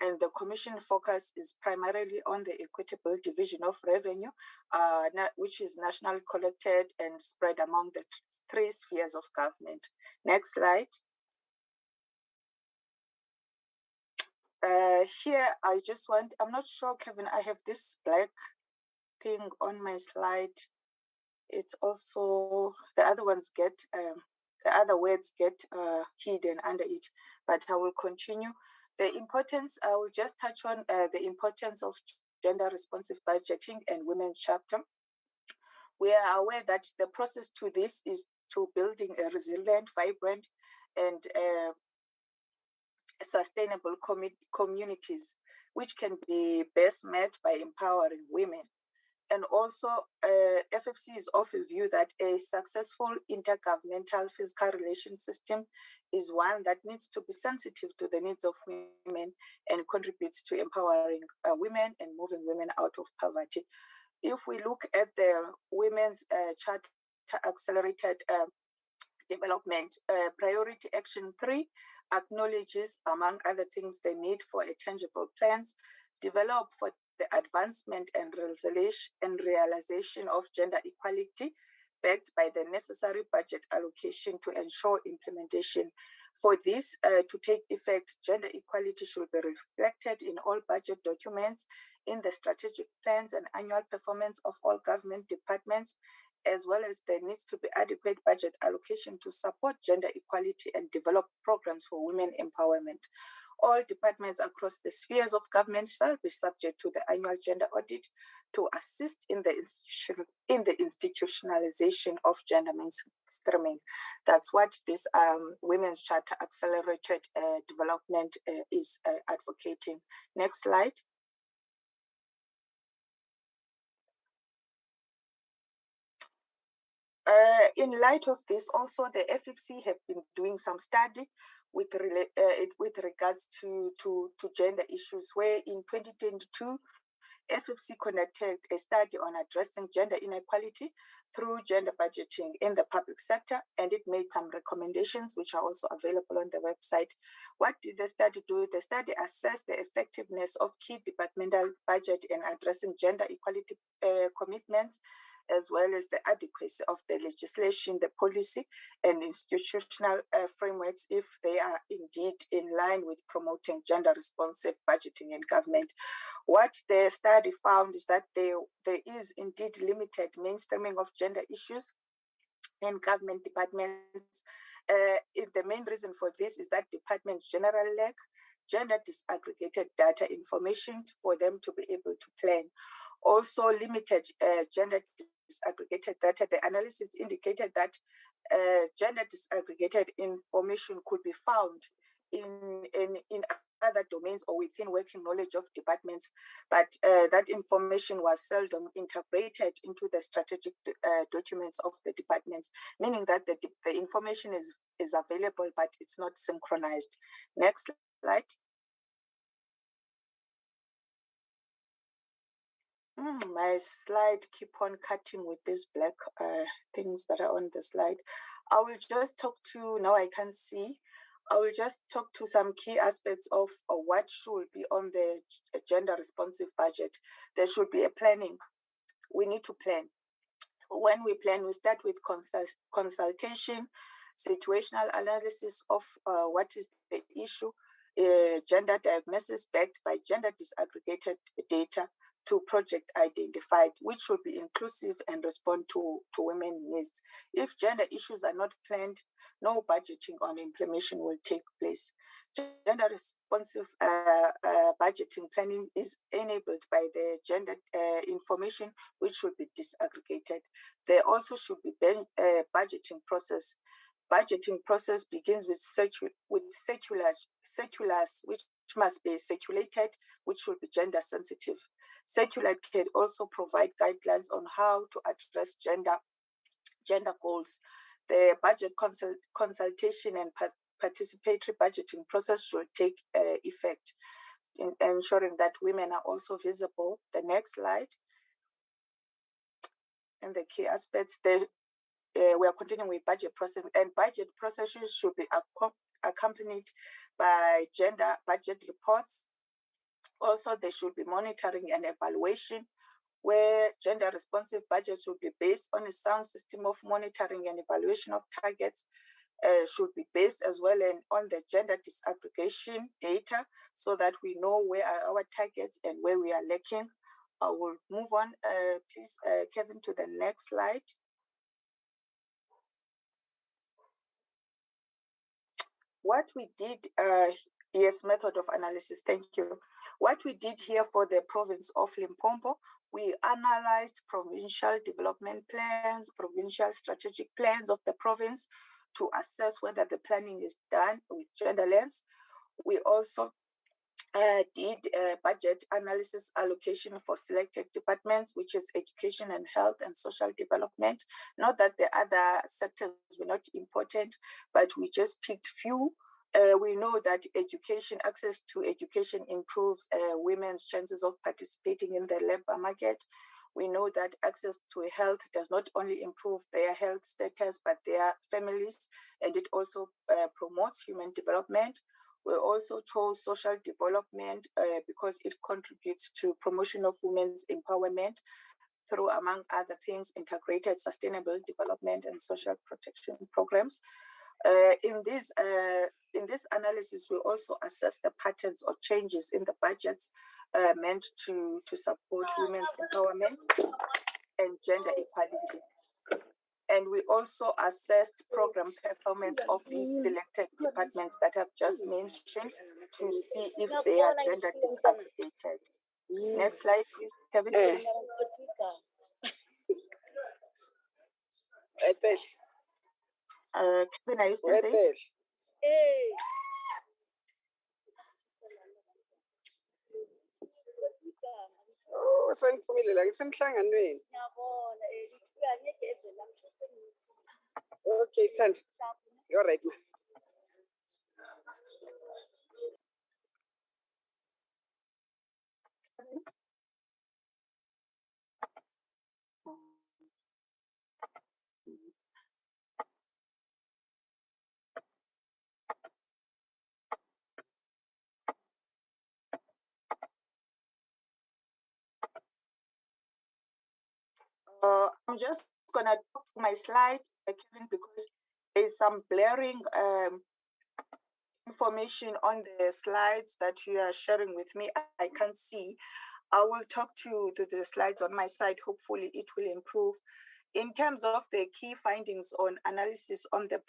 and the Commission focus is primarily on the equitable division of revenue, which is nationally collected and spread among the three spheres of government. Next slide. Here, I'm not sure, Kevin, I have this black thing on my slide. It's also, the other words get hidden under it, but I will continue. The importance, I will just touch on the importance of gender responsive budgeting and women's chapter. We are aware that the process to this is to building a resilient, vibrant, and sustainable communities, which can be best met by empowering women. And also, FFC is of a view that a successful intergovernmental fiscal relations system is one that needs to be sensitive to the needs of women and contributes to empowering women and moving women out of poverty. If we look at the Women's Charter Accelerated Development, Priority Action 3 acknowledges, among other things, the need for a tangible plans developed for the advancement and realization of gender equality, backed by the necessary budget allocation to ensure implementation. For this to take effect, gender equality should be reflected in all budget documents, in the strategic plans and annual performance of all government departments, as well as there needs to be adequate budget allocation to support gender equality and develop programs for women empowerment. All departments across the spheres of government shall be subject to the annual gender audit to assist in the institutionalization of gender mainstreaming. That's what this Women's Charter Accelerated Development is advocating. Next slide. In light of this, also the FFC have been doing some study with regards to gender issues, where in 2022, FFC conducted a study on addressing gender inequality through gender budgeting in the public sector, and it made some recommendations which are also available on the website. What did the study do? The study assessed the effectiveness of key departmental budget in addressing gender equality commitments, as well as the adequacy of the legislation, the policy, and institutional frameworks, if they are indeed in line with promoting gender-responsive budgeting in government. What the study found is that there is indeed limited mainstreaming of gender issues in government departments. The main reason for this is that departments generally lack gender disaggregated data information for them to be able to plan. Also, limited gender disaggregated data. The analysis indicated that gender disaggregated information could be found in other domains or within working knowledge of departments, but that information was seldom integrated into the strategic documents of the departments, meaning that the information is available, but it's not synchronized. Next slide. My slide keep on cutting with these black things that are on the slide. I will just talk to, now I can see, I will just talk to some key aspects of what should be on the gender responsive budget. There should be a planning. We need to plan. When we plan, we start with consultation, situational analysis of what is the issue, gender diagnosis backed by gender disaggregated data, to project identified, which should be inclusive and respond to women's needs. If gender issues are not planned, no budgeting on implementation will take place. Gender responsive budgeting planning is enabled by the gender information, which should be disaggregated. There also should be budgeting process. Budgeting process begins with circulars, which must be circulated, which should be gender sensitive. Circular can also provide guidelines on how to address gender goals. The budget consultation and participatory budgeting process should take effect in ensuring that women are also visible. The next slide. And the key aspects, we are continuing with budget process, and budget processes should be accompanied by gender budget reports. Also, there should be monitoring and evaluation where gender responsive budgets should be based on a sound system of monitoring and evaluation of targets, should be based as well on the gender disaggregation data so that we know where are our targets and where we are lacking. I will move on, please, Kevin, to the next slide. What we did, yes, method of analysis, thank you. What we did here for the province of Limpopo, we analyzed provincial development plans, provincial strategic plans of the province to assess whether the planning is done with gender lens. We also did budget analysis allocation for selected departments, which is education and health and social development. Not that the other sectors were not important, but we just picked few. We know that education, access to education improves women's chances of participating in the labor market. We know that access to health does not only improve their health status, but their families, and it also promotes human development. We also chose social development because it contributes to promotion of women's empowerment through, among other things, integrated sustainable development and social protection programs. In this analysis, we also assess the patterns or changes in the budgets meant to support women's empowerment and gender equality. And we also assessed program performance of these selected departments that I've just mentioned to see if they are gender disaggregated. Next slide, please, Kevin. Kevin, are you still there? Okay, Sandra, you're right. I'm just going to talk to my slide, Kevin, because there's some blaring information on the slides that you are sharing with me. I can't see. I will talk to the slides on my side. Hopefully it will improve. In terms of the key findings on analysis on the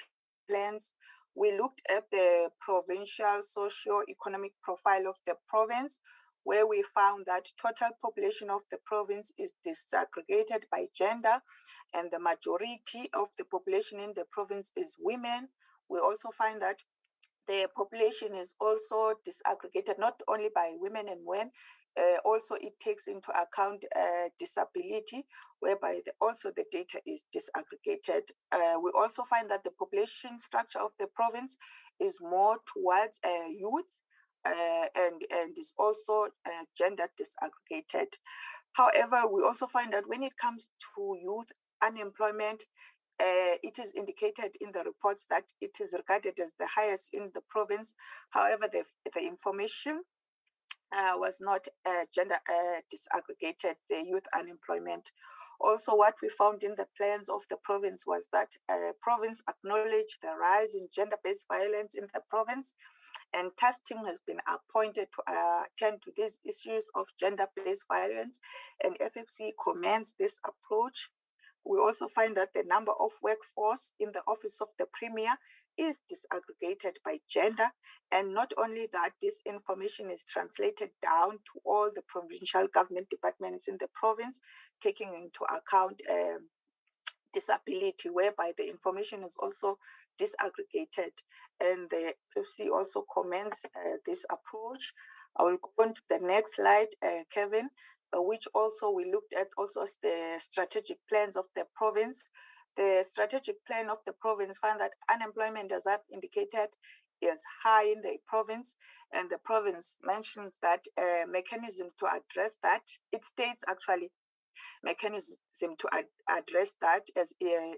plans, we looked at the provincial socio-economic profile of the province, where we found that total population of the province is disaggregated by gender, and the majority of the population in the province is women. We also find that the population is also disaggregated not only by women and men, also it takes into account disability, whereby also the data is disaggregated. We also find that the population structure of the province is more towards youth and is also gender disaggregated. However, we also find that when it comes to youth unemployment, it is indicated in the reports that it is regarded as the highest in the province. However, the information was not gender disaggregated, the youth unemployment. Also, what we found in the plans of the province was that province acknowledged the rise in gender-based violence in the province, and task team has been appointed to attend to these issues of gender-based violence, and FFC commends this approach. We also find that the number of workforce in the office of the premier is disaggregated by gender, and not only that, this information is translated down to all the provincial government departments in the province, taking into account disability, whereby the information is also disaggregated, and the FFC also commends this approach. I will go on to the next slide, Kevin, which also we looked at also as the strategic plans of the province. The strategic plan of the province found that unemployment, as I've indicated, is high in the province, and the province mentions that mechanism to address that. It states actually mechanism to address that as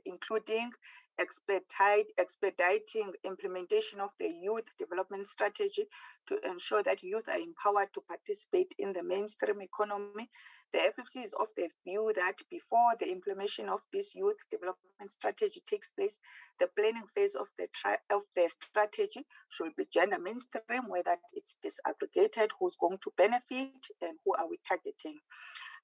including expediting implementation of the youth development strategy to ensure that youth are empowered to participate in the mainstream economy. The FFC is of the view that before the implementation of this youth development strategy takes place, the planning phase of the strategy should be gender mainstream, whether it's disaggregated, who's going to benefit, and who are we targeting.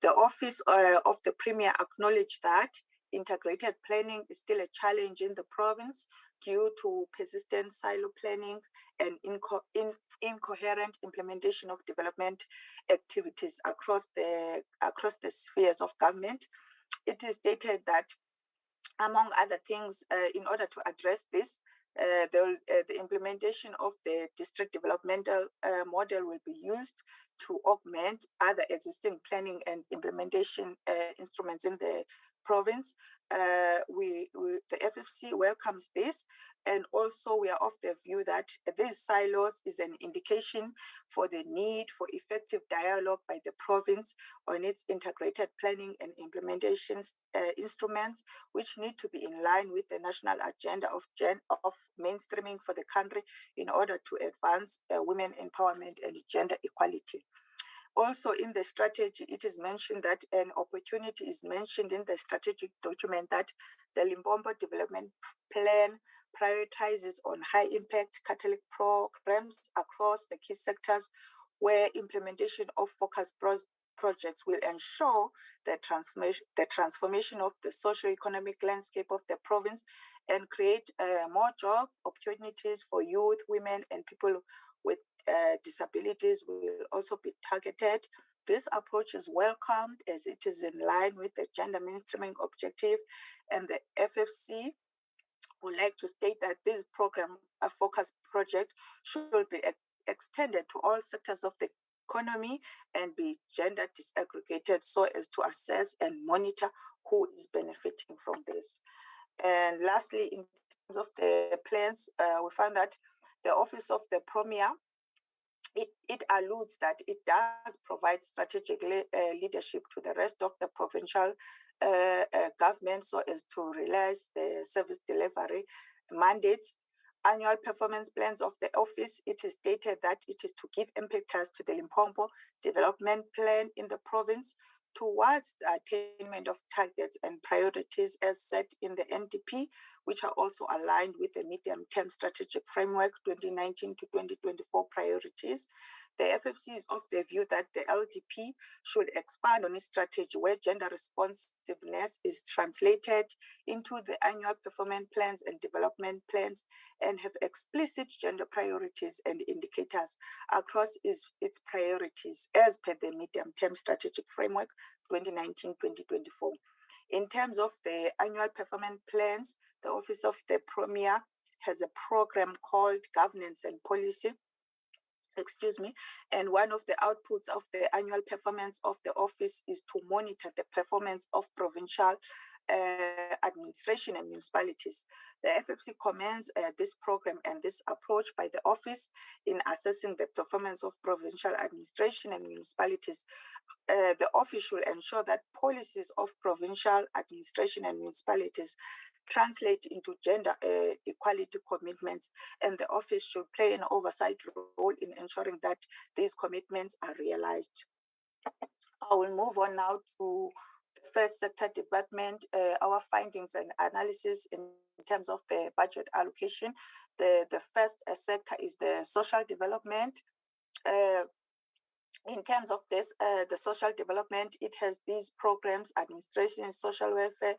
The Office of the Premier acknowledged that integrated planning is still a challenge in the province due to persistent silo planning and incoherent implementation of development activities across the spheres of government. It is stated that, among other things, in order to address this, the implementation of the district developmental model will be used to augment other existing planning and implementation instruments in the province. The FFC welcomes this, and also we are of the view that these silos is an indication for the need for effective dialogue by the province on its integrated planning and implementation instruments, which need to be in line with the national agenda of mainstreaming for the country in order to advance women empowerment and gender equality. Also in the strategy, it is mentioned that an opportunity is mentioned in the strategic document that the Limpopo Development Plan prioritizes on high impact catalytic programs across the key sectors where implementation of focused projects will ensure the transformation of the socio-economic landscape of the province and create more job opportunities for youth, women, and people with disabilities will also be targeted. This approach is welcomed as it is in line with the gender mainstreaming objective, and the FFC would like to state that this program, a focus project, should be extended to all sectors of the economy and be gender disaggregated so as to assess and monitor who is benefiting from this. And lastly, in terms of the plans, we found that the Office of the Premier, it alludes that it does provide strategic leadership to the rest of the provincial government so as to realize the service delivery mandates. Annual performance plans of the office, it is stated that it is to give impetus to the Limpopo development plan in the province towards the attainment of targets and priorities as set in the NDP, which are also aligned with the medium-term strategic framework 2019 to 2024 priorities. The FFC is of the view that the LDP should expand on its strategy where gender responsiveness is translated into the annual performance plans and development plans and have explicit gender priorities and indicators across its priorities as per the medium-term strategic framework 2019-2024. In terms of the annual performance plans, the Office of the Premier has a program called Governance and Policy, and one of the outputs of the annual performance of the office is to monitor the performance of provincial administration and municipalities. The FFC commends this program and this approach by the office in assessing the performance of provincial administration and municipalities. The office should ensure that policies of provincial administration and municipalities translate into gender equality commitments, and the office should play an oversight role in ensuring that these commitments are realized. I will move on now to the first sector department, our findings and analysis in terms of the budget allocation. The first sector is the social development. In terms of this, the social development, it has these programs: administration, social welfare,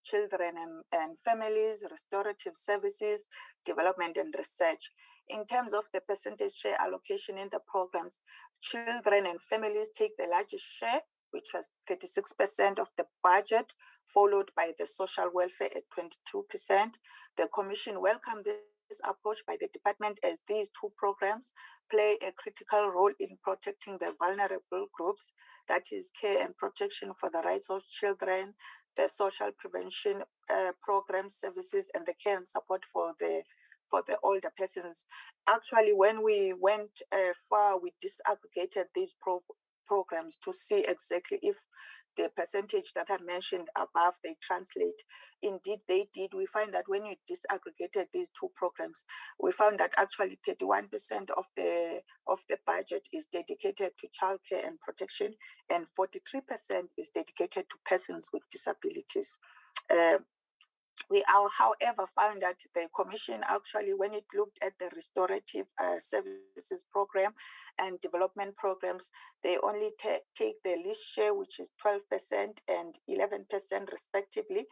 children and families, restorative services, development and research. In terms of the percentage share allocation in the programs, children and families take the largest share, which was 36% of the budget, followed by the social welfare at 22%. The Commission welcomed this approach by the department as these two programs play a critical role in protecting the vulnerable groups, that is care and protection for the rights of children, the social prevention program services, and the care and support for the older persons. Actually, when we went far, we disaggregated these programs to see exactly if the percentage that I mentioned above, they translate. Indeed, they did. We find that when you disaggregated these two programs, we found that actually 31% of the budget is dedicated to childcare and protection, and 43% is dedicated to persons with disabilities. We are, however, found that the Commission actually, when it looked at the restorative services program and development programs, they only take the least share, which is 12% and 11% respectively.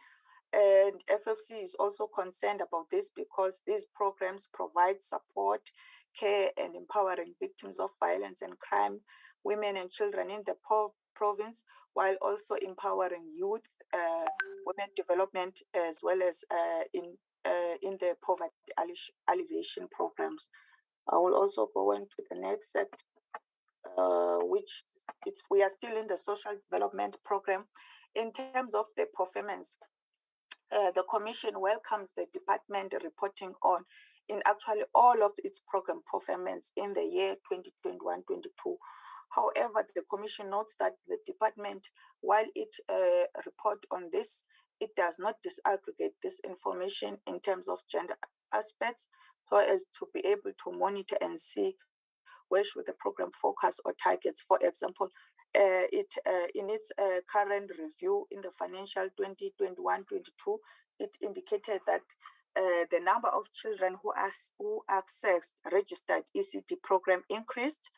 And FFC is also concerned about this because these programs provide support, care, and empowering victims of violence and crime, women and children in the province, while also empowering youth, women development, as well as in the poverty alleviation programs. I will also go into the next set, we are still in the social development program. In terms of the performance, the Commission welcomes the department reporting on in actually all of its program performance in the year 2021-22. However, the Commission notes that the department, while it report on this, it does not disaggregate this information in terms of gender aspects, so as to be able to monitor and see where should the program focus or targets. For example, in its current review in the financial 2021-22, it indicated that the number of children who accessed registered ECD program increased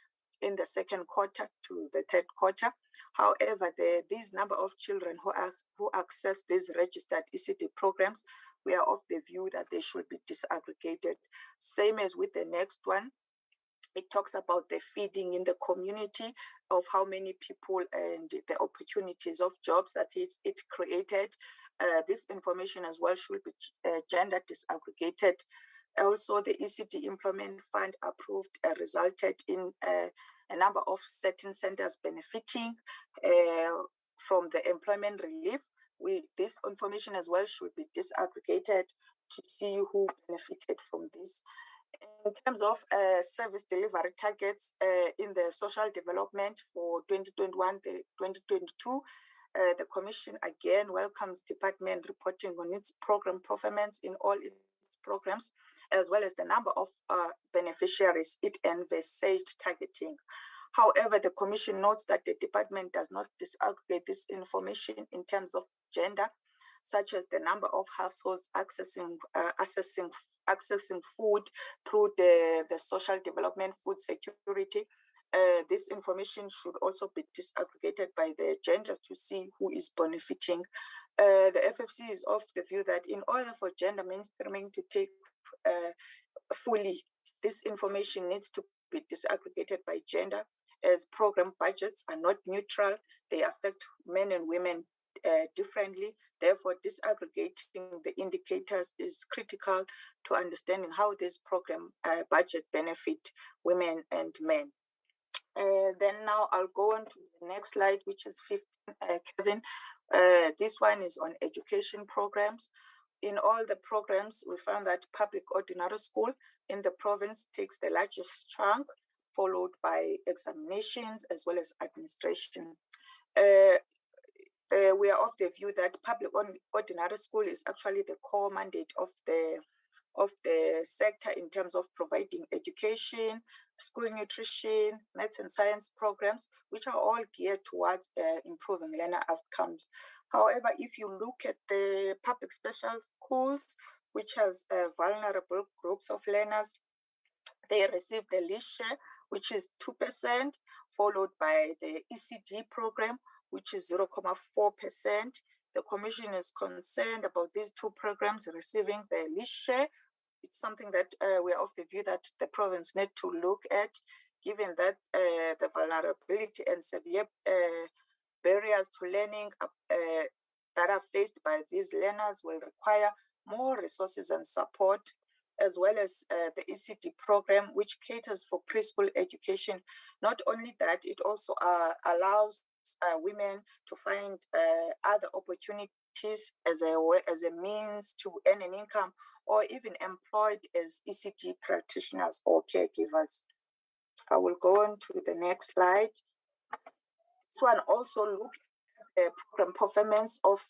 in the second quarter to the third quarter. However, these number of children who access these registered ECD programs, we are of the view that they should be disaggregated. Same as with the next one. It talks about the feeding in the community of how many people and the opportunities of jobs that it created. This information as well should be gender disaggregated. Also, the ECD Employment Fund approved resulted in a number of certain centers benefiting from the employment relief. This information as well should be disaggregated to see who benefited from this. In terms of service delivery targets in the social development for 2021-2022, the Commission again welcomes department reporting on its program performance in all its programs, as well as the number of beneficiaries it envisaged targeting. However, the Commission notes that the department does not disaggregate this information in terms of gender, such as the number of households accessing food through the social development food security. This information should also be disaggregated by the genders to see who is benefiting. The FFC is of the view that in order for gender mainstreaming to take fully, this information needs to be disaggregated by gender, as program budgets are not neutral. They affect men and women differently. Therefore, disaggregating the indicators is critical to understanding how this program budget benefit women and men. Then now I'll go on to the next slide, which is 15, Kevin. This one is on education programs. In all the programs, we found that public ordinary school in the province takes the largest chunk, followed by examinations as well as administration. We are of the view that public ordinary school is actually the core mandate of the sector in terms of providing education, school nutrition, maths and science programs, which are all geared towards improving learner outcomes. However, if you look at the public special schools, which has vulnerable groups of learners, they receive the least share, which is 2%, followed by the ECD program, which is 0.4%. The Commission is concerned about these two programs receiving the least share. It's something that we are of the view that the province need to look at, given that the vulnerability and severe barriers to learning that are faced by these learners will require more resources and support, as well as the ECD program, which caters for preschool education. Not only that, it also allows women to find other opportunities as a means to earn an income, or even employed as ECD practitioners or caregivers. I will go on to the next slide. This one also looks program performance of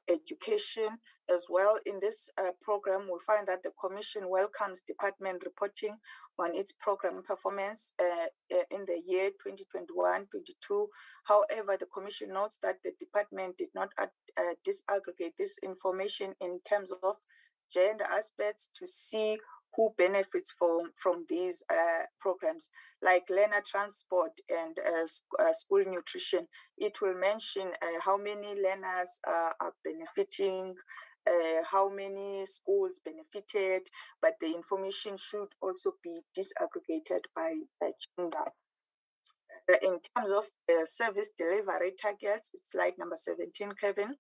education as well. In this program, we find that the Commission welcomes department reporting on its program performance in the year 2021-22. However, the Commission notes that the department did not disaggregate this information in terms of gender aspects to see who benefits from these programs, like learner transport and school nutrition. It will mention how many learners are benefiting, how many schools benefited, but the information should also be disaggregated by gender. In terms of service delivery targets, it's slide number 17, Kevin.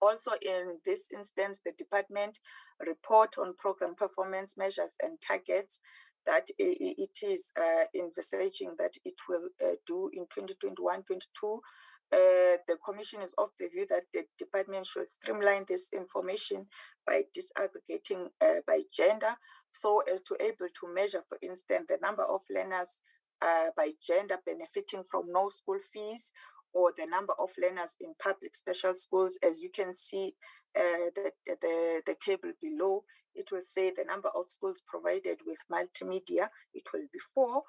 Also, in this instance, the department report on program performance measures and targets that it is envisaging that it will do in 2021-22. The Commission is of the view that the department should streamline this information by disaggregating by gender, so as to able to measure, for instance, the number of learners by gender benefiting from no school fees, or the number of learners in public special schools. As you can see the table below, it will say the number of schools provided with multimedia. It will be 4.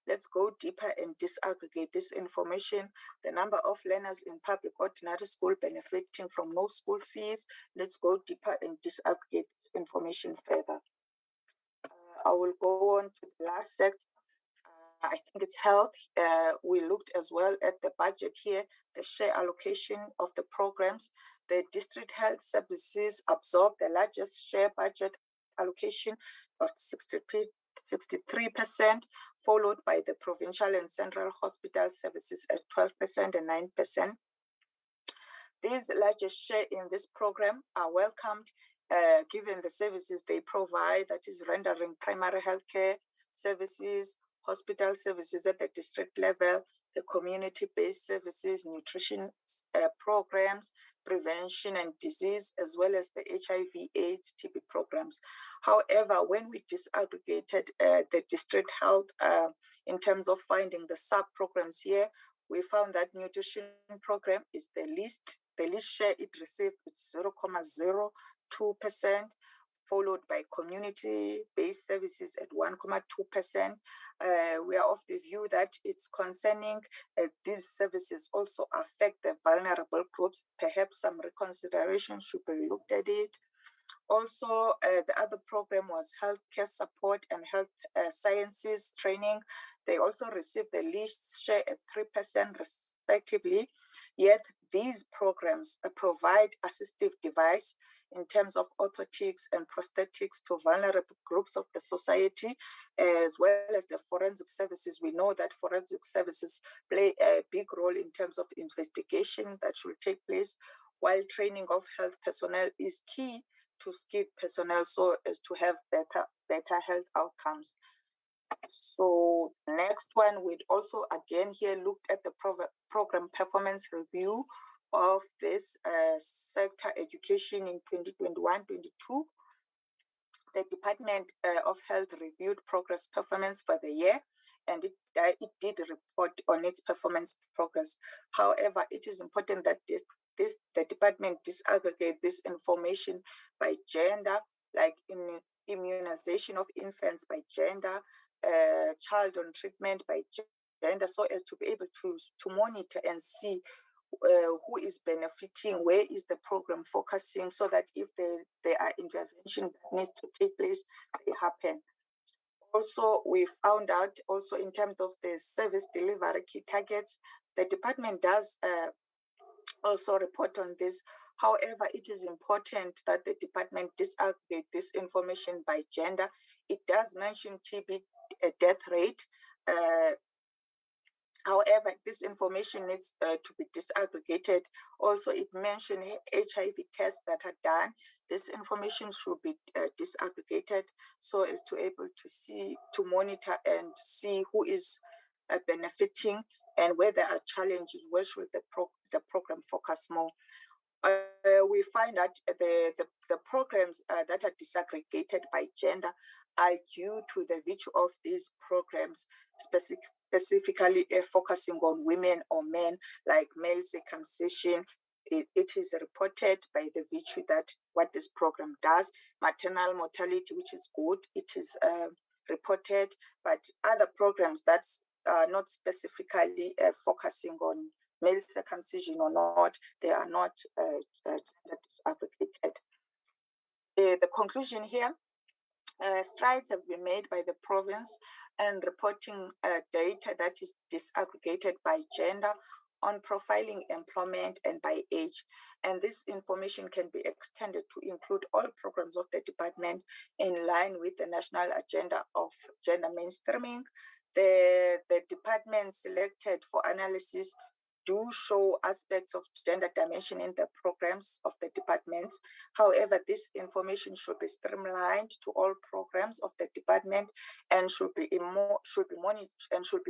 Let's go deeper and disaggregate this information. The number of learners in public ordinary school benefiting from no school fees. Let's go deeper and disaggregate this information further. I will go on to the last section. I think it's health. We looked as well at the budget here, the share allocation of the programs. The district health services absorb the largest share budget allocation of 63%, followed by the provincial and central hospital services at 12% and 9%. These largest share in this program are welcomed given the services they provide, that is rendering primary healthcare services, hospital services at the district level, the community-based services, nutrition programs, prevention and disease, as well as the HIV/AIDS, TB programs. However, when we disaggregated the district health in terms of finding the sub-programs here, we found that nutrition program is the least share it received with 0.02%, followed by community-based services at 1.2%. We are of the view that it's concerning these services also affect the vulnerable groups. Perhaps some reconsideration should be looked at it. Also, the other program was healthcare support and health sciences training. They also received the least share at 3% respectively. Yet these programs provide assistive device in terms of orthotics and prosthetics to vulnerable groups of the society, as well as the forensic services. We know that forensic services play a big role in terms of investigation that should take place, while training of health personnel is key to skilled personnel so as to have better health outcomes. So next one, we'd also again here looked at the program performance review of this sector education in 2021-22. The Department of Health reviewed progress performance for the year, and it did report on its performance progress. However, it is important that the department disaggregate this information by gender, like in immunization of infants by gender, child on treatment by gender, so as to be able to monitor and see who is benefiting, where is the program focusing, so that if there are interventions that need to take place, they happen. Also, we found out also in terms of the service delivery key targets, the department does also report on this. However, it is important that the department disaggregate this information by gender. It does mention TB death rate. However, this information needs to be disaggregated. Also, it mentioned HIV tests that are done. This information should be disaggregated so as to able to see, to monitor and see who is benefiting and where there are challenges, where should the program focus more. We find that the programs that are disaggregated by gender are due to the virtue of these programs specifically focusing on women or men, like male circumcision. It is reported by the virtue that what this program does. Maternal mortality, which is good, it is reported, but other programs that's not specifically focusing on male circumcision or not, they are not advocated. The conclusion here, strides have been made by the province and reporting data that is disaggregated by gender on profiling employment and by age. And this information can be extended to include all programs of the department in line with the national agenda of gender mainstreaming. The department selected for analysis do show aspects of gender dimension in the programs of the departments. However, this information should be streamlined to all programs of the department and should be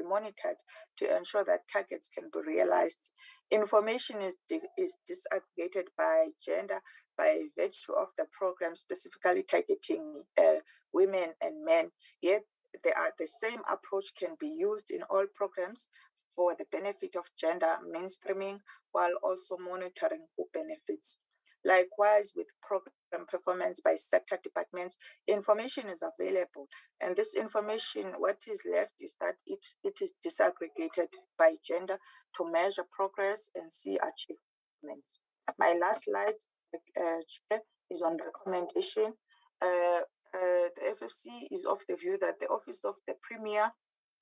monitored to ensure that targets can be realized. Information is disaggregated by gender by virtue of the program specifically targeting women and men. Yet the same approach can be used in all programs for the benefit of gender mainstreaming while also monitoring who benefits. Likewise, with program performance by sector departments, information is available. And this information, what is left is that it is disaggregated by gender to measure progress and see achievements. My last slide is on recommendation. The FFC is of the view that the Office of the Premier,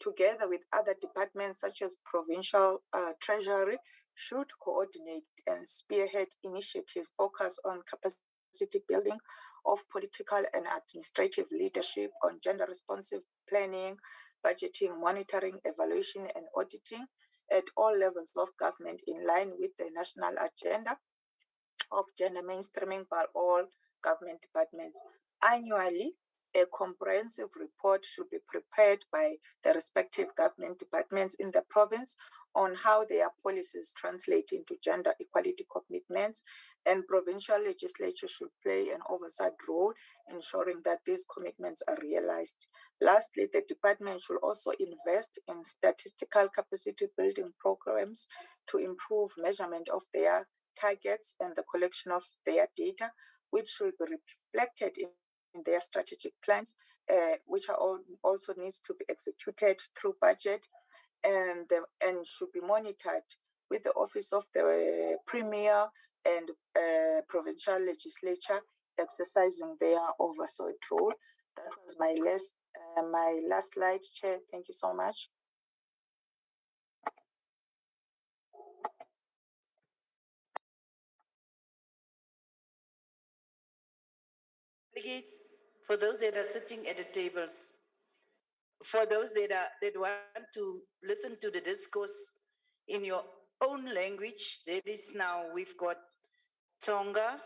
together with other departments such as Provincial Treasury, should coordinate and spearhead initiatives focused on capacity building of political and administrative leadership on gender responsive planning, budgeting, monitoring, evaluation, and auditing at all levels of government in line with the national agenda of gender mainstreaming by all government departments. Annually, a comprehensive report should be prepared by the respective government departments in the province on how their policies translate into gender equality commitments, and provincial legislature should play an oversight role ensuring that these commitments are realized. Lastly, the department should also invest in statistical capacity building programs to improve measurement of their targets and the collection of their data, which should be reflected in their strategic plans, which are also needs to be executed through budget and should be monitored with the Office of the Premier and provincial legislature exercising their oversight role. That was my last slide, Chair. Thank you so much. Delegates, for those that are sitting at the tables, for those that want to listen to the discourse in your own language, there is now, we've got Tonga,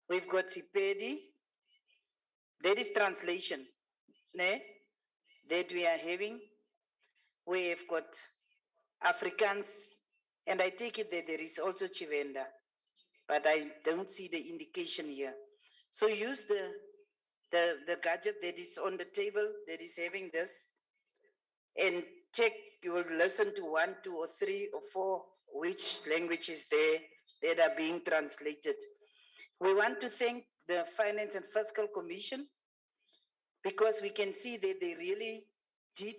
we've got Sipedi, there is translation, ne? That we are having. We've got Afrikaans, and I take it that there is also Chivenda, but I don't see the indication here. So use the gadget that is on the table that is having this and check, you will listen to 1, 2, or 3, or 4, which language is there that are being translated. We want to thank the Finance and Fiscal Commission because we can see that they really did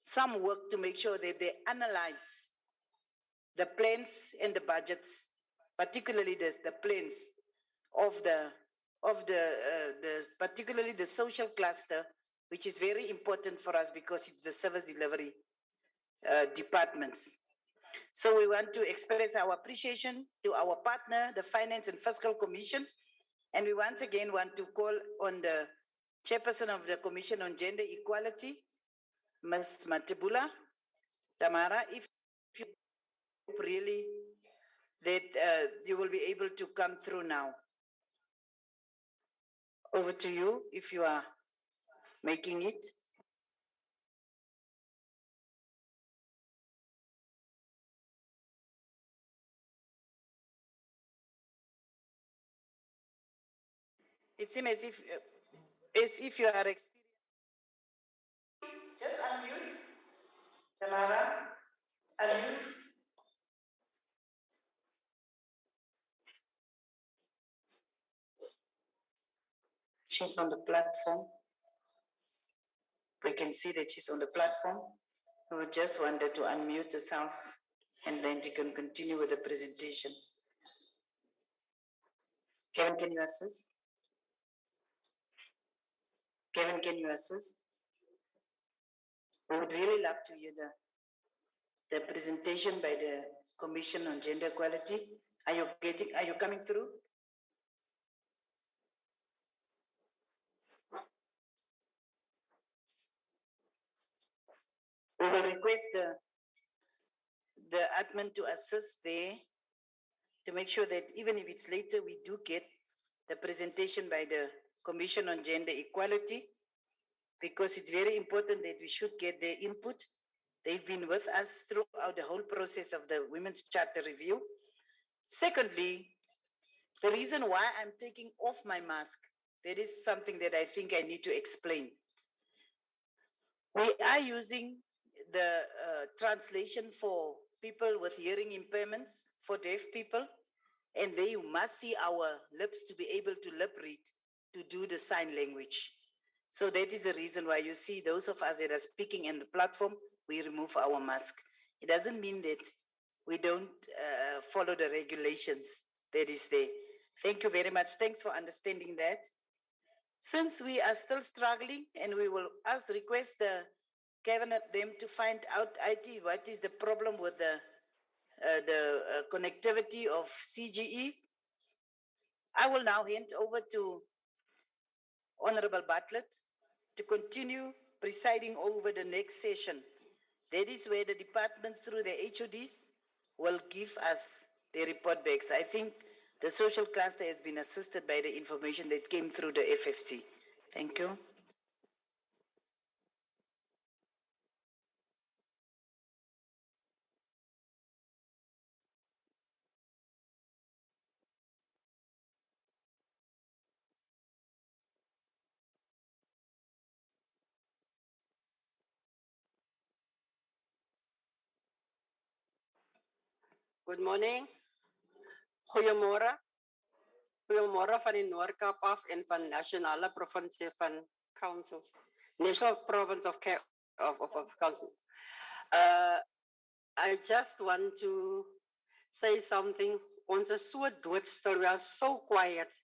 some work to make sure that they analyze the plans and the budgets, particularly the plans of particularly the social cluster, which is very important for us because it's the service delivery departments. So we want to express our appreciation to our partner, the Finance and Fiscal Commission, and we once again want to call on the Chairperson of the Commission on Gender Equality, Ms. Matebula Tamara, if you really that you will be able to come through now. Over to you if you are making it. It seems as if you are experiencing. Just unmute. Tamara, unmute. She's on the platform. We can see that she's on the platform. We just wanted to unmute herself and then she can continue with the presentation. Kevin, can you assist? Kevin, can you assist? We would really love to hear the presentation by the Commission on Gender Equality. Are you coming through? We will request the admin to assist there to make sure that even if it's later, we do get the presentation by the Commission on Gender Equality, because it's very important that we should get their input. They've been with us throughout the whole process of the Women's Charter Review. Secondly, the reason why I'm taking off my mask, that is something that I think I need to explain. We are using the translation for people with hearing impairments, for deaf people, and they must see our lips to be able to lip read, to do the sign language. So that is the reason why you see those of us that are speaking in the platform, we remove our mask. It doesn't mean that we don't follow the regulations that is there. Thank you very much. Thanks for understanding that. Since we are still struggling, and we will request the cabinet them to find out IT, what is the problem with the connectivity of CGE. I will now hand over to Honorable Bartlett to continue presiding over the next session. That is where the departments through the HODs will give us their report backs. I think the social cluster has been assisted by the information that came through the FFC. Thank you. Good morning. Goeiemorgen. Goeiemorgen van die Noord-Kaap af en van nationale provincie van councils. National Province of Council. I just want to say something. Ons is so doodstil. We are so quiet.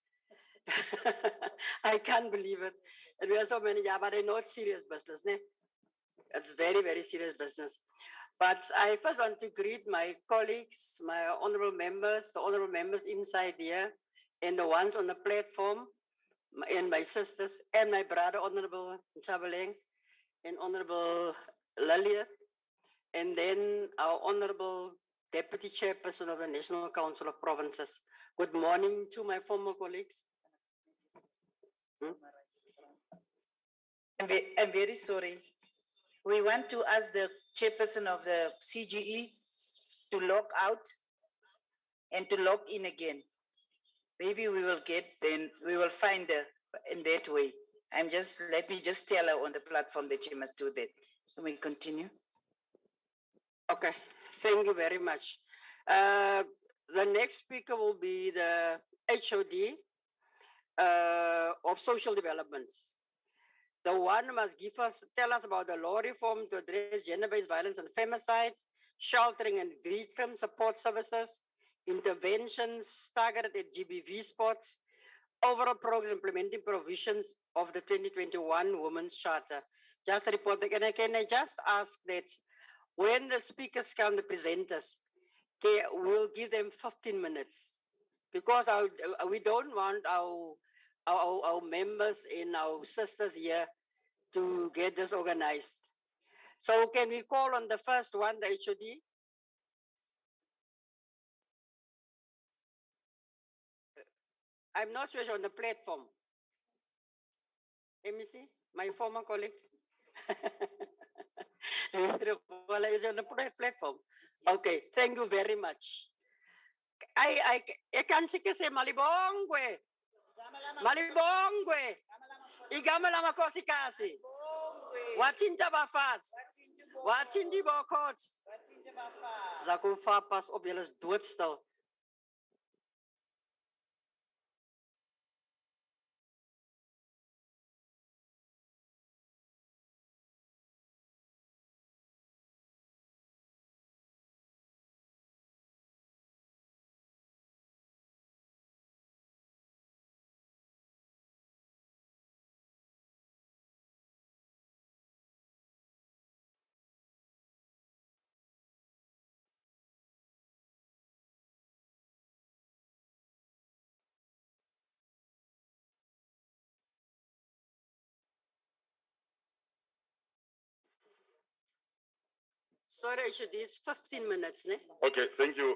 I can't believe it. And we are so many, yeah, but I know it's serious business. Ne? It's very, very serious business. But I first want to greet my colleagues, my honorable members, the honorable members inside here, and the ones on the platform, and my sisters, and my brother, Honorable Chabaleng, and Honorable Laliat, and then our Honorable Deputy Chairperson of the National Council of Provinces. Good morning to my former colleagues. I'm very sorry. We want to ask the chairperson of the CGE to log out and to log in again. Maybe we will find in that way. Let me just tell her on the platform that she must do that. Can we continue? Okay, thank you very much. The next speaker will be the HOD of Social Developments. The one must tell us about the law reform to address gender-based violence and femicide, sheltering and victim support services, interventions targeted at GBV spots, overall progress implementing provisions of the 2021 Women's Charter. Just a report, and can I just ask that when the speakers come, the presenters, we'll give them 15 minutes, because we don't want our members and our sisters here to get this organized. So can we call on the first one, the HOD? I'm not sure on the platform. Let me see, my former colleague. Is on the platform. Okay, thank you very much. I can see que se malibongwe. Malibongwe. Igama lama kosi kasi. Wachinja bafas. Wat in die bokots? Zakufa pas op julle is doodstil. Sorry, it should is 15 minutes, ne? Okay, thank you.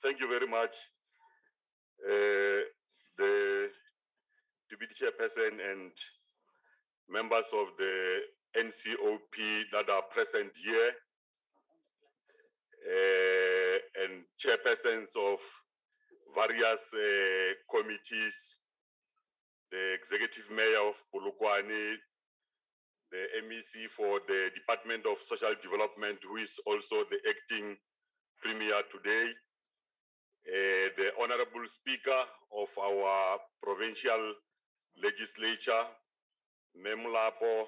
Thank you very much. The Deputy Chairperson and members of the NCOP that are present here, and chairpersons of various committees, the executive mayor of Polokwane, the MEC for the Department of Social Development, who is also the acting premier today, the Honorable Speaker of our provincial legislature, Memulapo,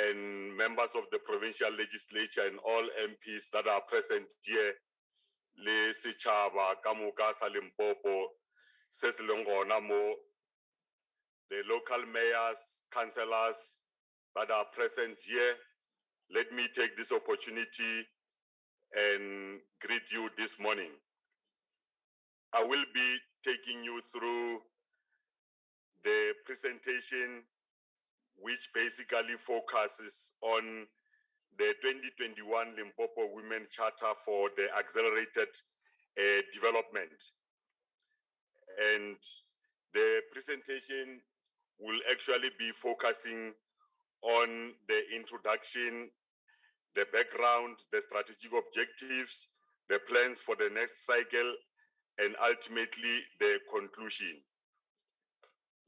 and members of the provincial legislature and all MPs that are present here, le Sechaba, Kamuka, Limpopo, Sesilongona, the local mayors, councillors that are present here. Let me take this opportunity and greet you this morning. I will be taking you through the presentation, which basically focuses on the 2021 Limpopo Women Charter for the accelerated development. And the presentation will actually be focusing on the introduction, the background, the strategic objectives, the plans for the next cycle, and ultimately the conclusion.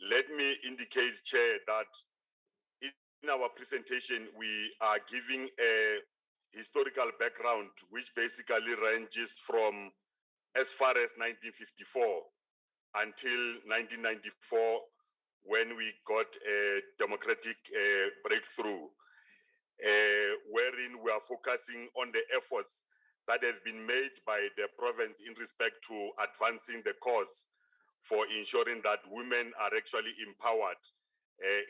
Let me indicate, Chair, that in our presentation, we are giving a historical background, which basically ranges from as far as 1954 until 1994, when we got a democratic breakthrough, wherein we are focusing on the efforts that have been made by the province in respect to advancing the cause for ensuring that women are actually empowered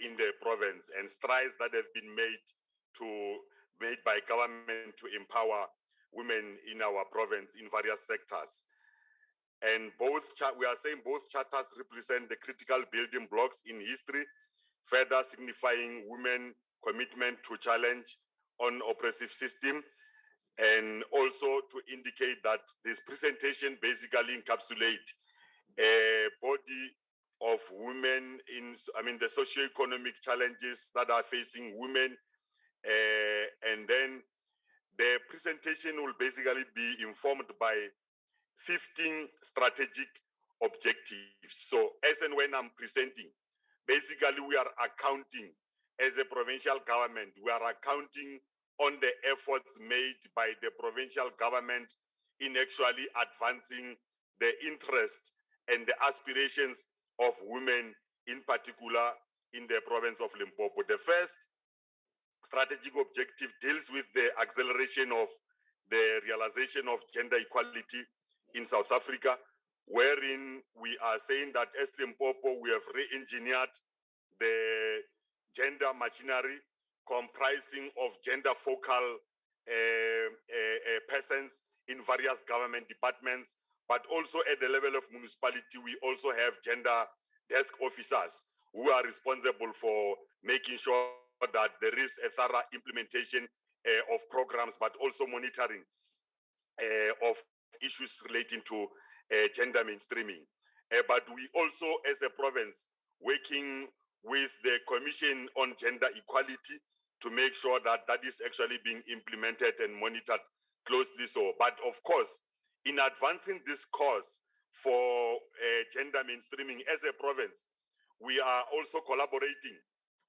in the province, and strides that have been made by government to empower women in our province in various sectors. And we are saying both charters represent the critical building blocks in history, further signifying women's commitment to challenge on oppressive system, and also to indicate that this presentation basically encapsulates a body of women in, the socio-economic challenges that are facing women. And then the presentation will basically be informed by 15 strategic objectives. So as and when I'm presenting, basically we are accounting as a provincial government, we are accounting on the efforts made by the provincial government in actually advancing the interest and the aspirations of women, in particular in the province of Limpopo. The first strategic objective deals with the acceleration of the realization of gender equality in South Africa, wherein we are saying that as Limpopo, we have re-engineered the gender machinery comprising of gender focal persons in various government departments, but also at the level of municipality, we also have gender desk officers who are responsible for making sure that there is a thorough implementation of programs, but also monitoring of issues relating to gender mainstreaming. But we also, as a province, working with the Commission on Gender Equality to make sure that that is actually being implemented and monitored closely. So, but of course, in advancing this cause for gender mainstreaming as a province, we are also collaborating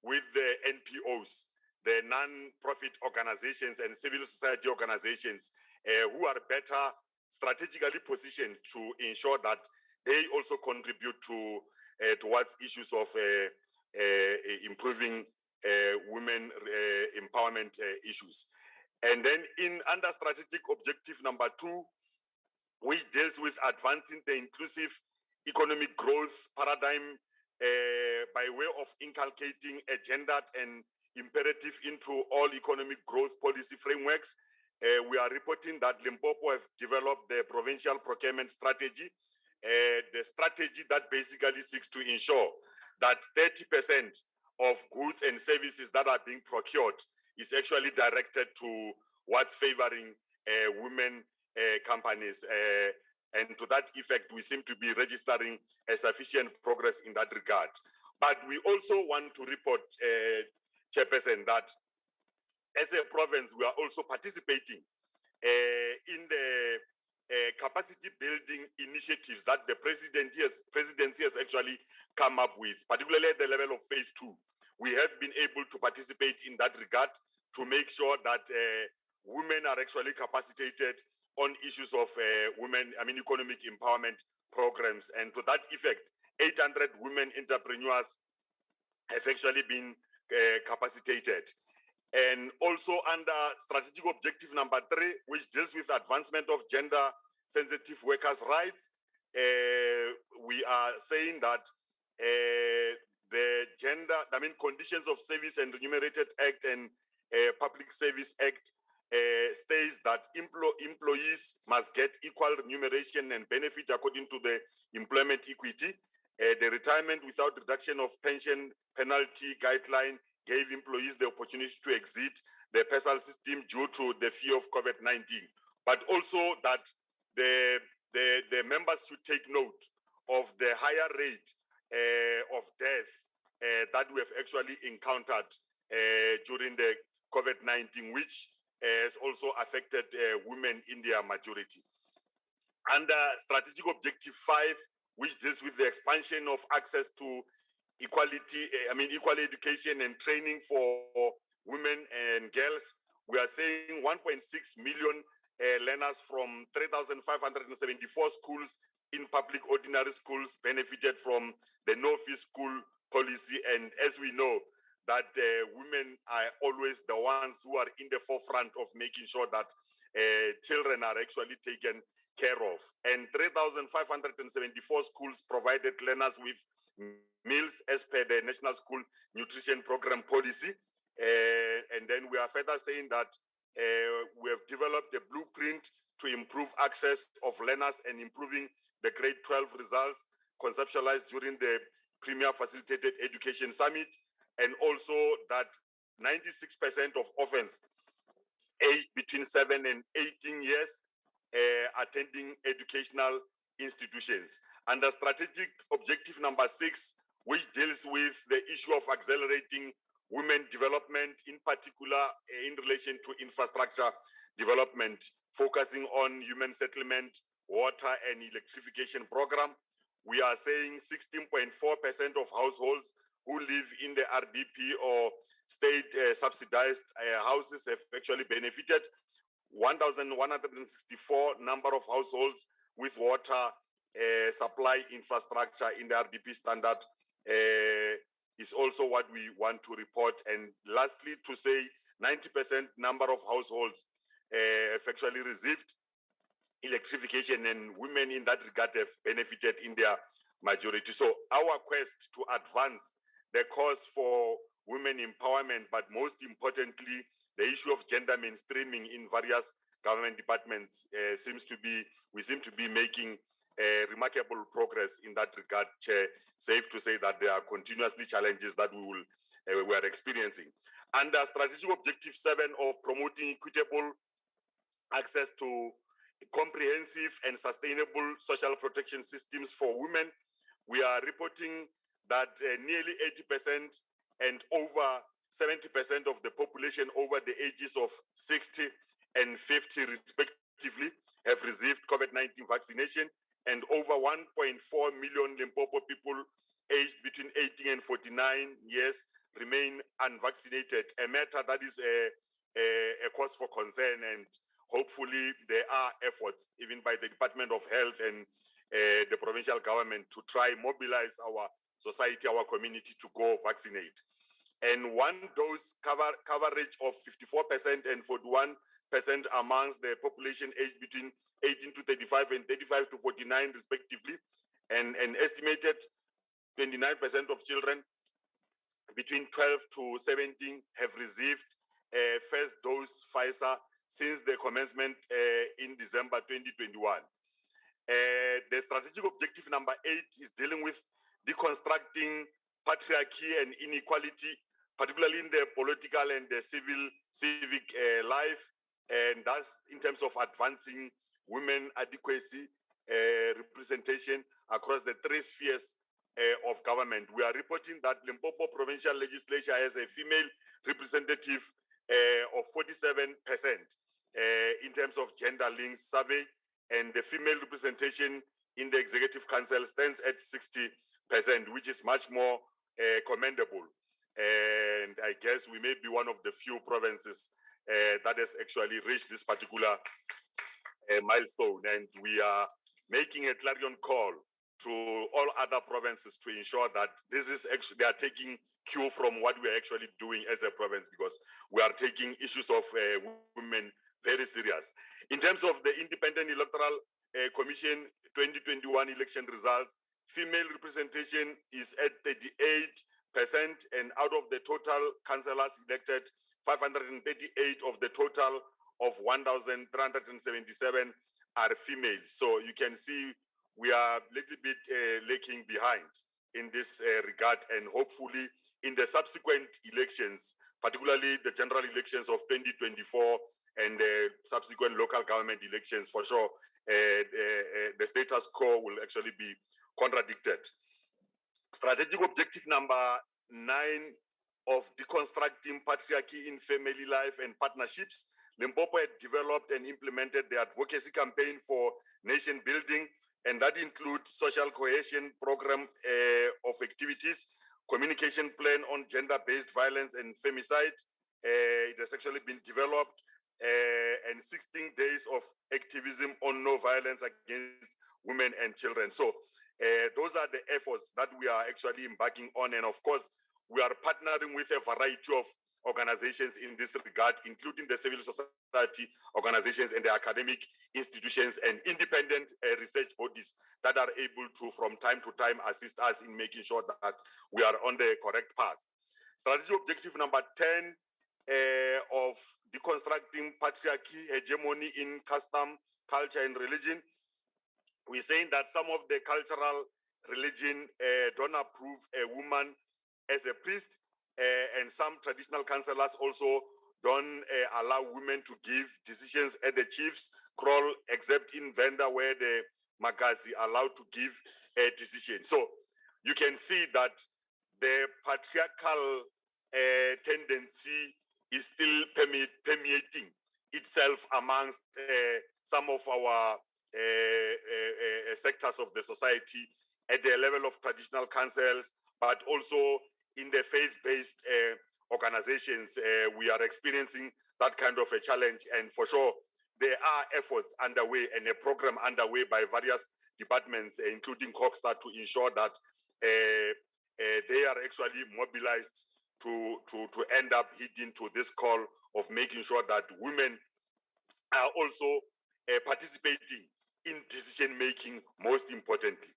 with the NPOs, the non-profit organizations and civil society organizations who are better strategically positioned to ensure that they also contribute to towards issues of improving women empowerment issues. And then under strategic objective number 2, which deals with advancing the inclusive economic growth paradigm by way of inculcating a gendered and imperative into all economic growth policy frameworks. We are reporting that Limpopo have developed the provincial procurement strategy, the strategy that basically seeks to ensure that 30% of goods and services that are being procured is actually directed to what's favoring women companies. And to that effect, we seem to be registering a sufficient progress in that regard. But we also want to report, Chairperson, that as a province, we are also participating in the capacity building initiatives that the presidency has actually come up with, particularly at the level of phase 2. We have been able to participate in that regard to make sure that women are actually capacitated on issues of economic empowerment programs. And to that effect, 800 women entrepreneurs have actually been capacitated. And also under strategic objective number 3, which deals with advancement of gender-sensitive workers' rights, we are saying that the Conditions of Service and Remunerated Act and Public Service Act states that employees must get equal remuneration and benefit according to the employment equity. The retirement without reduction of pension penalty guideline gave employees the opportunity to exit the PESAL system due to the fear of COVID-19. But also that the members should take note of the higher rate of death that we have actually encountered during the COVID-19, which has also affected women in their majority. Under strategic objective 5, which deals with the expansion of access to equal education and training for women and girls, we are saying 1.6 million learners from 3,574 schools in public ordinary schools benefited from the no-fee school policy. And as we know, that women are always the ones who are in the forefront of making sure that children are actually taken care of. And 3,574 schools provided learners with meals as per the National School Nutrition Program policy. And then we are further saying that we have developed a blueprint to improve access of learners and improving the grade 12 results conceptualized during the Premier Facilitated Education Summit, and also that 96% of orphans aged between 7 and 18 years attending educational institutions. Under strategic objective number 6, which deals with the issue of accelerating women development, in particular in relation to infrastructure development, focusing on human settlement, water and electrification program. We are saying 16.4% of households who live in the RDP or state subsidized houses have actually benefited. 1,164 number of households with water supply infrastructure in the RDP standard is also what we want to report. And lastly, to say 90% number of households have actually received electrification, and women in that regard have benefited in their majority. So our quest to advance the cause for women empowerment, but most importantly, the issue of gender mainstreaming in various government departments we seem to be making remarkable progress in that regard, Chair. Safe to say that there are continuously challenges that we are experiencing. Under strategic objective 7 of promoting equitable access to comprehensive and sustainable social protection systems for women, we are reporting that nearly 80% and over 70% of the population over the ages of 60 and 50 respectively have received COVID-19 vaccination, and over 1.4 million Limpopo people aged between 18 and 49 years remain unvaccinated, a matter that is a cause for concern, and hopefully there are efforts even by the Department of Health and the provincial government to try mobilize our society, our community to go vaccinate. And one dose coverage of 54% and 41% amongst the population aged between 18 to 35 and 35 to 49 respectively, and an estimated 29% of children between 12 to 17 have received first dose Pfizer since the commencement in December 2021. The strategic objective number 8 is dealing with deconstructing patriarchy and inequality, particularly in the political and the civic life, and that's in terms of advancing women adequacy, representation across the 3 spheres of government. We are reporting that Limpopo Provincial Legislature has a female representative of 47% in terms of gender links survey, and the female representation in the Executive Council stands at 60%, which is much more commendable. And I guess we may be one of the few provinces that has actually reached this particular milestone, and we are making a clarion call to all other provinces to ensure that this is actually, they are taking cue from what we are actually doing as a province, because we are taking issues of women very serious. In terms of the Independent Electoral Commission 2021 election results, female representation is at 38%, and out of the total councillors elected, 538 of the total of 1,377 are females. So you can see we are a little bit lagging behind in this regard, and hopefully in the subsequent elections, particularly the general elections of 2024 and the subsequent local government elections, for sure, the status quo will actually be contradicted. Strategic objective number 9 of deconstructing patriarchy in family life and partnerships. Limpopo had developed and implemented the advocacy campaign for nation building, and that includes social cohesion program of activities, communication plan on gender-based violence and femicide. It has actually been developed, and 16 days of activism on no violence against women and children. So those are the efforts that we are actually embarking on. And of course, we are partnering with a variety of organizations in this regard, including the civil society organizations and the academic institutions and independent research bodies that are able to, from time to time, assist us in making sure that we are on the correct path. Strategy objective number 10 of deconstructing patriarchy, hegemony in custom, culture, and religion. We're saying that some of the cultural religion don't approve a woman as a priest, and some traditional councillors also don't allow women to give decisions at the chief's crawl, except in Venda where the Magazi allowed to give a decision. So you can see that the patriarchal tendency is still permeating itself amongst some of our sectors of the society at the level of traditional councils, but also in the faith-based organizations. We are experiencing that kind of a challenge, and for sure there are efforts underway and a program underway by various departments, including Caucus, to ensure that they are actually mobilized to end up heeding to this call of making sure that women are also participating in decision making, most importantly.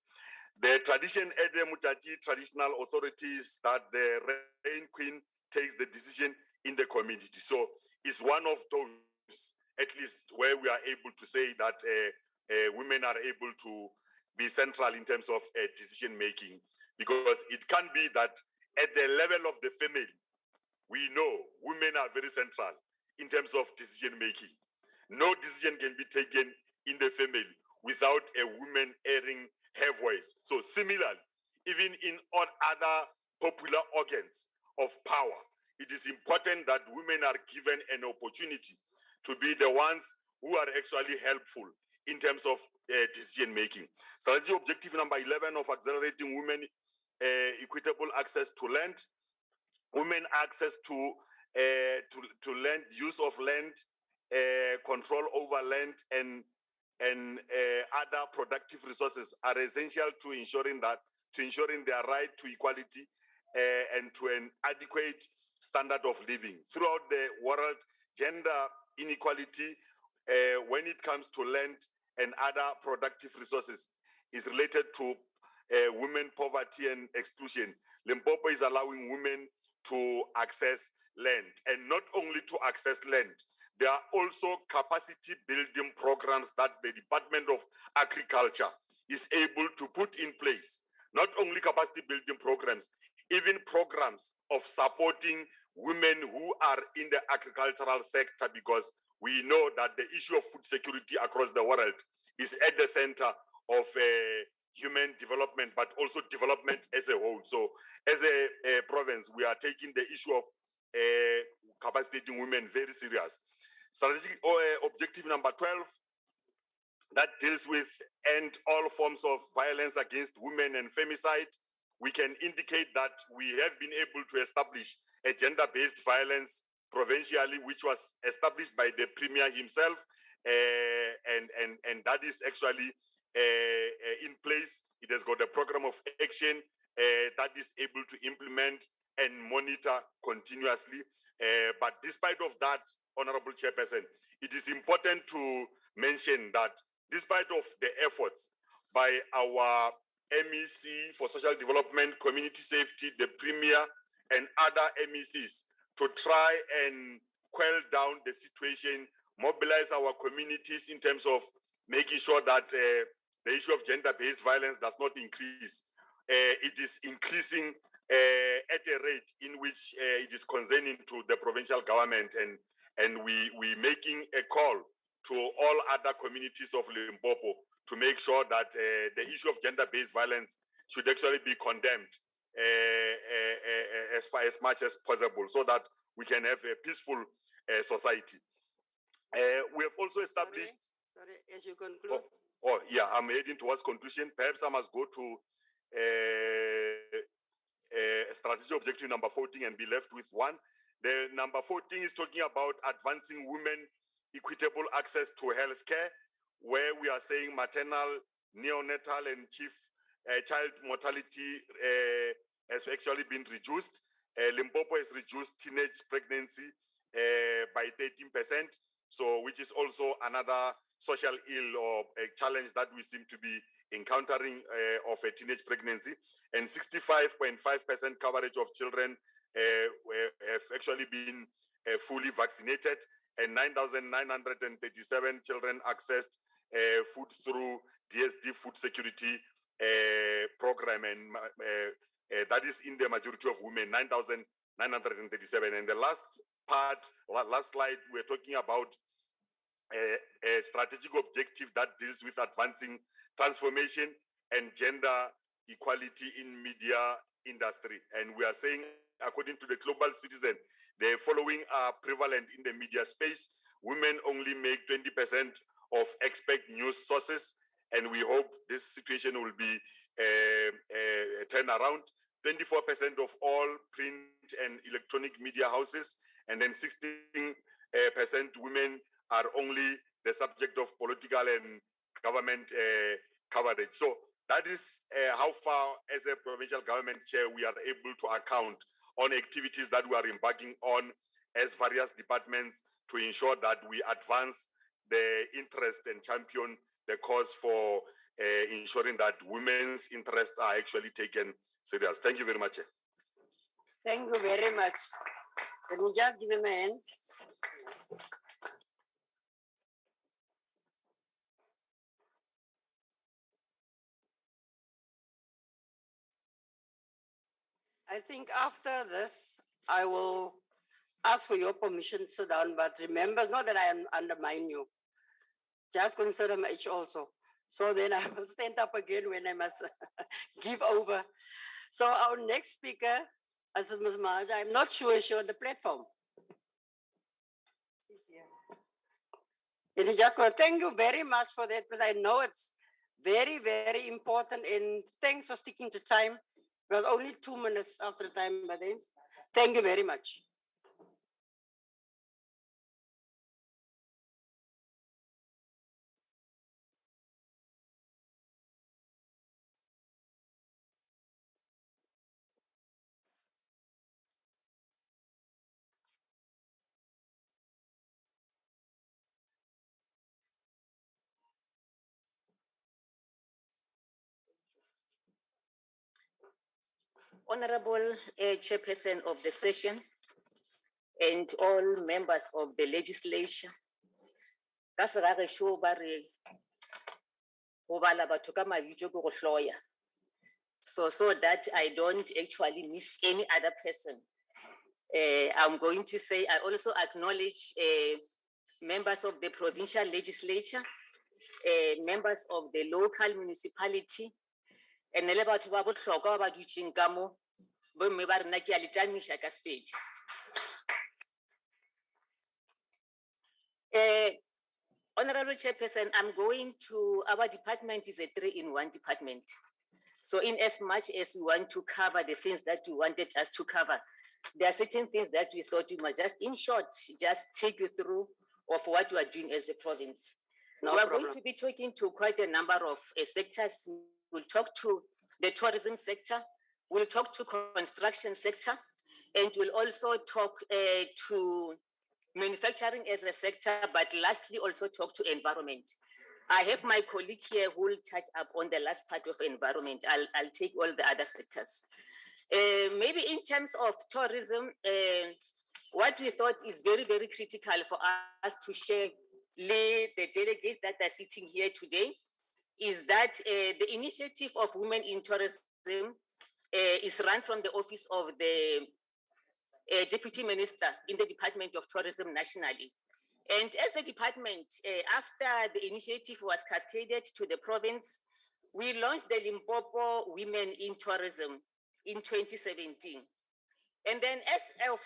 The tradition at the Mutaji traditional authorities that the Rain Queen takes the decision in the community. So it's one of those, at least, where we are able to say that women are able to be central in terms of decision making, because it can be that at the level of the family, we know women are very central in terms of decision making. No decision can be taken in the family without a woman airing her voice. So similarly, even in all other popular organs of power, it is important that women are given an opportunity to be the ones who are actually helpful in terms of decision making. Strategy objective number 11 of accelerating women equitable access to land. women access to land, use of land, control over land, and other productive resources are essential to ensuring their right to equality and to an adequate standard of living. Throughout the world, gender inequality when it comes to land and other productive resources is related to women poverty and exclusion. Limpopo is allowing women to access land, and not only to access land, there are also capacity building programs that the Department of Agriculture is able to put in place. Not only capacity building programs, even programs of supporting women who are in the agricultural sector, because we know that the issue of food security across the world is at the center of human development, but also development as a whole. So as a province, we are taking the issue of capacitating women very serious. Strategic objective number 12, that deals with end all forms of violence against women and femicide. We can indicate that we have been able to establish a gender-based violence provincially, which was established by the Premier himself, and that is actually in place. It has got a program of action that is able to implement and monitor continuously. But despite of that, Honorable Chairperson, it is important to mention that despite of the efforts by our MEC for Social Development, Community Safety, the Premier, and other MECs to try and quell down the situation, mobilize our communities in terms of making sure that the issue of gender-based violence does not increase. It is increasing at a rate in which it is concerning to the provincial government, and we making a call to all other communities of Limpopo to make sure that the issue of gender-based violence should actually be condemned as much as possible, so that we can have a peaceful society. We have also established... Sorry, as you conclude. Oh, yeah, I'm heading towards conclusion. Perhaps I must go to strategy objective number 14 and be left with one. The number 14 is talking about advancing women equitable access to healthcare, where we are saying maternal, neonatal, and child mortality has actually been reduced. Limpopo has reduced teenage pregnancy by 13%, so which is also another social ill or a challenge that we seem to be encountering of a teenage pregnancy. And 65.5% coverage of children have actually been fully vaccinated, and 9,937 children accessed food through DSD food security program, and that is in the majority of women, 9,937. And the last slide, we're talking about a strategic objective that deals with advancing transformation and gender equality in media industry. And we are saying, according to the Global Citizen, the following are prevalent in the media space. Women only make 20% of expert news sources, and we hope this situation will be turned around. 24% of all print and electronic media houses, and then 16% women are only the subject of political and government coverage. So that is how far, as a provincial government chair, we are able to account on activities that we are embarking on as various departments to ensure that we advance the interest and champion the cause for ensuring that women's interests are actually taken serious. Thank you very much. Thank you very much. Can you just give him a hand? I think after this, I will ask for your permission to sit down, but remember, it's not that I undermine you. Just consider my age also. So then I will stand up again when I must give over. So our next speaker is Ms. Maja. I'm not sure she's on the platform. She's here. And I just want to thank you very much for that, because I know it's very, very important, and thanks for sticking to time. It was only 2 minutes after the time, but then Thank you very much. Honorable Chairperson of the session and all members of the legislature, so that I don't actually miss any other person, I'm going to say I also acknowledge members of the provincial legislature, members of the local municipality, and le batho ba botlhokwa ba dutšeng ka mo bomme ba rena ke a le tamiša ka Sepedi. Honorable Chairperson, I'm going to, our department is a 3-in-1 department. So in as much as we want to cover the things that you wanted us to cover, there are certain things that we thought we must just, in short, just take you through of what you are doing as the province. No we are problem. going to be talking to quite a number of sectors. We'll talk to the tourism sector, we'll talk to construction sector, and we'll also talk to manufacturing as a sector, but lastly also talk to environment. I have my colleague here who will touch up on the last part of environment. I'll take all the other sectors. Maybe in terms of tourism, what we thought is very, very critical for us to share with the delegates that are sitting here today is that the initiative of women in tourism is run from the office of the Deputy Minister in the Department of Tourism nationally. And as the department, after the initiative was cascaded to the province, we launched the Limpopo Women in Tourism in 2017. And then as of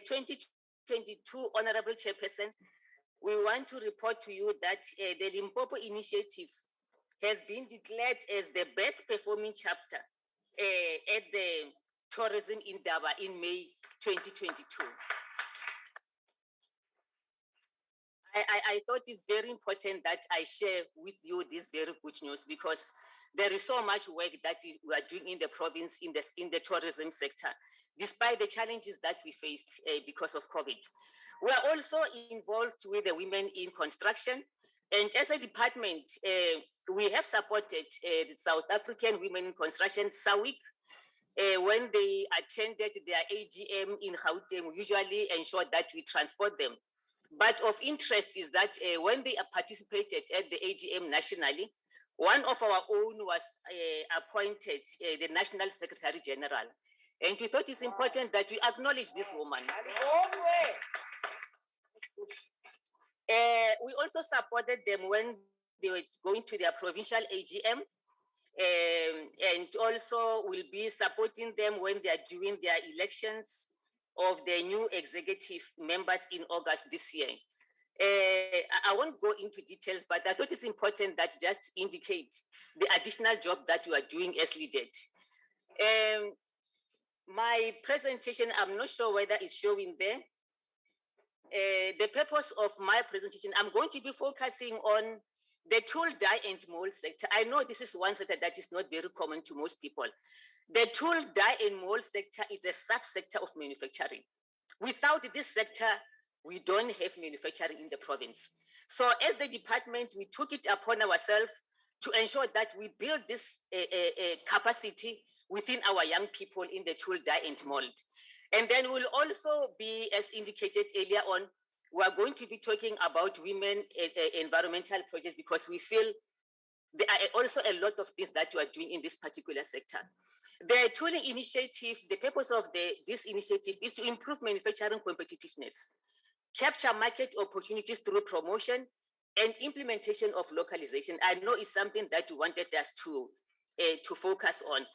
2022, Honorable Chairperson, we want to report to you that the Limpopo initiative has been declared as the best performing chapter at the tourism in Daba in May 2022. I thought it's very important that I share with you this very good news because there is so much work that we are doing in the province in the tourism sector, despite the challenges that we faced because of COVID. We are also involved with the women in construction. And as a department, we have supported the South African Women in Construction, SAWIC, when they attended their AGM in Gauteng. We usually ensure that we transport them. But of interest is that when they participated at the AGM nationally, one of our own was appointed the National Secretary General. And we thought it's important that we acknowledge this woman. We also supported them when they were going to their provincial AGM, and also will be supporting them when they are doing their elections of the new executive members in August this year. I won't go into details, but I thought it's important that just indicate the additional job that you are doing as leaded. My presentation, I'm not sure whether it's showing there. The purpose of my presentation, I'm going to be focusing on the tool, die, and mold sector. I know this is one sector that is not very common to most people. The tool, die, and mold sector is a subsector of manufacturing. Without this sector, we don't have manufacturing in the province. So as the department, we took it upon ourselves to ensure that we build this capacity within our young people in the tool, die, and mold. And then we'll also be, as indicated earlier on, we are going to be talking about women environmental projects because we feel there are also a lot of things that you are doing in this particular sector. The tooling initiative, the purpose of this initiative is to improve manufacturing competitiveness, capture market opportunities through promotion and implementation of localization. I know it's something that you wanted us to focus on.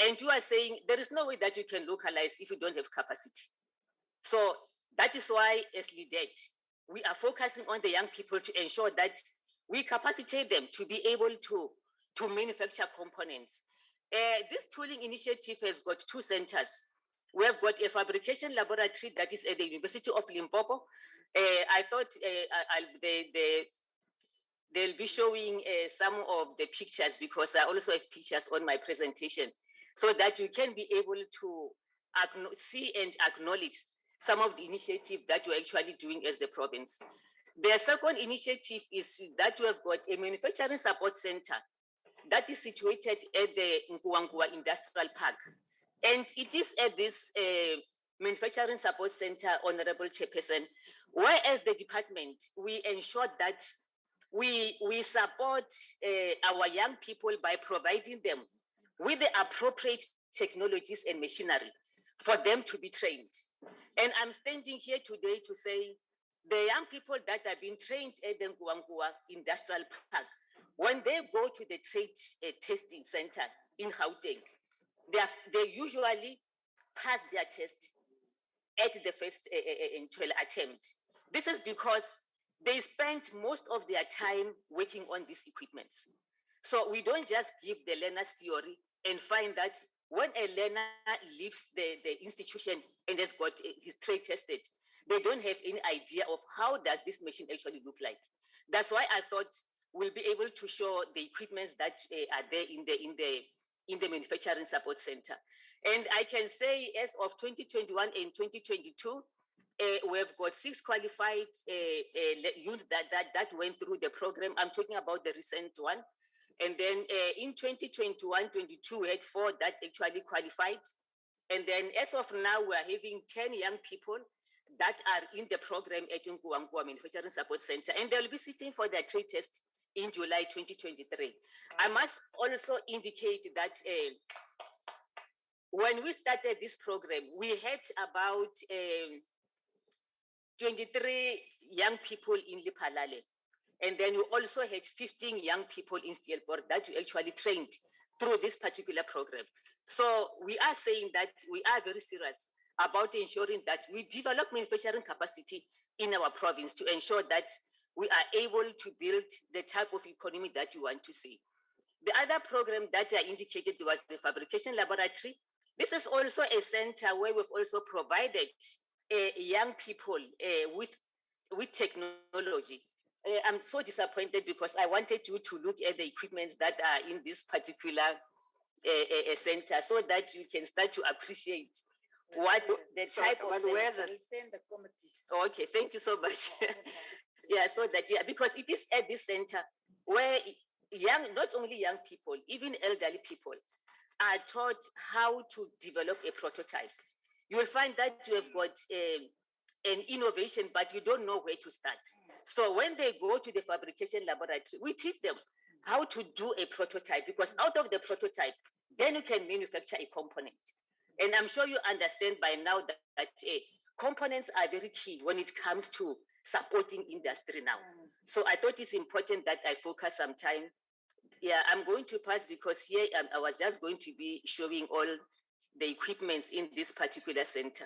And you are saying there is no way that you can localize if you don't have capacity. So that is why, as LEADED, we are focusing on the young people to ensure that we capacitate them to be able to manufacture components. This tooling initiative has got 2 centers. We have got a fabrication laboratory that is at the University of Limpopo. I thought they'll be showing some of the pictures, because I also have pictures on my presentation, so that you can be able to see and acknowledge some of the initiatives that you're actually doing as the province. The second initiative is that we have got a manufacturing support center that is situated at the Nkuangua Industrial Park. And it is at this manufacturing support center, Honorable Chairperson, where as the department, we ensure that we support our young people by providing them with the appropriate technologies and machinery for them to be trained. And I'm standing here today to say the young people that have been trained at the Nkuangua Industrial Park, when they go to the trade testing center in Gauteng, they usually pass their test at the first attempt. This is because they spent most of their time working on these equipments. So we don't just give the learners theory and find that when a learner leaves the institution and has got his trade tested, they don't have any idea of how does this machine actually look like. That's why I thought we'll be able to show the equipments that are there in the manufacturing support center. And I can say as of 2021 and 2022, we have got 6 qualified units that went through the program. I'm talking about the recent one. And then in 2021-22, we had 4 that actually qualified. And then as of now, we're having 10 young people that are in the program at Nkuangua Manufacturing Support Center. And they'll be sitting for their trade test in July 2023. I must also indicate that when we started this program, we had about 23 young people in Lipalale. And then we also had 15 young people in Stielport that we actually trained through this particular program. So we are saying that we are very serious about ensuring that we develop manufacturing capacity in our province to ensure that we are able to build the type of economy that we want to see. The other program that I indicated was the Fabrication Laboratory. This is also a center where we've also provided young people with technology. I'm so disappointed because I wanted you to look at the equipments that are in this particular center so that you can start to appreciate what the type of where's it? Send the committees. Okay, thank you so much. Yeah, so that, yeah, because it is at this center where not only young people, even elderly people are taught how to develop a prototype. You will find that you have got an innovation, but you don't know where to start. So when they go to the fabrication laboratory, we teach them how to do a prototype, because out of the prototype, then you can manufacture a component. And I'm sure you understand by now that components are very key when it comes to supporting industry now. So I thought it's important that I focus some time. Yeah, I'm going to pass because here I was just going to be showing all the equipments in this particular center.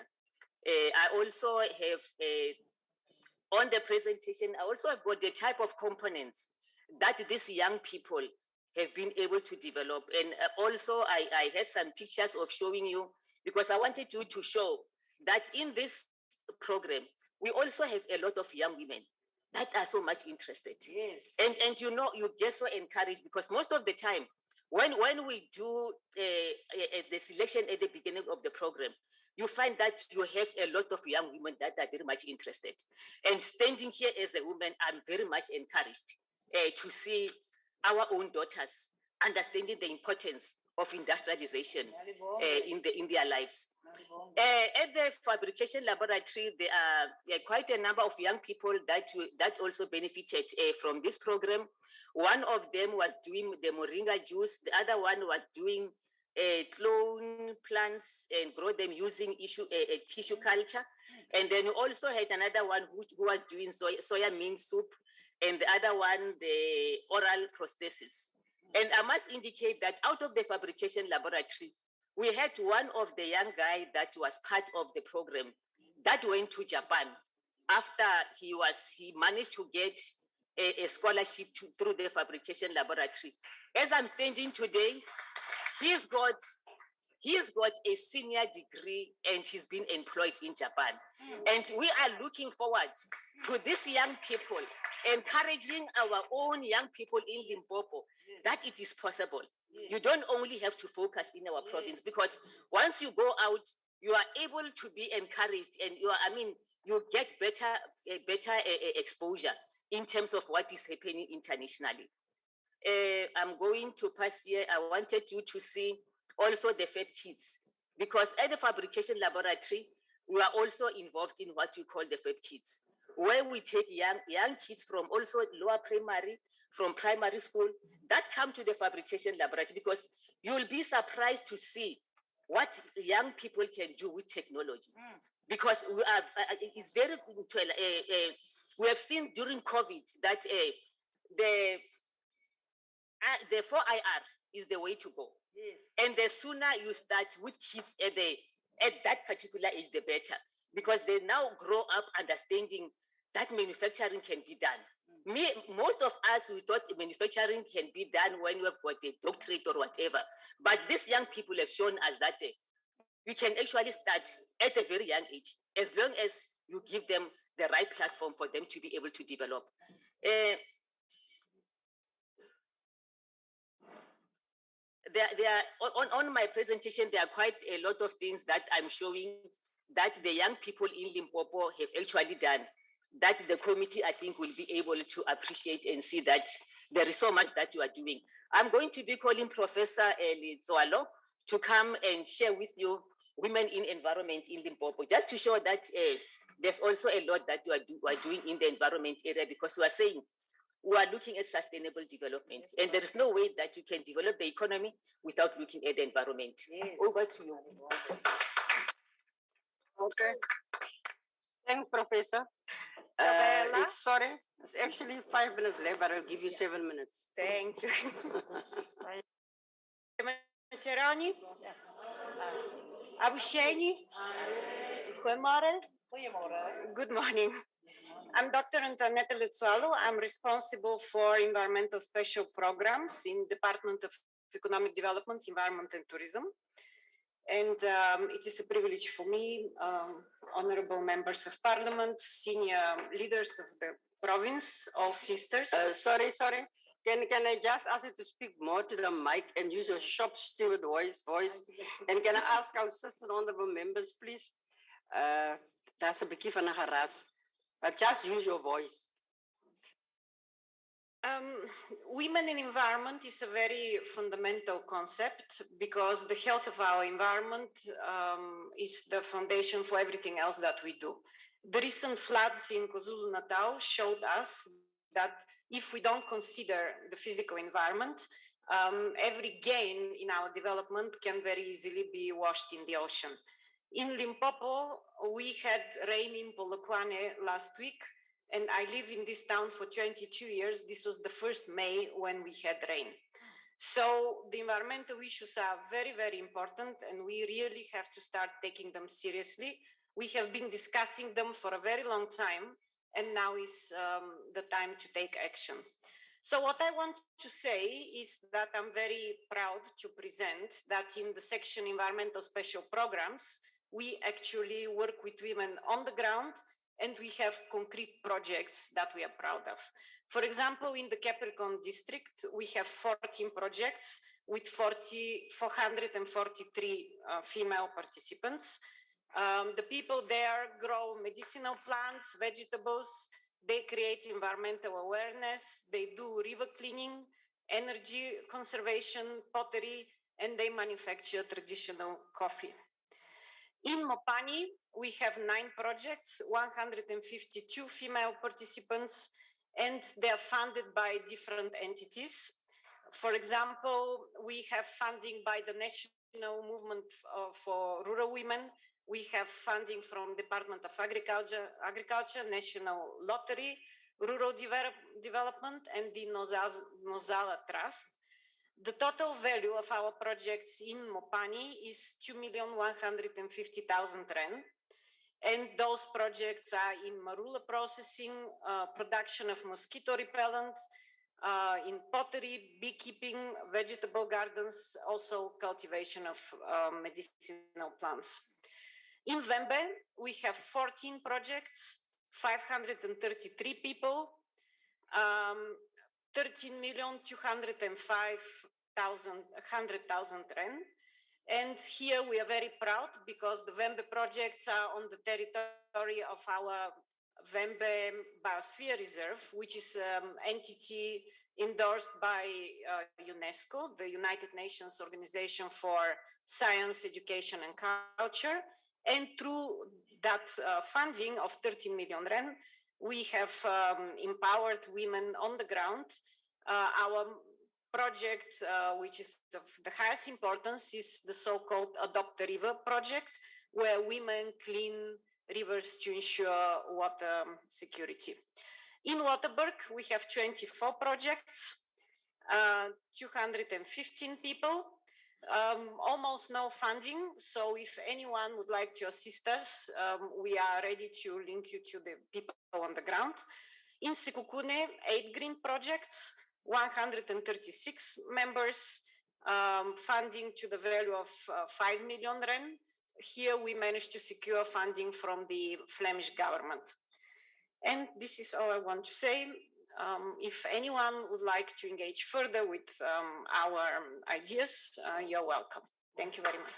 I also have, on the presentation, I also have got the type of components that these young people have been able to develop. And also I had some pictures of showing you, because I wanted you to show that in this program, we also have a lot of young women that are so much interested. Yes. And you know, you get so encouraged because most of the time, when we do the selection at the beginning of the program, you find that you have a lot of young women that are very much interested. And standing here as a woman, I'm very much encouraged to see our own daughters understanding the importance of industrialization in their lives. At the Fabrication Laboratory, there are quite a number of young people that also benefited from this program. One of them was doing the moringa juice. The other one was doing clone plants and grow them using tissue culture. And then we also had another one who was doing soya bean soup, and the other one, the oral prosthesis. And I must indicate that out of the Fabrication Laboratory, we had one of the young guy that was part of the program that went to Japan after he managed to get a scholarship through the Fabrication Laboratory. As I'm standing today, he's got He's got a senior degree and he's been employed in Japan. And we are looking forward to these young people, encouraging our own young people in Limpopo that it is possible. You don't only have to focus in our province, because once you go out, you are able to be encouraged, and you get better exposure in terms of what is happening internationally. I'm going to pass here. I wanted you to see also the Fab Kids, because at the Fabrication Laboratory, we are also involved in what we call the Fab Kids, where we take young kids from also lower primary, from primary school, that come to the Fabrication Laboratory, because you'll be surprised to see what young people can do with technology. Because we are, it's very, we have seen during COVID that the 4IR is the way to go. Yes. And the sooner you start with kids at that particular age, the better, because they now grow up understanding that manufacturing can be done. Most of us, we thought manufacturing can be done when you have got a doctorate or whatever. But these young people have shown us that we can actually start at a very young age, as long as you give them the right platform for them to be able to develop. There are, on my presentation, there are quite a lot of things that I'm showing that the young people in Limpopo have actually done, that the committee, I think, will be able to appreciate and see that there is so much that you are doing. I'm going to be calling Professor Zoalo to come and share with you women in environment in Limpopo, just to show that there's also a lot that you are doing in the environment area, because we are saying we are looking at sustainable development, and there is no way that you can develop the economy without looking at the environment. Yes. Over to you. Okay. Thanks, Professor. It's actually 5 minutes left, but I'll give you 7 minutes. Thank you. Maceroni? Abusheni? Good morning. I'm Dr. Untitled Chapter. I'm responsible for environmental special programs in Department of Economic Development, Environment and Tourism. And it is a privilege for me, honorable members of parliament, senior leaders of the province, all sisters. Sorry. Can I just ask you to speak more to the mic and use your shop steward voice? And can I ask our sisters, honorable members, please? That's a bit of a harass, but just use your voice. Women in environment is a very fundamental concept, because the health of our environment is the foundation for everything else that we do. The recent floods in KwaZulu-Natal showed us that if we don't consider the physical environment, every gain in our development can very easily be washed in the ocean. In Limpopo, we had rain in Polokwane last week, and I live in this town for 22 years. This was the first May when we had rain. So the environmental issues are very, very important, and we really have to start taking them seriously. We have been discussing them for a very long time, and now is the time to take action. So what I want to say is that I'm very proud to present that in the section Environmental Special Programs, we actually work with women on the ground, and we have concrete projects that we are proud of. For example, in the Capricorn district, we have 14 projects with 443 female participants. The people there grow medicinal plants, vegetables, they create environmental awareness, they do river cleaning, energy conservation, pottery, and they manufacture traditional coffee. In Mopani, we have 9 projects, 152 female participants, and they are funded by different entities. For example, we have funding by the National Movement for Rural Women. We have funding from Department of Agriculture, National Lottery, Rural Development, and the Nozala Trust. The total value of our projects in Mopani is 2,150,000 rand. And those projects are in marula processing, production of mosquito repellent, in pottery, beekeeping, vegetable gardens, also cultivation of medicinal plants. In Vembe, we have 14 projects, 533 people, 13,205,100,000 rand. And here we are very proud because the Vembe projects are on the territory of our Vembe Biosphere Reserve, which is an entity endorsed by UNESCO, the United Nations Organization for Science, Education and Culture. And through that funding of 13 million rand, we have empowered women on the ground. Our project, which is of the highest importance, is the so-called Adopt the River project, where women clean rivers to ensure water security. In Otterbeck, we have 24 projects, 215 people, almost no funding. So if anyone would like to assist us, we are ready to link you to the people on the ground. In Sekukune, 8 green projects, 136 members, funding to the value of 5 million rand. Here we managed to secure funding from the Flemish government. And this is all I want to say. If anyone would like to engage further with our ideas, you're welcome. Thank you very much.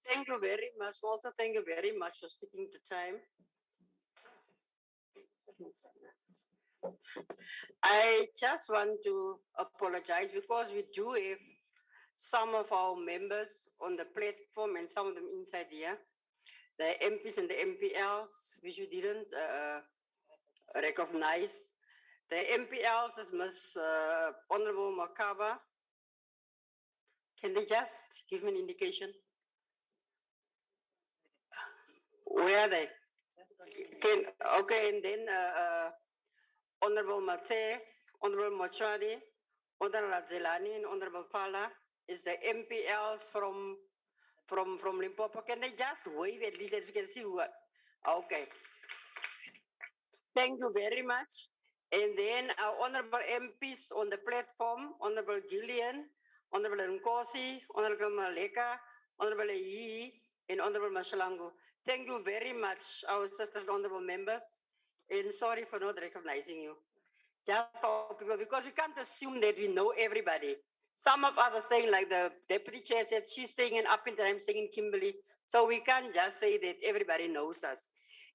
Thank you very much. Also, thank you very much for sticking to time. I just want to apologize because we do have some of our members on the platform and some of them inside here, the MPs and the MPLs, which we didn't recognize. The MPLs is Ms. Honorable Makaba. Can they just give me an indication? Where are they? Okay, and then Honorable Mate, Honorable Mochwadi, Honorable Zelani, and Honorable Pala is the MPLs from Limpopo. Can they just wave at least as you can see who are? Okay. Thank you very much. And then our honorable MPs on the platform, Honorable Gillian, Honorable Nkosi, Honorable Maleka, Honorable Yi, and Honorable Mashalangu. Thank you very much, our sisters, honorable members. And sorry for not recognizing you. Just for people, because we can't assume that we know everybody. Some of us are saying, like the deputy chair said, she's staying in Uppington, I'm staying in Kimberley. So we can't just say that everybody knows us.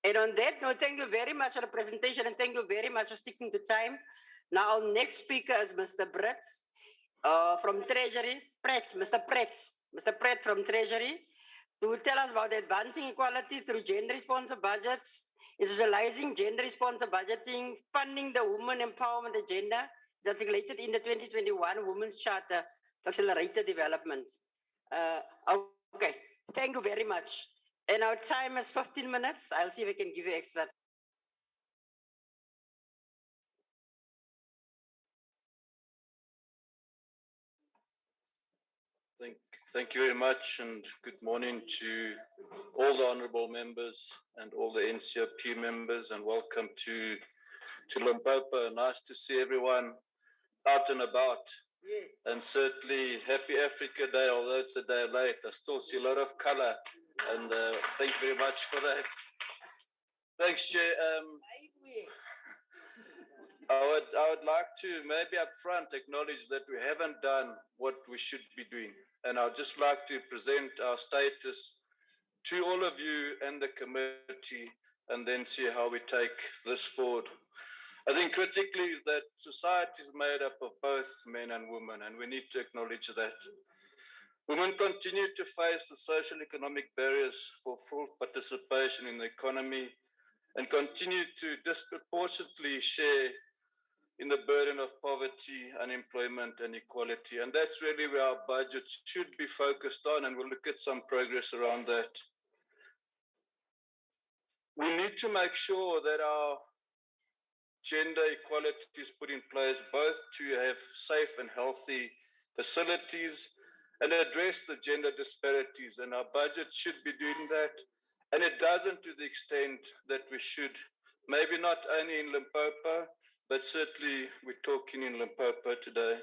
And on that note, thank you very much for the presentation and thank you very much for sticking to time. Now, our next speaker is Mr. Brett from Treasury. Mr. Brett from Treasury, who will tell us about advancing equality through gender-responsive budgets, visualizing gender-responsive budgeting, funding the women empowerment agenda is articulated in the 2021 Women's Charter for Accelerated Development. Okay, thank you very much. And our time is 15 minutes. I'll see if I can give you extra. Thank you very much, and good morning to all the honourable members and all the NCOP members, and welcome to Limpopo. Nice to see everyone out and about. Yes. And certainly happy Africa Day, although it's a day late. I still see a lot of colour, and thank you very much for that. Thanks, Chair. I would like to maybe up front acknowledge that we haven't done what we should be doing. And I'd just like to present our status to all of you and the committee and then see how we take this forward. I think critically that society is made up of both men and women, and we need to acknowledge that. Women continue to face the social economic barriers for full participation in the economy and continue to disproportionately share in the burden of poverty, unemployment, and equality. And that's really where our budgets should be focused on, and we'll look at some progress around that. We need to make sure that our gender equality is put in place, both to have safe and healthy facilities, and address the gender disparities. And our budget should be doing that. And it doesn't to the extent that we should. Maybe not only in Limpopo, but certainly we're talking in Limpopo today.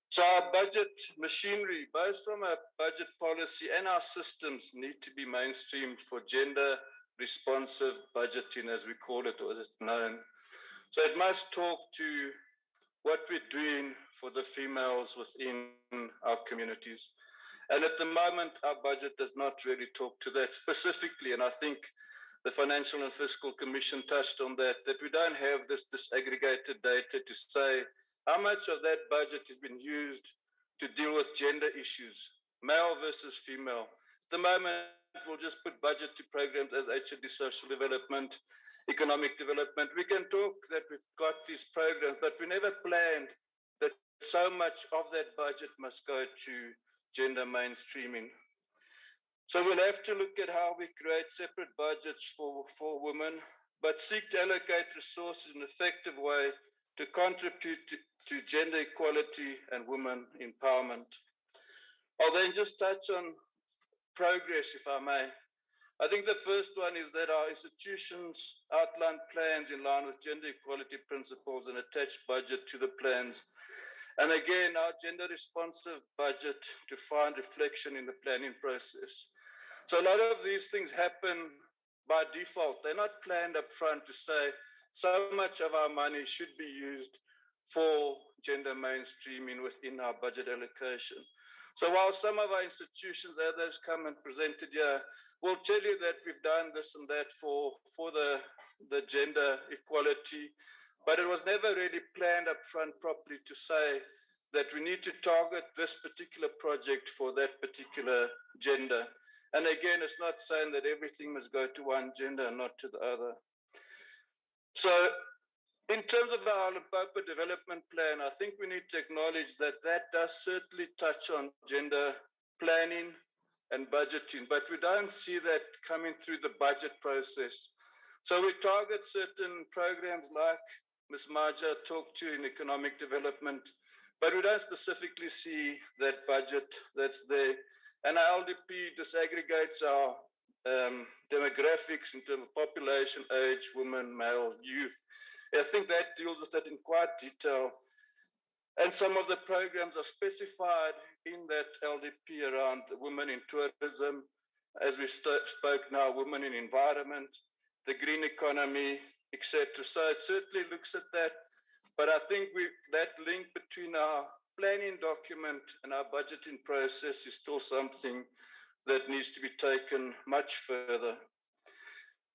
So our budget machinery, both from a budget policy and our systems, need to be mainstreamed for gender responsive budgeting, as we call it, or as it's known. So it must talk to what we're doing for the females within our communities. And at the moment, our budget does not really talk to that specifically. And I think the Financial and Fiscal Commission touched on that we don't have this disaggregated data to say how much of that budget has been used to deal with gender issues, male versus female. At the moment, we'll just put budget to programs as HOD social development, economic development. We can talk that we've got these programs, but we never planned that so much of that budget must go to gender mainstreaming. So we'll have to look at how we create separate budgets for women, but seek to allocate resources in an effective way to contribute to gender equality and women empowerment. I'll then just touch on progress, if I may. I think the first one is that our institutions outline plans in line with gender equality principles and attach budget to the plans. And again, our gender responsive budget to find reflection in the planning process. So a lot of these things happen by default. They're not planned up front to say so much of our money should be used for gender mainstreaming within our budget allocation. So while some of our institutions, others come and presented here, will tell you that we've done this and that for the gender equality, but it was never really planned up front properly to say that we need to target this particular project for that particular gender. And again, it's not saying that everything must go to one gender and not to the other. So in terms of our Limpopo development plan, I think we need to acknowledge that that does certainly touch on gender planning and budgeting, but we don't see that coming through the budget process. So we target certain programs like Ms. Maja talked to in economic development, but we don't specifically see that budget that's there. And our LDP disaggregates our demographics in terms of population, age, women, male, youth. I think that deals with that in quite detail. And some of the programs are specified in that LDP around women in tourism, as we spoke now, women in environment, the green economy, etc. So it certainly looks at that. But I think that link between our planning document and our budgeting process is still something that needs to be taken much further.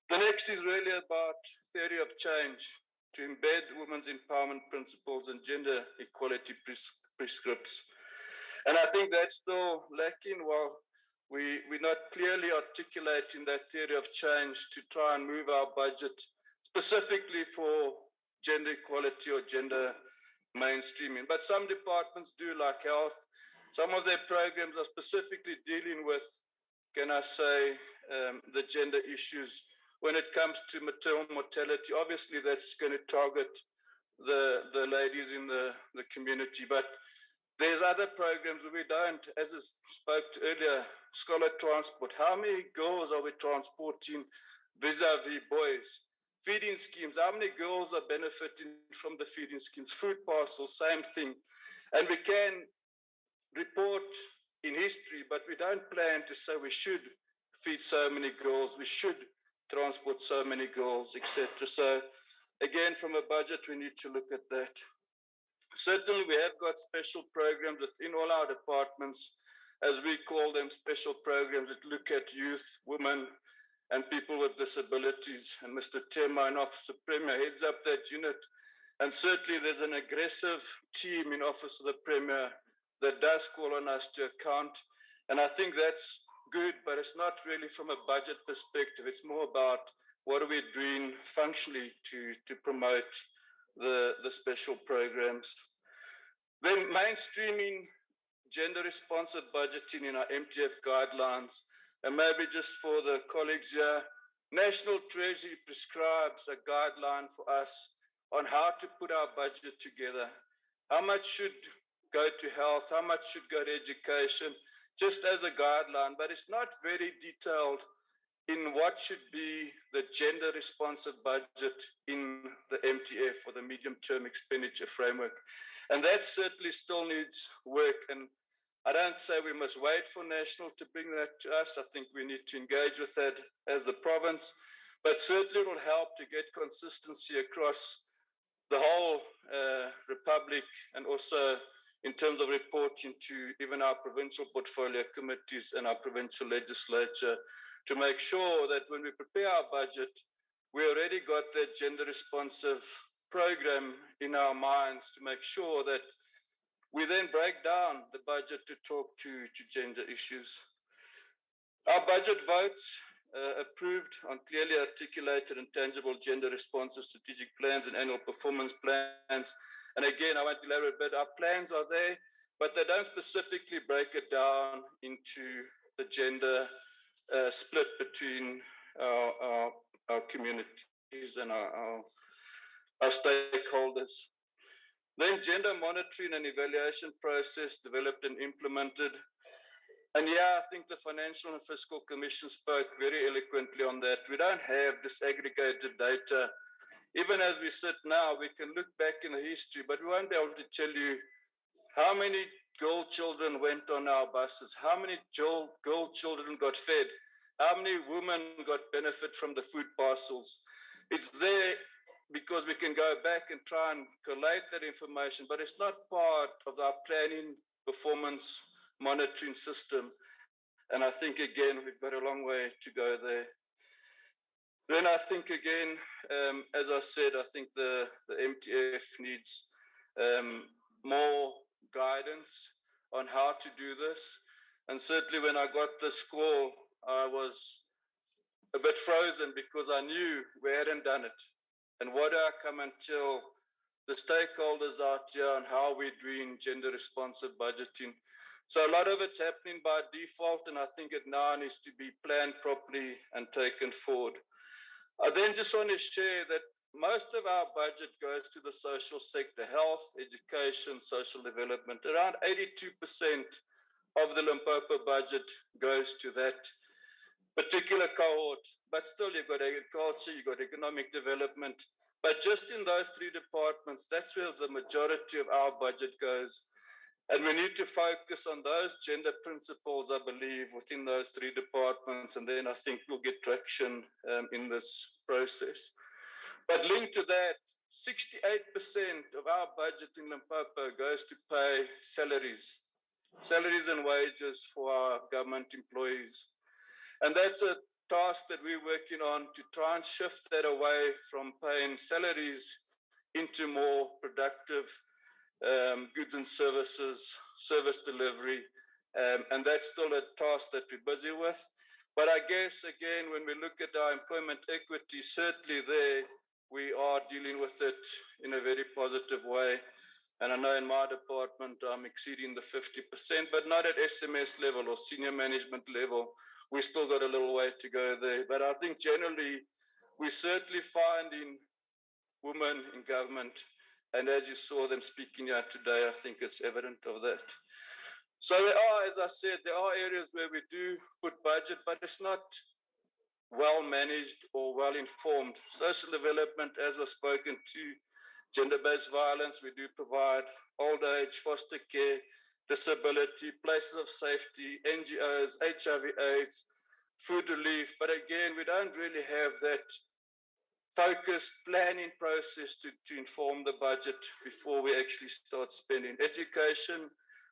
The next is really about theory of change, to embed women's empowerment principles and gender equality prescripts. And I think that's still lacking while we're not clearly articulating that theory of change to try and move our budget specifically for gender equality or gender mainstreaming. But some departments do, like health. Some of their programs are specifically dealing with, can I say, the gender issues when it comes to maternal mortality. Obviously, that's going to target the ladies in the community. But there's other programs where we don't, as I spoke to earlier, scholar transport. How many girls are we transporting vis-a-vis boys? Feeding schemes, how many girls are benefiting from the feeding schemes? Food parcels, same thing. And we can report in history, but we don't plan to say we should feed so many girls, we should transport so many girls, etc. So again, from a budget, we need to look at that. Certainly, we have got special programs within all our departments, as we call them, special programs that look at youth, women, and people with disabilities. And Mr. Tema in Office of the Premier heads up that unit. And certainly there's an aggressive team in Office of the Premier that does call on us to account. And I think that's good, but it's not really from a budget perspective. It's more about what are we doing functionally to promote the special programs. Then mainstreaming gender responsive budgeting in our MTF guidelines. And maybe just for the colleagues here, National Treasury prescribes a guideline for us on how to put our budget together. How much should go to health, how much should go to education, just as a guideline, but it's not very detailed in what should be the gender responsive budget in the MTF or the medium term expenditure framework. And that certainly still needs work. And I don't say we must wait for national to bring that to us. I think we need to engage with that as the province, but certainly it will help to get consistency across the whole republic, and also in terms of reporting to even our provincial portfolio committees and our provincial legislature, to make sure that when we prepare our budget, we already got that gender responsive program in our minds to make sure that we then break down the budget to talk to gender issues. Our budget votes approved on clearly articulated and tangible gender responsive strategic plans and annual performance plans. And again, I want to elaborate a bit. Our plans are there, but they don't specifically break it down into the gender split between our communities and our stakeholders. Then gender monitoring and evaluation process developed and implemented. And yeah, I think the Financial and Fiscal Commission spoke very eloquently on that. We don't have disaggregated data. Even as we sit now, we can look back in the history, but we won't be able to tell you how many girl children went on our buses, how many girl children got fed, how many women got benefit from the food parcels. It's there because we can go back and try and collate that information, but it's not part of our planning, performance, monitoring system. And I think, again, we've got a long way to go there. Then I think, again, as I said, I think the MTF needs more guidance on how to do this. And certainly when I got the score, I was a bit frozen because I knew we hadn't done it. And what do I come and tell the stakeholders out here on how we're doing gender responsive budgeting? So a lot of it's happening by default, and I think it now needs to be planned properly and taken forward. I then just want to share that most of our budget goes to the social sector, health, education, social development. Around 82% of the Limpopo budget goes to that particular cohort. But still, you've got agriculture, you've got economic development. But just in those three departments, that's where the majority of our budget goes. And we need to focus on those gender principles, I believe, within those three departments. And then I think we'll get traction in this process. But linked to that, 68% of our budget in Limpopo goes to pay salaries and wages for our government employees. And that's a task that we're working on to try and shift that away from paying salaries into more productive goods and services, service delivery. And that's still a task that we're busy with. But I guess, again, when we look at our employment equity, certainly there we are dealing with it in a very positive way. And I know in my department, I'm exceeding the 50%, but not at SMS level or senior management level. We still got a little way to go there. But I think generally, we're certainly finding women in government. And as you saw them speaking here today, I think it's evident of that. So there are, as I said, there are areas where we do put budget, but it's not well managed or well informed. Social development, as was spoken to, gender-based violence, we do provide old age, foster care, disability, places of safety, NGOs, HIV/AIDS, food relief. But again, we don't really have that focused planning process to inform the budget before we actually start spending. Education,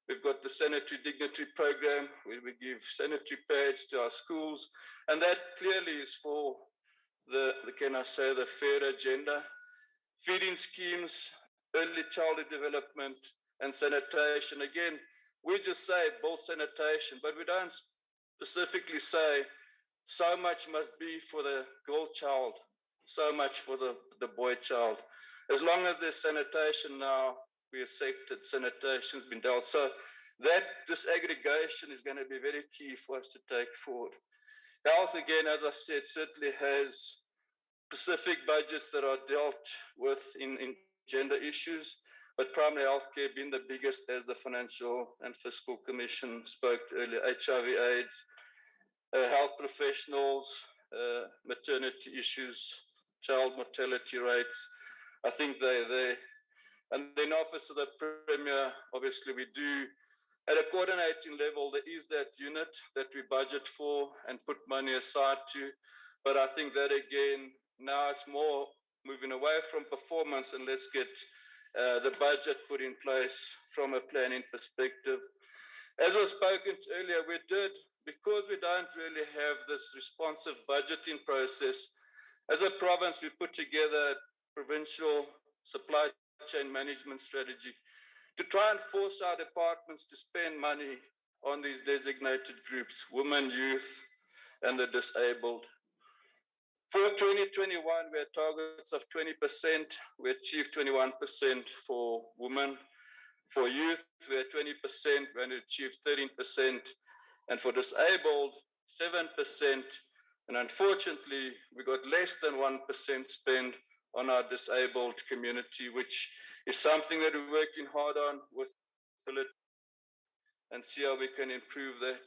we've got the sanitary dignity program where we give sanitary pads to our schools. And that clearly is for the fair agenda. Feeding schemes, early childhood development, and sanitation. Again, we just say build sanitation, but we don't specifically say so much must be for the girl child, so much for the boy child. As long as there's sanitation now, we accept that sanitation has been dealt. So that disaggregation is going to be very key for us to take forward. Health, again, as I said, certainly has specific budgets that are dealt with in gender issues. but primary healthcare being the biggest, as the Financial and Fiscal Commission spoke earlier, HIV/AIDS, health professionals, maternity issues, child mortality rates. I think they're there. And then Office of the Premier, obviously we do, at a coordinating level, there is that unit that we budget for and put money aside to. But I think that again, now it's more moving away from performance and let's get the budget put in place from a planning perspective. As was spoken earlier, we did, because we don't really have this responsive budgeting process, as a province, we put together a provincial supply chain management strategy to try and force our departments to spend money on these designated groups, women, youth, and the disabled. For 2021, we had targets of 20%. We achieved 21% for women. For youth, we had 20%, we achieved 13%. And for disabled, 7%. And unfortunately, we got less than 1% spent on our disabled community, which is something that we're working hard on with Philip and see how we can improve that.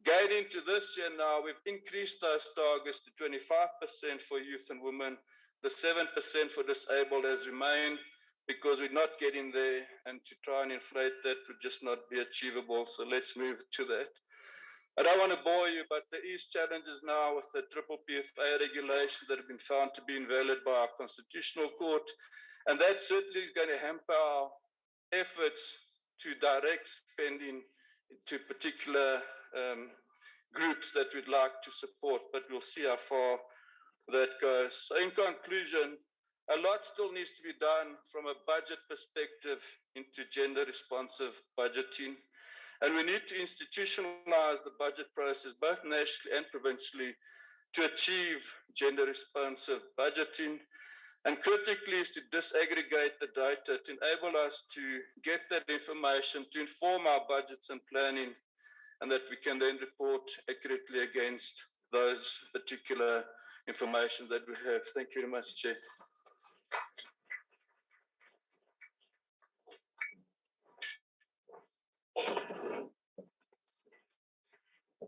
Going into this year now, we've increased those targets to 25% for youth and women. The 7% for disabled has remained because we're not getting there, and to try and inflate that would just not be achievable. So let's move to that. I don't want to bore you, but there is challenges now with the triple PFA regulations that have been found to be invalid by our Constitutional Court. And that certainly is going to hamper our efforts to direct spending to particular groups that we'd like to support, but we'll see how far that goes. So in conclusion, a lot still needs to be done from a budget perspective into gender responsive budgeting. And we need to institutionalize the budget process, both nationally and provincially, to achieve gender responsive budgeting. And critically is to disaggregate the data to enable us to get that information, to inform our budgets and planning, and that we can then report accurately against those particular information that we have. Thank you very much, Chair.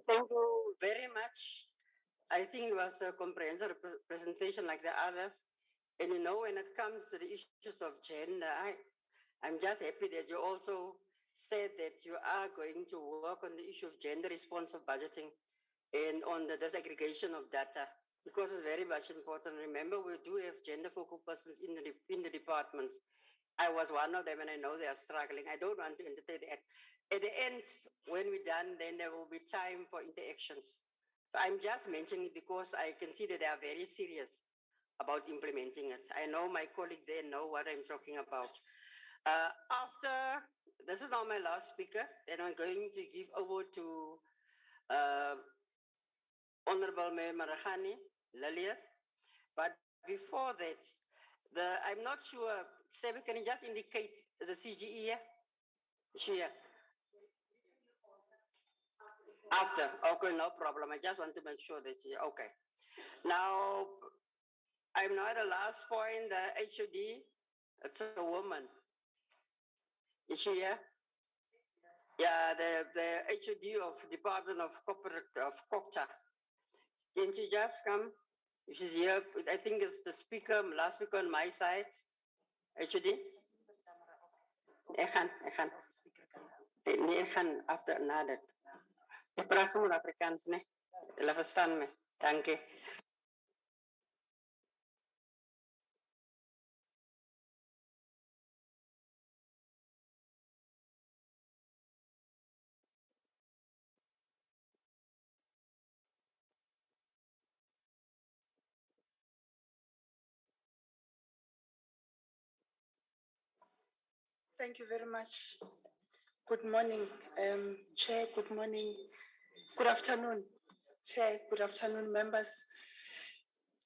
Thank you very much. I think it was a comprehensive presentation like the others. And you know, when it comes to the issues of gender, I'm just happy that you also said that you are going to work on the issue of gender responsive budgeting and on the disaggregation of data, because it's very much important. Remember, we do have gender focal persons in the departments. I was one of them, and I know they are struggling. I don't want to entertain that. At the end, when we're done, then there will be time for interactions. So I'm just mentioning it because I can see that they are very serious about implementing it. I know my colleague there know what I'm talking about. After, this is now my last speaker, and I'm going to give over to Honorable Mayor Maragani, Lilith. But before that, I'm not sure, Sebi, can you just indicate the CGE here? Here. After, okay, no problem. I just want to make sure that you, okay. Now, I'm now at the last point, the HOD, it's a woman. Is she here? Yeah, the HOD of Department of Cooperative of Caucus. Can she just come? If she's here, I think it's the speaker, last speaker on my side. HOD? Ek gaan after another. Ik praat soms Afrikaans, ne? Hulle verstaan me. Dankie. Thank you very much. Good morning, Chair. Good morning. Good afternoon, Chair. Good afternoon, members.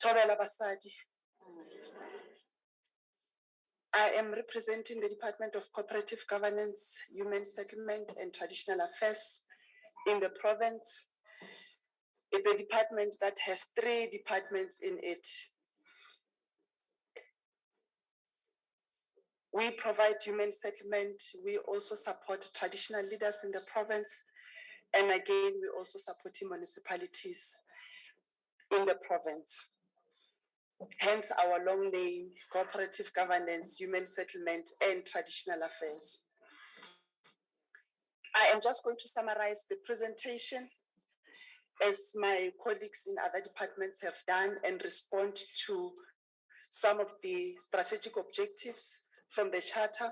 Thobela Basadi. I am representing the Department of Cooperative Governance, Human Settlement and Traditional Affairs in the province. It's a department that has 3 departments in it. We provide human settlement. We also support traditional leaders in the province. And again, we also support municipalities in the province. Hence our long name, cooperative governance, human settlement, and traditional affairs. I am just going to summarize the presentation as my colleagues in other departments have done and respond to some of the strategic objectives from the charter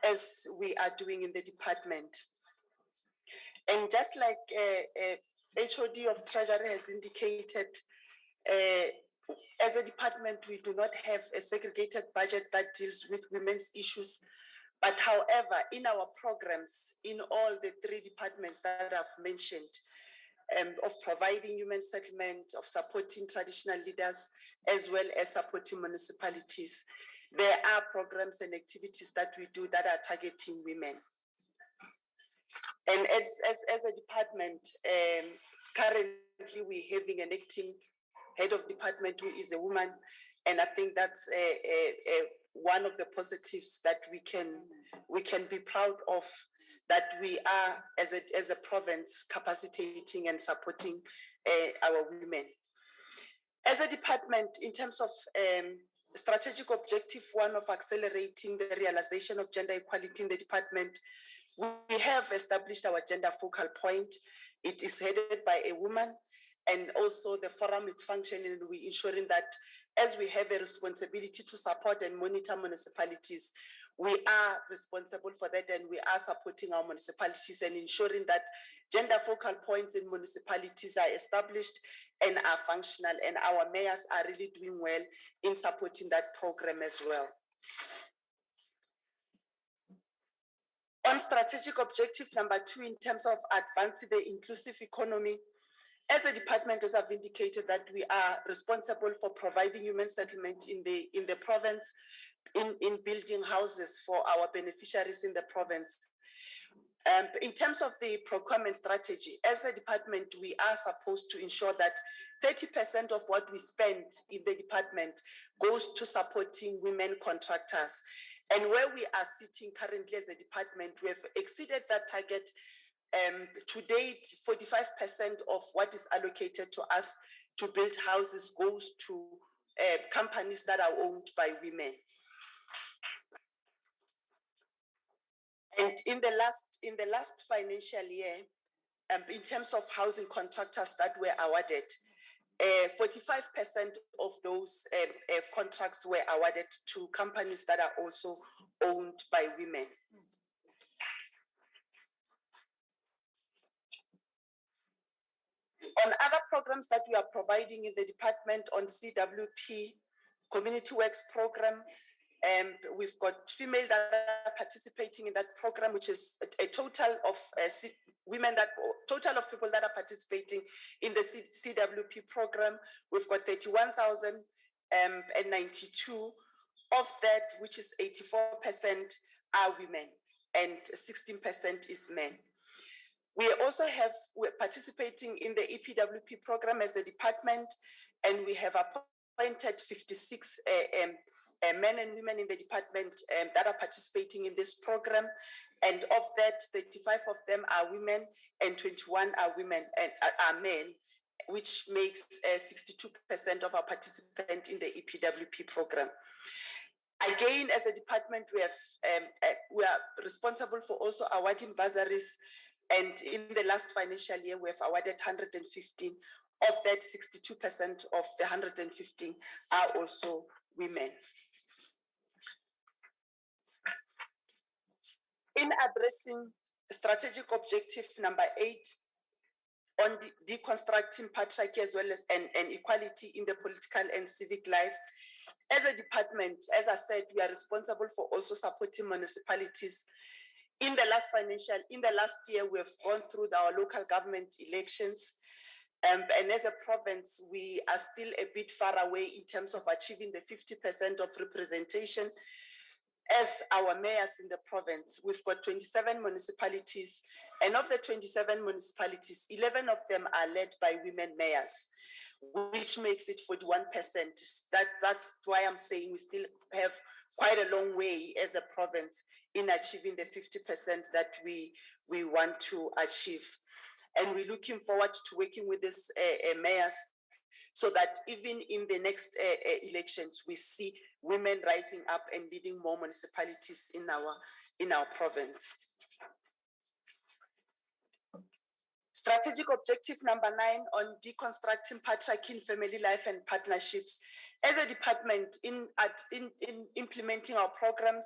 as we are doing in the department. And just like HOD of Treasury has indicated, as a department, we do not have a segregated budget that deals with women's issues. But however, in our programs, in all the 3 departments that I've mentioned, of providing human settlement, of supporting traditional leaders, as well as supporting municipalities, there are programs and activities that we do that are targeting women. And as a department, currently we're having an acting head of department who is a woman, and I think that's one of the positives that we can be proud of, that we are as a province capacitating and supporting our women. As a department, in terms of strategic objective 1 of accelerating the realization of gender equality in the department, we have established our gender focal point. It is headed by a woman, and also the forum is functioning, and we're ensuring that as we have a responsibility to support and monitor municipalities, we are responsible for that, and we are supporting our municipalities and ensuring that gender focal points in municipalities are established and are functional, and our mayors are really doing well in supporting that program as well. On strategic objective number 2, in terms of advancing the inclusive economy, as a department, as I've indicated, that we are responsible for providing human settlement in the province, in building houses for our beneficiaries in the province. In terms of the procurement strategy, as a department, we are supposed to ensure that 30% of what we spend in the department goes to supporting women contractors. And where we are sitting currently as a department, we have exceeded that target. To date, 45% of what is allocated to us to build houses goes to companies that are owned by women. And in the last financial year, in terms of housing contractors that were awarded, 45% of those contracts were awarded to companies that are also owned by women. On other programs that we are providing in the department on CWP, Community Works Program, we've got female that are participating in that program, which is a total of total of people that are participating in the CWP program. We've got 31,092 of that, which is 84% are women and 16% is men. We're participating in the EPWP program as a department, and we have appointed 56 men and women in the department that are participating in this program. And of that, 35 of them are women and 21 are women and are men, which makes 62% of our participants in the EPWP program. Again, as a department, we are responsible for also awarding bursaries. And in the last financial year, we have awarded 115. Of that, 62% of the 115 are also women. In addressing strategic objective number 8 on deconstructing patriarchy as well as and equality in the political and civic life, as a department, as I said, we are responsible for also supporting municipalities. In the last year, we have gone through our local government elections. And as a province, we are still a bit far away in terms of achieving the 50% of representation. as our mayors in the province, we've got 27 municipalities, and of the 27 municipalities, 11 of them are led by women mayors, which makes it 41%. That's why I'm saying we still have quite a long way as a province in achieving the 50% that we want to achieve. And we're looking forward to working with these mayors so that even in the next elections, we see women rising up and leading more municipalities in our province. Strategic objective number 9 on deconstructing patriarchy in family life and partnerships. As a department in implementing our programs,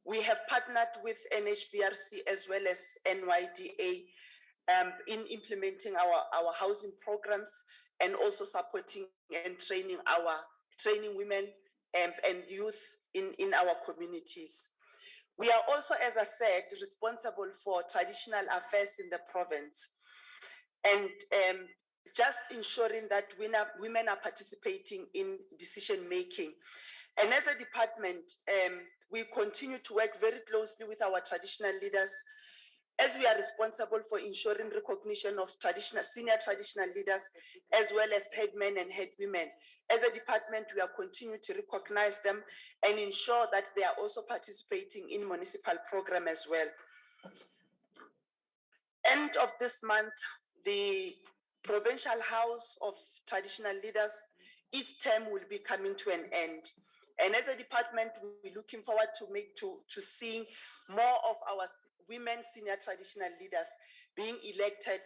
we have partnered with NHBRC as well as NYDA in implementing our housing programs and also supporting and training women and youth in our communities. We are also, as I said, responsible for traditional affairs in the province and just ensuring that women are participating in decision making. And as a department, we continue to work very closely with our traditional leaders as we are responsible for ensuring recognition of senior traditional leaders, as well as head men and head women. As a department, we are continuing to recognize them and ensure that they are also participating in municipal program as well. End of this month, the Provincial House of Traditional Leaders, its term will be coming to an end. And as a department, we're looking forward to seeing more of our women senior traditional leaders being elected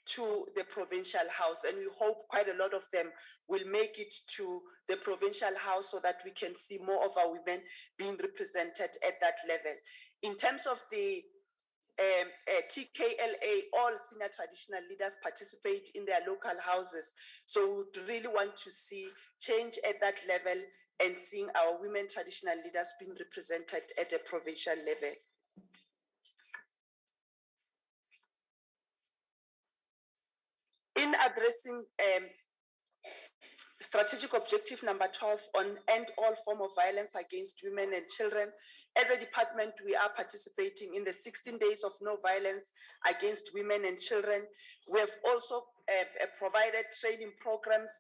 to the Provincial House. And we hope quite a lot of them will make it to the Provincial House so that we can see more of our women being represented at that level. In terms of the TKLA, all senior traditional leaders participate in their local houses. So we would really want to see change at that level and seeing our women traditional leaders being represented at a provincial level. In addressing strategic objective number 12 on end all form of violence against women and children, as a department, we are participating in the 16 days of no violence against women and children. We have also provided training programs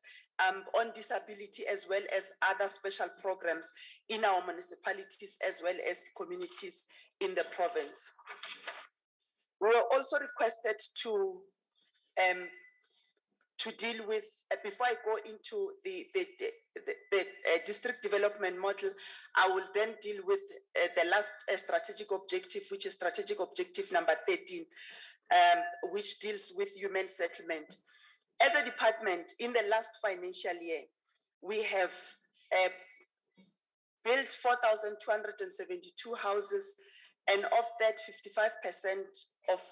on disability as well as other special programs in our municipalities as well as communities in the province. We were also requested to deal with, before I go into the district development model, I will then deal with the last strategic objective, which is strategic objective number 13, which deals with human settlement. As a department, in the last financial year, we have built 4,272 houses, and of that, 55% of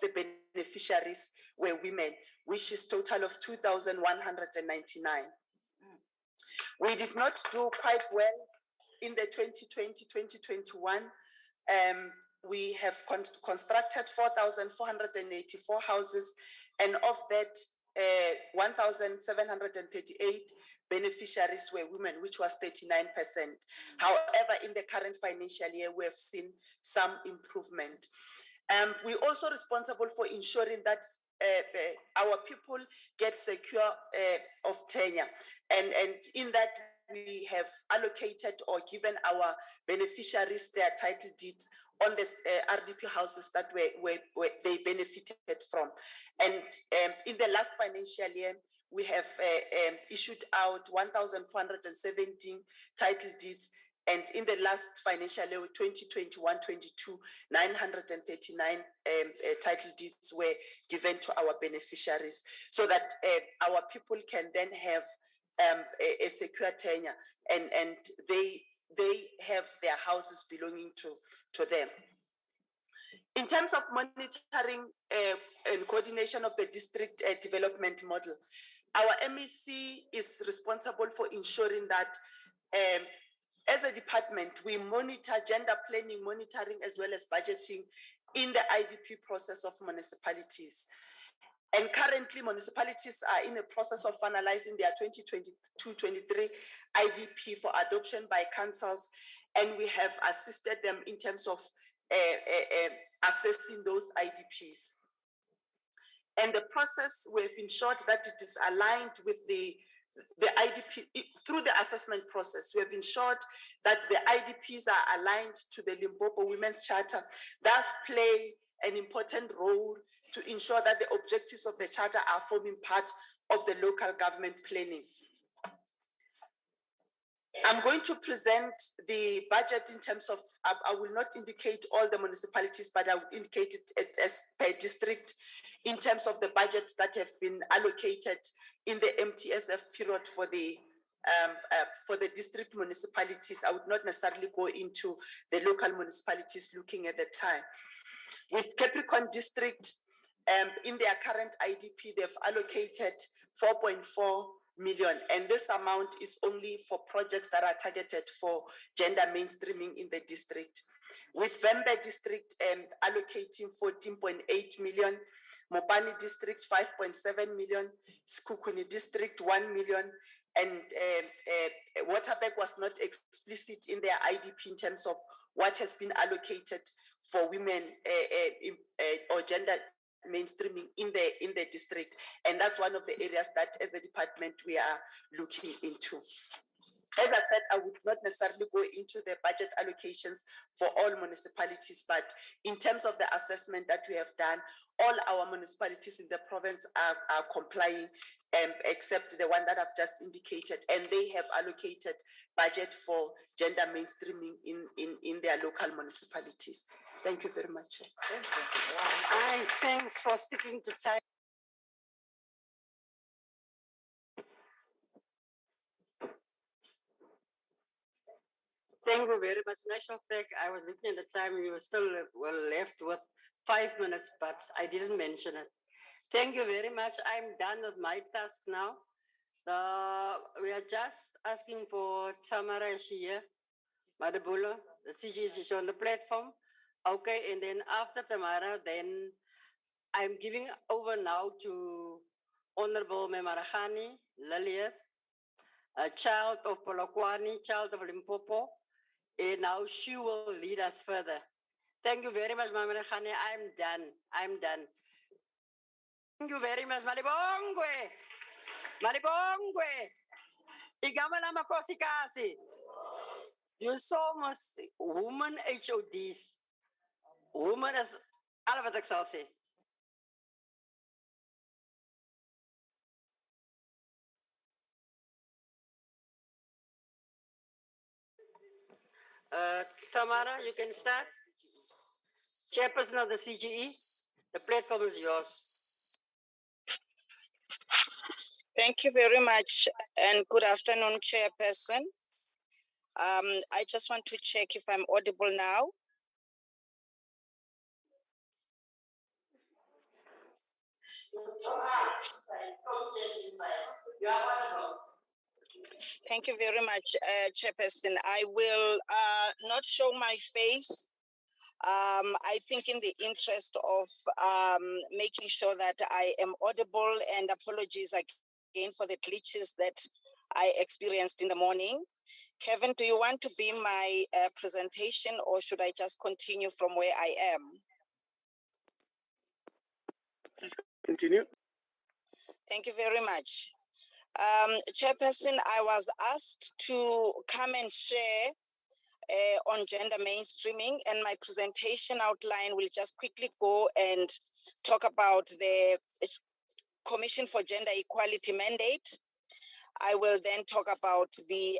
the beneficiaries were women, which is total of 2,199. We did not do quite well in the 2020-2021. We have constructed 4,484 houses, and of that, 1,738 beneficiaries were women, which was 39%. However, in the current financial year, we have seen some improvement. We're also responsible for ensuring that our people get secure of tenure. And in that, we have allocated or given our beneficiaries their title deeds on the RDP houses that they benefited from. And in the last financial year, we have issued out 1,417 title deeds. And in the last financial year, 2021-22, 939 title deeds were given to our beneficiaries so that our people can then have a secure tenure and they have their houses belonging to them. In terms of monitoring and coordination of the district development model, our MEC is responsible for ensuring that as a department, we monitor gender planning, monitoring, as well as budgeting in the IDP process of municipalities. And currently, municipalities are in the process of finalizing their 2022-23 IDP for adoption by councils, and we have assisted them in terms of assessing those IDPs. And the process, we've ensured that it is aligned with the IDP through the assessment process. We have ensured that the IDPs are aligned to the Limpopo Women's Charter, thus play an important role to ensure that the objectives of the charter are forming part of the local government planning. I'm going to present the budget in terms of, I will not indicate all the municipalities, but I will indicate it as per district in terms of the budget that have been allocated in the MTSF period for the district municipalities. I would not necessarily go into the local municipalities looking at the time. With Capricorn District, in their current IDP, they've allocated 4.4 million, and this amount is only for projects that are targeted for gender mainstreaming in the district. With Vembe District allocating 14.8 million, Mopani District 5.7 million, Skukuni District 1 million, and Otterbeck was not explicit in their IDP in terms of what has been allocated for women or gender mainstreaming in the district, and that's one of the areas that as a department we are looking into. As I said, I would not necessarily go into the budget allocations for all municipalities, but in terms of the assessment that we have done, all our municipalities in the province are complying, except the one that I've just indicated, and they have allocated budget for gender mainstreaming in their local municipalities. Thank you very much. Thank you. Thanks for sticking to time. Thank you very much. National fact, I was looking at the time and you were still left with 5 minutes, but I didn't mention it. Thank you very much. I'm done with my task now. We are just asking for Tamara here, Madabula, the CG is on the platform. Okay, and then after Tamara, then I'm giving over now to Honorable Memarahani Laliet, a child of Polokwane, child of Limpopo, and now she will lead us further. Thank you very much, Memarahani. I'm done. Thank you very much, Malibongwe. Igama na makosi kasi. You saw most women HODs. Women is alles wat ek sal sê. Tamara, you can start. Chairperson of the CGE, the platform is yours. Thank you very much, and good afternoon, Chairperson. I just want to check if I'm audible now. Thank you very much, Chairperson. I will not show my face. I think in the interest of making sure that I am audible, and apologies again for the glitches that I experienced in the morning. Kevin, do you want to be my presentation, or should I just continue from where I am? Please continue. Thank you very much. Chairperson, I was asked to come and share on gender mainstreaming, and my presentation outline will just quickly go and talk about the Commission for Gender Equality mandate. I will then talk about the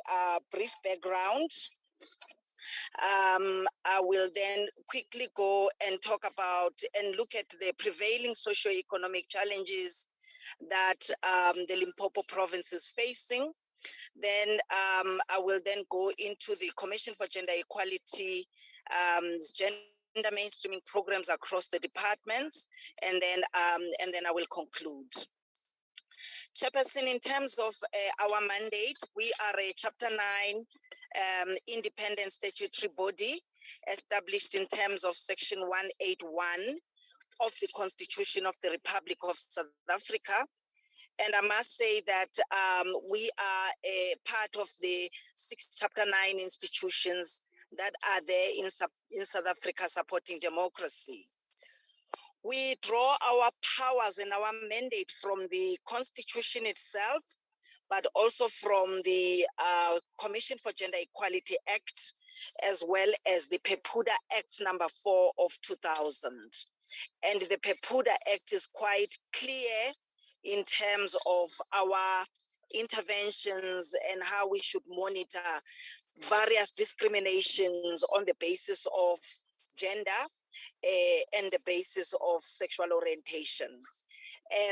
brief background. I will then quickly go and talk about and look at the prevailing socio-economic challenges that the Limpopo province is facing. Then I will then go into the Commission for Gender Equality, gender mainstreaming programs across the departments, and then I will conclude. Chairperson, in terms of our mandate, we are a Chapter 9 independent statutory body established in terms of Section 181 of the Constitution of the Republic of South Africa. And I must say that we are a part of the Chapter 9 institutions that are there in South Africa supporting democracy. We draw our powers and our mandate from the Constitution itself, but also from the Commission for Gender Equality Act, as well as the Pepuda Act number 4 of 2000. And the Pepuda Act is quite clear in terms of our interventions and how we should monitor various discriminations on the basis of gender and the basis of sexual orientation.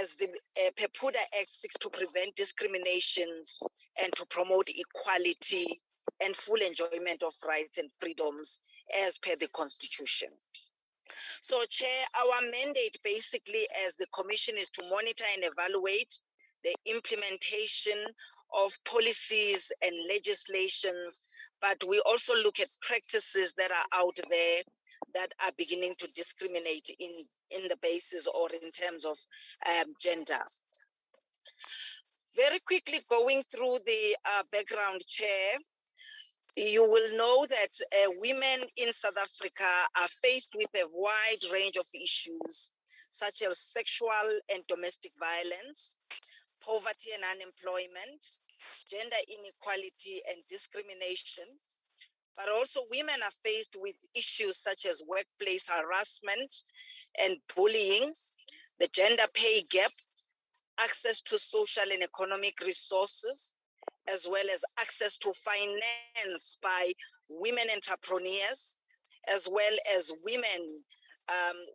As the Pepuda Act seeks to prevent discriminations and to promote equality and full enjoyment of rights and freedoms as per the Constitution. So, Chair, our mandate basically as the Commission is to monitor and evaluate the implementation of policies and legislations, but we also look at practices that are out there that are beginning to discriminate in the basis or in terms of gender. Very quickly going through the background, Chair, you will know that women in South Africa are faced with a wide range of issues, such as sexual and domestic violence, poverty and unemployment, gender inequality and discrimination. But also women are faced with issues such as workplace harassment and bullying, the gender pay gap, access to social and economic resources, as well as access to finance by women entrepreneurs, as well as women.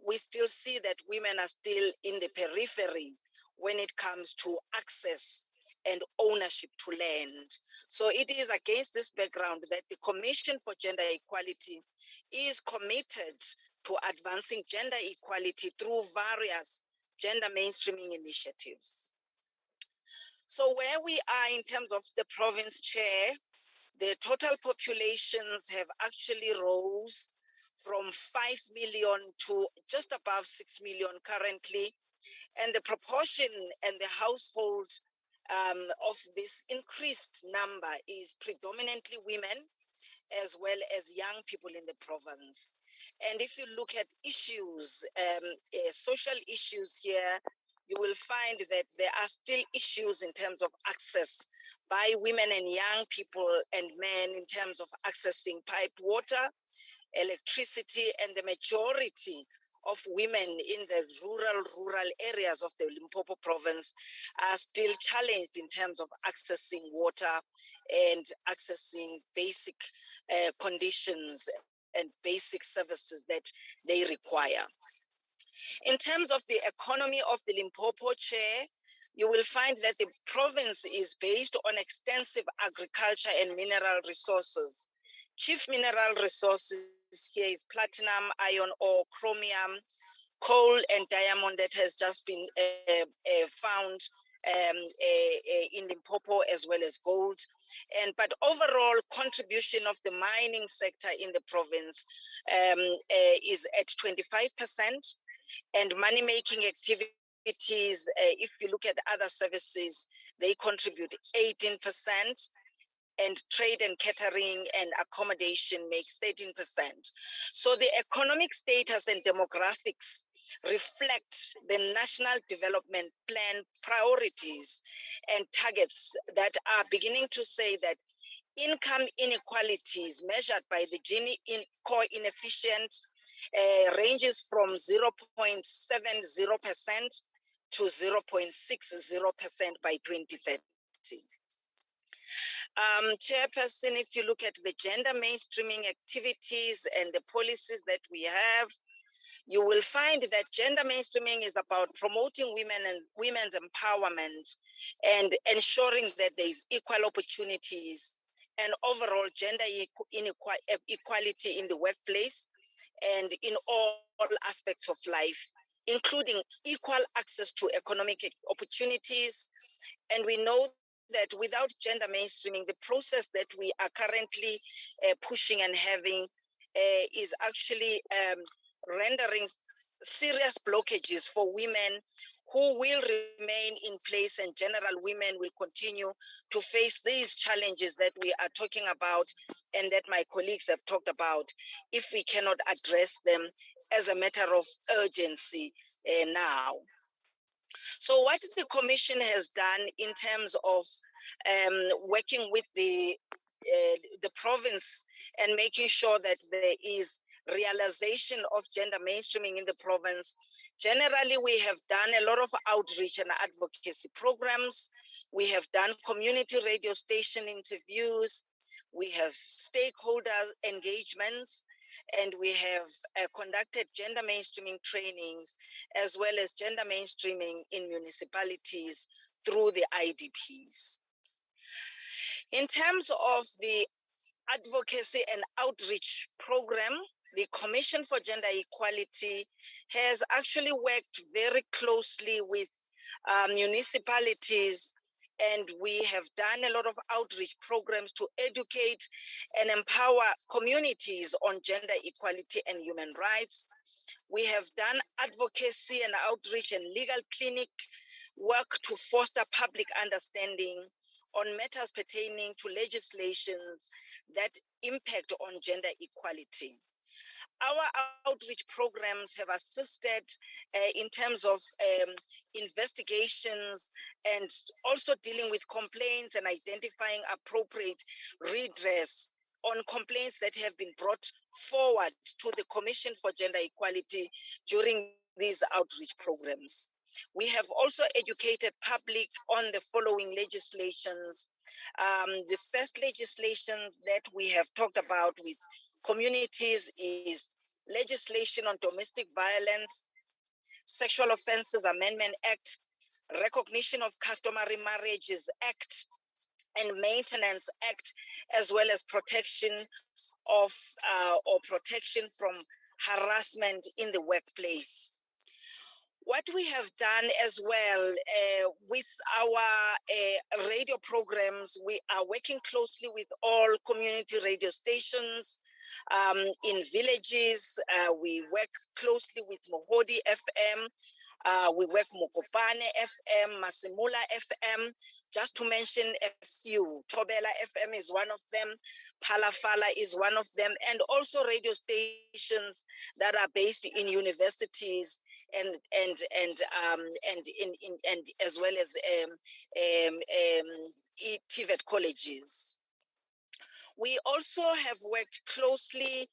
We still see that women are still in the periphery when it comes to access and ownership to land. So it is against this background that the Commission for Gender Equality is committed to advancing gender equality through various gender mainstreaming initiatives. So where we are in terms of the province, Chair, the total populations have actually rose from 5 million to just above 6 million currently. And the proportion and the household of this increased number is predominantly women, as well as young people in the province. And if you look at issues, social issues here, you will find that there are still issues in terms of access by women and young people and men in terms of accessing piped water, electricity, and the majority of women in the rural areas of the Limpopo province are still challenged in terms of accessing water and accessing basic conditions and basic services that they require. In terms of the economy of the Limpopo, Chair, you will find that the province is based on extensive agriculture and mineral resources. Chief mineral resources here is platinum, iron ore, chromium, coal, and diamond that has just been found in Limpopo, as well as gold. But overall contribution of the mining sector in the province is at 25%, and money-making activities, if you look at other services, they contribute 18%. And trade and catering and accommodation makes 13%. So the economic status and demographics reflect the National Development Plan priorities and targets that are beginning to say that income inequalities measured by the Gini core inefficient ranges from 0.70% to 0.60% by 2030. Chairperson, if you look at the gender mainstreaming activities and the policies that we have, you will find that gender mainstreaming is about promoting women and women's empowerment and ensuring that there is equal opportunities and overall gender equality in the workplace and in all aspects of life, including equal access to economic opportunities. And we know that without gender mainstreaming, the process that we are currently pushing and having is actually rendering serious blockages for women who will remain in place, and general women will continue to face these challenges that we are talking about and that my colleagues have talked about if we cannot address them as a matter of urgency now. So what the Commission has done in terms of working with the province and making sure that there is realization of gender mainstreaming in the province. Generally, we have done a lot of outreach and advocacy programs. We have done community radio station interviews. We have stakeholder engagements, and we have conducted gender mainstreaming trainings, as well as gender mainstreaming in municipalities through the IDPs. In terms of the advocacy and outreach program, the Commission for Gender Equality has actually worked very closely with municipalities, and we have done a lot of outreach programs to educate and empower communities on gender equality and human rights. We have done advocacy and outreach and legal clinic work to foster public understanding on matters pertaining to legislations that impact on gender equality. Our outreach programs have assisted in terms of investigations and also dealing with complaints and identifying appropriate redress on complaints that have been brought forward to the Commission for Gender Equality during these outreach programs. We have also educated public on the following legislations. The first legislation that we have talked about with communities is legislation on domestic violence, Sexual Offences Amendment Act, Recognition of Customary Marriages Act, and Maintenance Act, as well as protection of or protection from harassment in the workplace. What we have done as well with our radio programs, we are working closely with all community radio stations in villages. We work closely with Mohodi FM. We work Mokopane FM, Masimula FM, just to mention a few. Tobela FM is one of them. Palafala is one of them, and also radio stations that are based in universities and as well as TVET colleges. We also have worked closely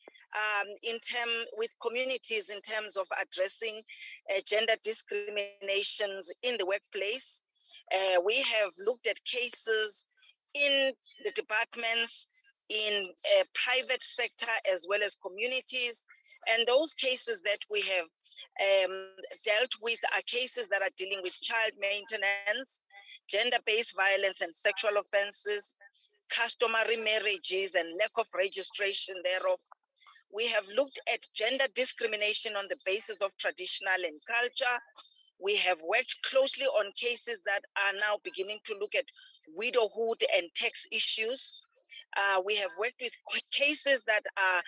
with communities in terms of addressing gender discriminations in the workplace. We have looked at cases in the departments, in private sector, as well as communities. And those cases that we have dealt with are cases that are dealing with child maintenance, gender-based violence and sexual offenses, customary marriages and lack of registration thereof. We have looked at gender discrimination on the basis of traditional and culture. We have worked closely on cases that are now beginning to look at widowhood and tax issues. We have worked with cases that are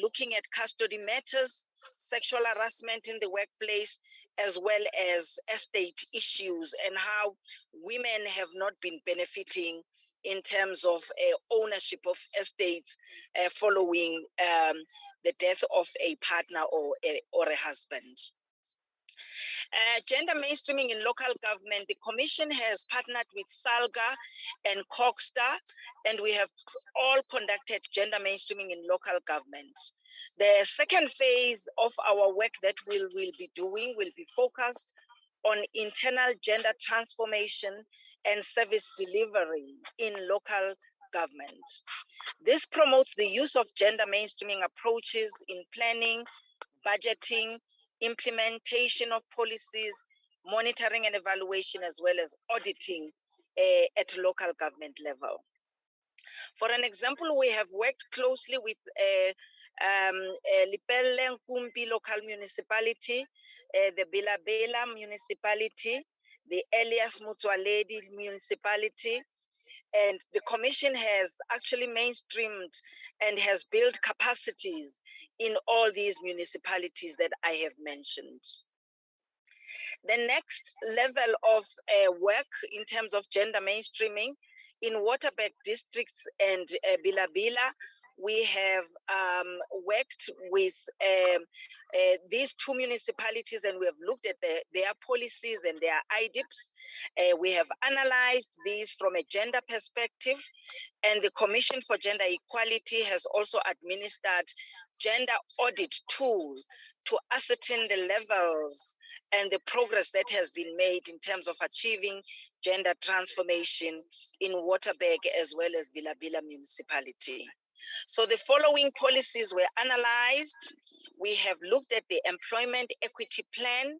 looking at custody matters, sexual harassment in the workplace, as well as estate issues and how women have not been benefiting in terms of ownership of estates following the death of a partner or a husband. Gender mainstreaming in local government, the Commission has partnered with SALGA and Caucus, and we have all conducted gender mainstreaming in local government. The second phase of our work that we'll be doing will be focused on internal gender transformation and service delivery in local government. This promotes the use of gender mainstreaming approaches in planning, budgeting, implementation of policies, monitoring and evaluation, as well as auditing at local government level. For an example, we have worked closely with Lipelle Nkumpi local municipality, the Bilabela municipality, the Elias Mutwaledi municipality, and the Commission has actually mainstreamed and has built capacities in all these municipalities that I have mentioned. The next level of work in terms of gender mainstreaming in Otterbeck districts and Bilabila, we have worked with these two municipalities, and we have looked at their policies and their IDIPs. We have analyzed these from a gender perspective, and the Commission for Gender Equality has also administered gender audit tool to ascertain the levels and the progress that has been made in terms of achieving gender transformation in Otterbeck as well as Bilabila municipality. So the following policies were analyzed. We have looked at the employment equity plan.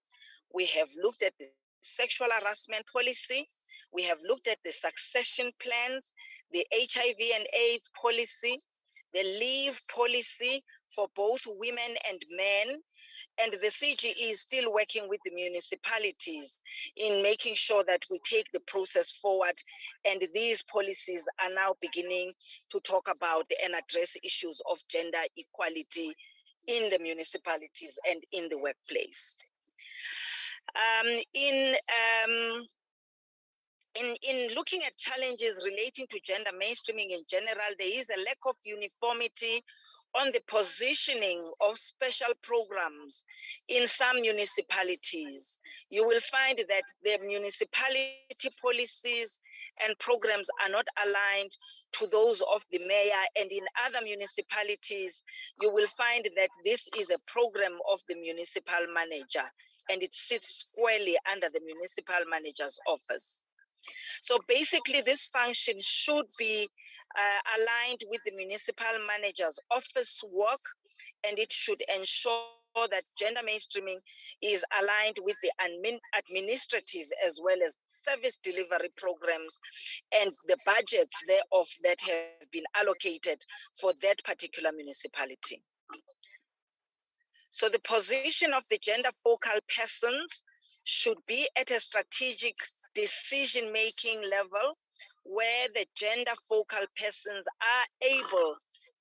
We have looked at the sexual harassment policy. We have looked at the succession plans, the HIV and AIDS policy, the leave policy for both women and men. And the CGE is still working with the municipalities in making sure that we take the process forward. And these policies are now beginning to talk about and address issues of gender equality in the municipalities and in the workplace. In looking at challenges relating to gender mainstreaming in general, there is a lack of uniformity on the positioning of special programs in some municipalities. You will find that the municipality policies and programs are not aligned to those of the mayor, and in other municipalities, you will find that this is a program of the municipal manager, and it sits squarely under the municipal manager's office. So basically, this function should be aligned with the municipal manager's office work, and it should ensure that gender mainstreaming is aligned with the administrative as well as service delivery programs and the budgets thereof that have been allocated for that particular municipality. So the position of the gender focal persons should be at a strategic decision-making level where the gender focal persons are able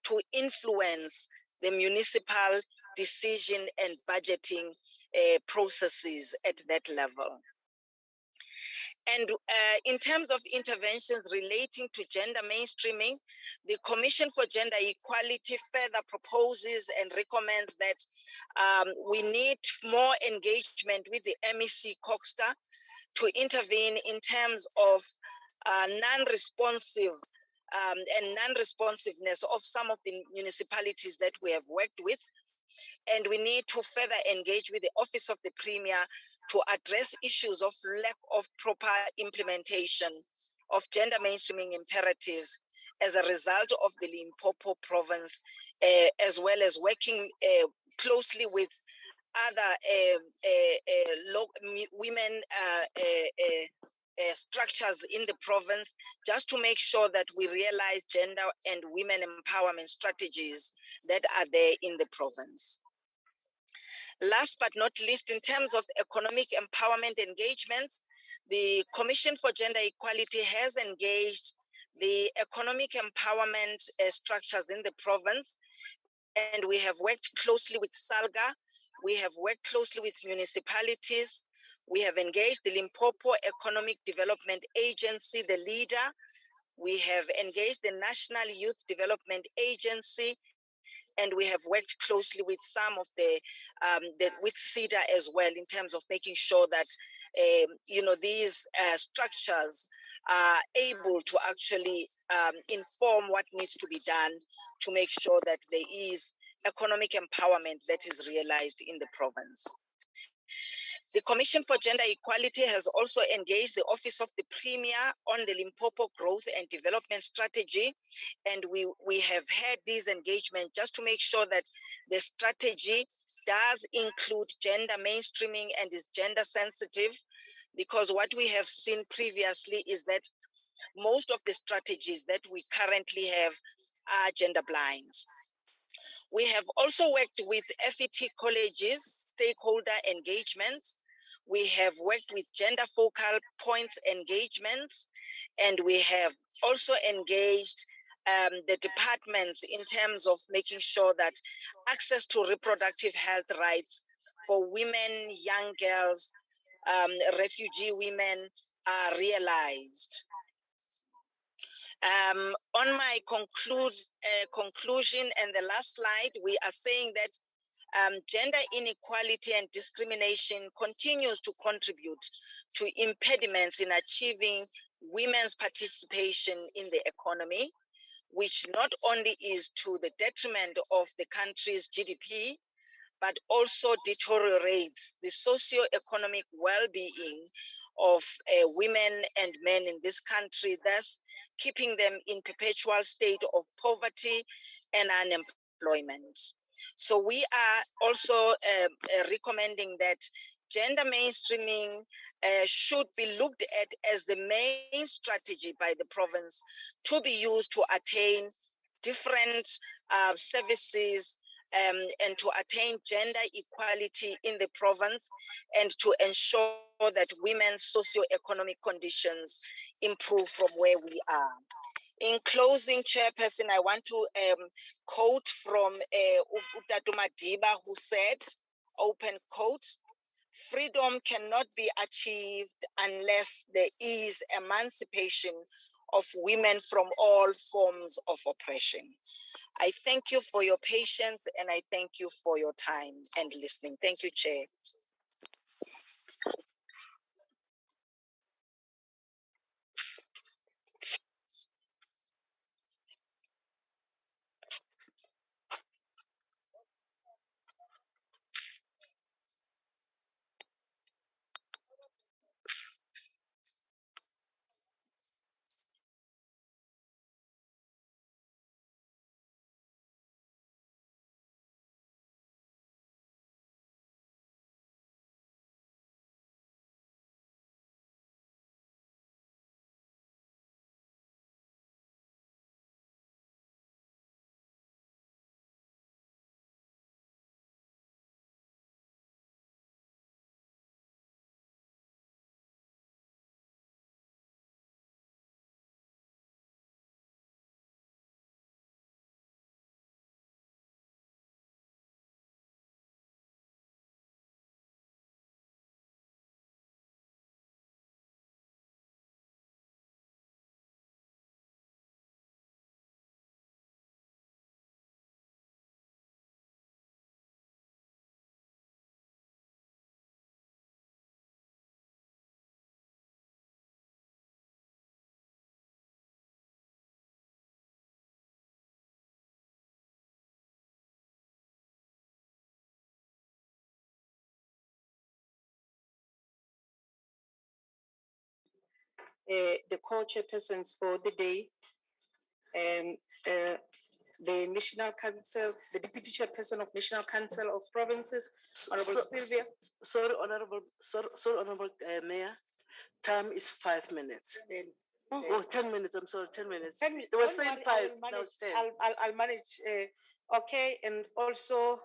to influence the municipal decision and budgeting processes at that level. And in terms of interventions relating to gender mainstreaming, the Commission for Gender Equality further proposes and recommends that we need more engagement with the MEC Coxta to intervene in terms of non-responsive and non-responsiveness of some of the municipalities that we have worked with. And we need to further engage with the Office of the Premier to address issues of lack of proper implementation of gender mainstreaming imperatives as a result of the Limpopo province, as well as working closely with other women structures in the province, just to make sure that we realize gender and women empowerment strategies that are there in the province. Last but not least, in terms of economic empowerment engagements, the Commission for Gender Equality has engaged the economic empowerment structures in the province, and we have worked closely with SALGA, we have worked closely with municipalities, we have engaged the Limpopo Economic Development Agency, the leader, we have engaged the National Youth Development Agency, and we have worked closely with some of with CEDA as well, in terms of making sure that these structures are able to actually inform what needs to be done to make sure that there is economic empowerment that is realized in the province. The Commission for Gender Equality has also engaged the Office of the Premier on the Limpopo Growth and Development Strategy, and we have had these engagements just to make sure that the strategy does include gender mainstreaming and is gender sensitive, because what we have seen previously is that most of the strategies that we currently have are gender blind. We have also worked with FET colleges, stakeholder engagements. We have worked with gender focal points engagements, and we have also engaged the departments in terms of making sure that access to reproductive health rights for women, young girls, refugee women are realized. On my conclusion and the last slide, we are saying that gender inequality and discrimination continues to contribute to impediments in achieving women's participation in the economy, which not only is to the detriment of the country's GDP, but also deteriorates the socio-economic well-being of women and men in this country, thus keeping them in perpetual state of poverty and unemployment. So we are also recommending that gender mainstreaming should be looked at as the main strategy by the province to be used to attain different services and to attain gender equality in the province and to ensure that women's socio-economic conditions improve from where we are. In closing, Chairperson, I want to quote from Utatu Madiba, who said, open quote, "Freedom cannot be achieved unless there is emancipation of women from all forms of oppression." I thank you for your patience and I thank you for your time and listening. Thank you, Chair. The co-chairpersons for the day, the National Council, the Deputy Chairperson of National Council of Provinces, Honorable Sylvia. Sorry, Honorable Mayor, time is 5 minutes. 10 minutes, I'm sorry, 10 minutes. 10 minutes. They were saying 5, now it's 10. I'll manage. Okay, and also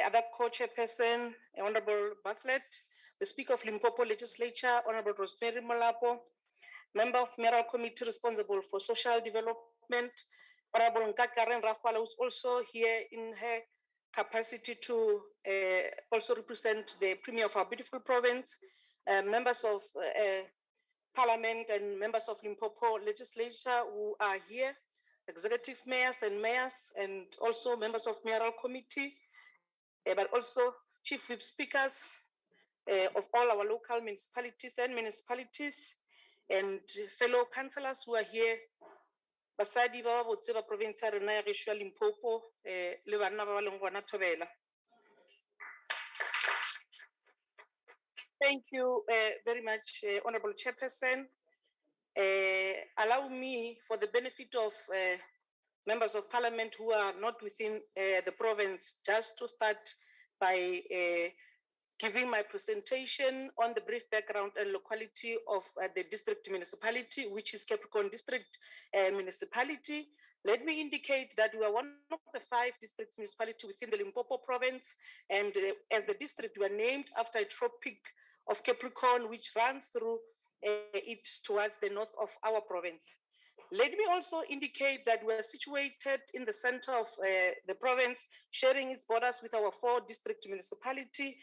other co-chairperson, Honorable Bartlett, the Speaker of Limpopo Legislature, Honorable Rosemary Molapo, Member of Mayoral Committee responsible for social development, Honorable Nkakaren Rahwala, who's also here in her capacity to also represent the Premier of our beautiful province, members of Parliament and members of Limpopo Legislature who are here, executive mayors, and also members of Mayoral Committee, but also chief whip speakers of all our local municipalities and fellow councillors who are here. Basadi ba botse ba province ya rena ya gešo ya Limpopo le banna ba ba leng gona thobela. Thank you very much, Honorable Chairperson. Allow me, for the benefit of members of Parliament who are not within the province, just to start by giving my presentation on the brief background and locality of the district municipality, which is Capricorn District Municipality. Let me indicate that we are one of the 5 district municipalities within the Limpopo province, and as the district, we are named after a tropic of Capricorn, which runs through it towards the north of our province. Let me also indicate that we are situated in the center of the province, sharing its borders with our 4 district municipality.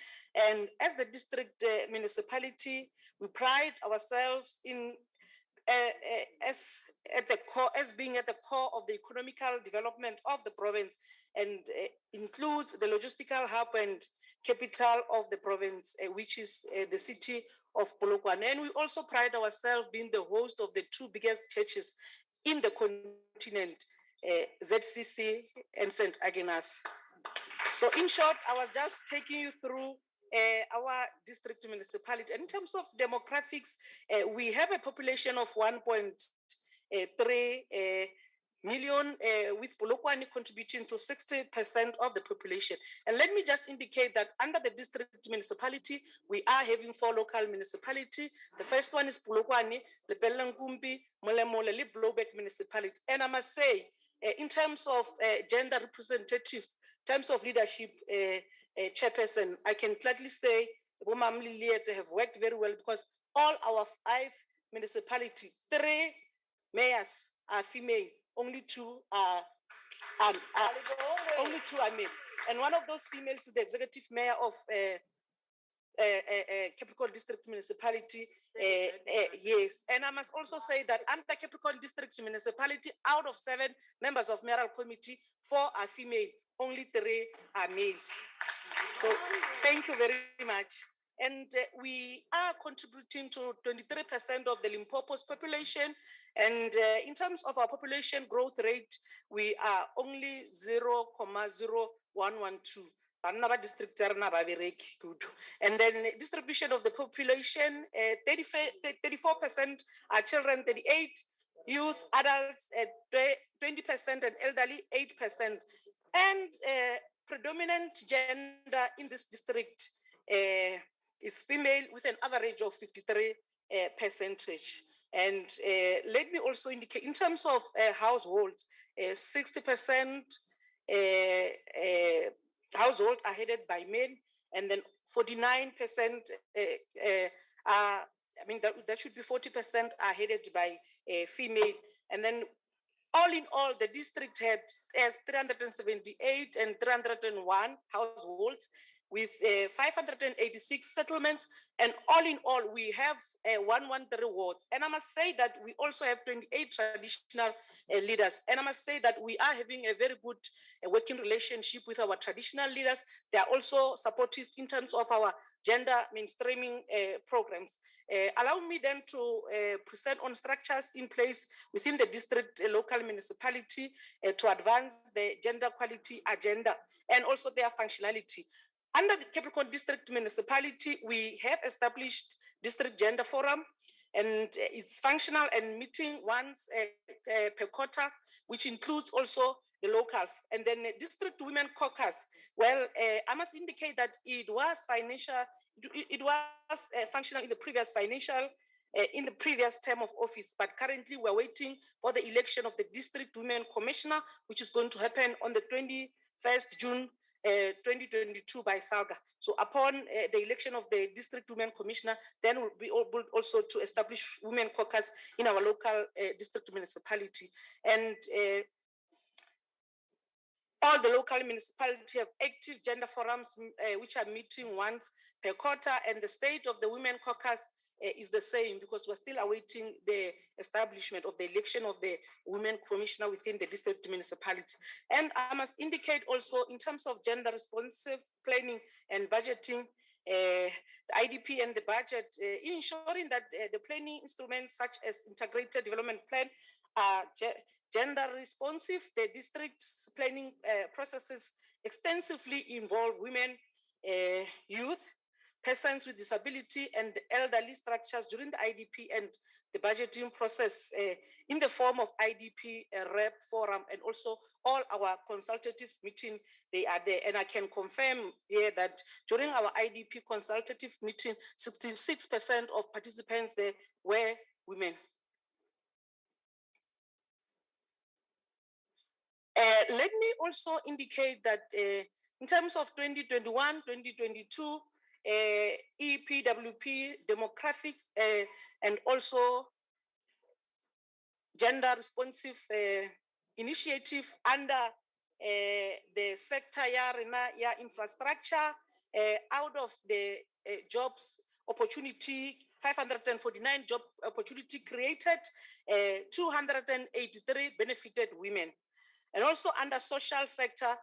And as the district municipality, we pride ourselves in as being at the core of the economical development of the province, and includes the logistical hub and capital of the province, which is the city of Polokwane. And we also pride ourselves being the host of the 2 biggest churches in the continent, ZCC and St. Agnes. So in short, I was just taking you through our district municipality. In terms of demographics, we have a population of 1.3 million, with Polokwane contributing to 60% of the population. And let me just indicate that under the district municipality, we are having 4 local municipalities. The first one is Polokwane, Lepellenkumbi, Molemole, Blowback municipality. And I must say, in terms of gender representatives, in terms of leadership, chairperson, I can gladly say women have worked very well, because all our 5 municipalities, 3 mayors are female, only 2 are male. And one of those females is the executive mayor of Capricorn District Municipality. Yes, and I must also say that under Capricorn District Municipality, out of 7 members of mayoral committee, 4 are female, only 3 are males. So thank you very much. And we are contributing to 23% of the Limpopo's population. And in terms of our population growth rate, we are only 0.0112. And then distribution of the population, 34% are children, 38 youth, adults at 20%, and elderly 8%. And predominant gender in this district is female, with an average of 53%. And let me also indicate, in terms of households, 60% households are headed by men, and then 49% that should be 40% are headed by female. And then all in all, the district has 378 and 301 households, with 586 settlements, and all in all, we have 113 wards. And I must say that we also have 28 traditional leaders. And I must say that we are having a very good working relationship with our traditional leaders. They are also supportive in terms of our gender mainstreaming programs. Allow me then to present on structures in place within the district local municipality to advance the gender equality agenda and also their functionality. Under the Capricorn District Municipality, we have established District Gender Forum, and it's functional and meeting once per quarter, which includes also the locals. And then District Women Caucus, well, I must indicate that it was functional in the previous in the previous term of office, but currently we're waiting for the election of the District Women Commissioner, which is going to happen on the 21st June 2022 by Salga. So upon the election of the District Women Commissioner, then we'll be able also to establish Women Caucus in our local district municipality. And all the local municipalities have active gender forums which are meeting once per quarter, and the state of the Women Caucus is the same, because we're still awaiting the establishment of the election of the Women Commissioner within the district municipality. And I must indicate also, in terms of gender responsive planning and budgeting, the IDP and the budget, in ensuring that the planning instruments such as integrated development plan are gender responsive. The district's planning processes extensively involve women, youth, persons with disability, and elderly structures during the IDP and the budgeting process in the form of IDP rep forum, and also all our consultative meeting, they are there. And I can confirm here that during our IDP consultative meeting, 66% of participants there were women. Let me also indicate that in terms of 2021, 2022, EPWP demographics and also gender responsive initiative under the sector ya infrastructure. Out of the jobs opportunity, 549 job opportunity created, 283 benefited women. And also under social sector,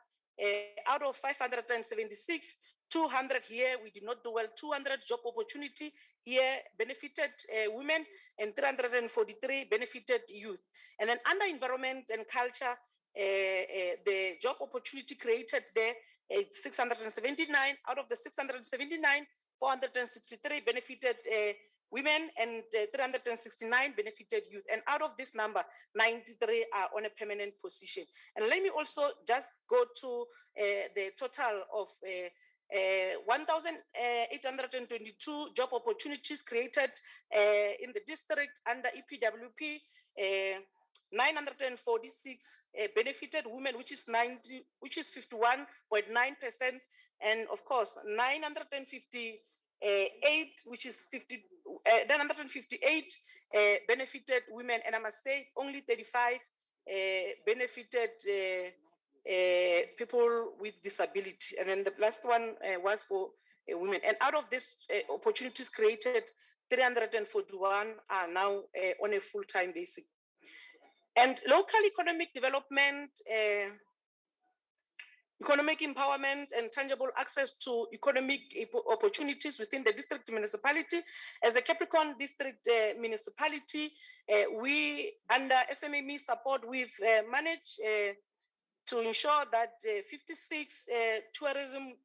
out of 576, 200 here, we did not do well, 200 job opportunity here benefited women, and 343 benefited youth. And then under environment and culture, the job opportunity created there, 679. Out of the 679, 463 benefited women, and 369 benefited youth. And out of this number, 93 are on a permanent position. And let me also just go to the total of 1,822 job opportunities created in the district under EPWP. 946 benefited women, which is 51.9%, and of course 958, which is 958 benefited women, and I must say only 35 benefited people with disability, and then the last one was for women. And out of these opportunities created, 341 are now on a full-time basis. And local economic development, economic empowerment, and tangible access to economic opportunities within the district municipality. As the Capricorn District Municipality, we, under SMME support, we've managed to ensure that 56 tourism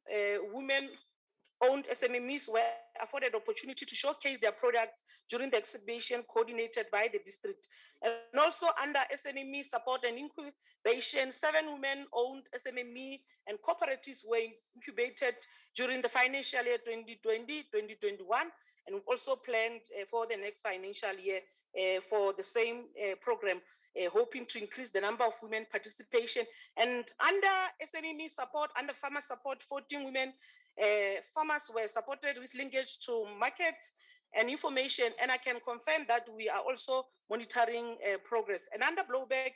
women-owned SMMEs were afforded opportunity to showcase their products during the exhibition coordinated by the district. And also under SMME support and incubation, 7 women-owned SMME and cooperatives were incubated during the financial year 2020-2021, and we've also planned for the next financial year for the same program, hoping to increase the number of women participation. And under SMME support, under farmer support, 14 women farmers were supported with linkage to markets and information, and I can confirm that we are also monitoring progress. And under Blowback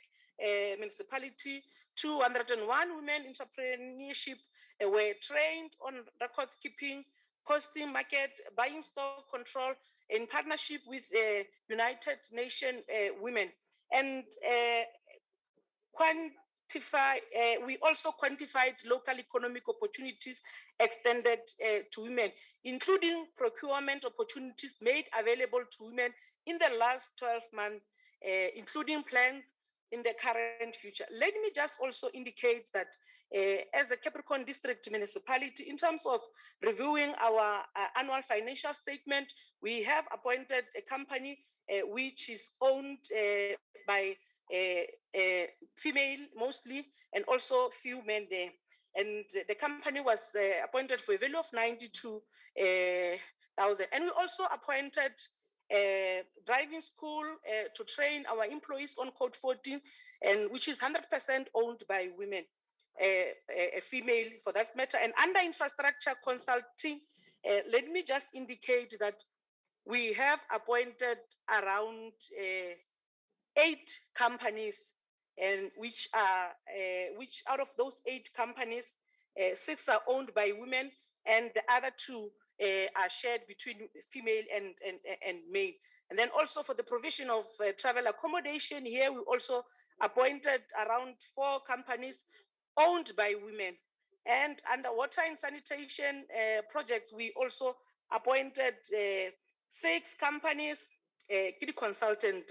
Municipality, 201 women entrepreneurship were trained on records keeping, costing, market, buying, stock control in partnership with United Nations Women. And we also quantified local economic opportunities extended to women, including procurement opportunities made available to women in the last 12 months, including plans in the current future. Let me just also indicate that as a Capricorn District Municipality, in terms of reviewing our annual financial statement, we have appointed a company which is owned by female mostly, and also few men there. And the company was appointed for a value of 92,000. And we also appointed a driving school to train our employees on Code 14, and which is 100% owned by women, a female for that matter. And under infrastructure consulting, let me just indicate that we have appointed around 8 companies, and which out of those 8 companies, 6 are owned by women, and the other 2 are shared between female and male. And then also for the provision of travel accommodation, here we also appointed around 4 companies owned by women. And under water and sanitation projects, we also appointed 6 companies, consultant,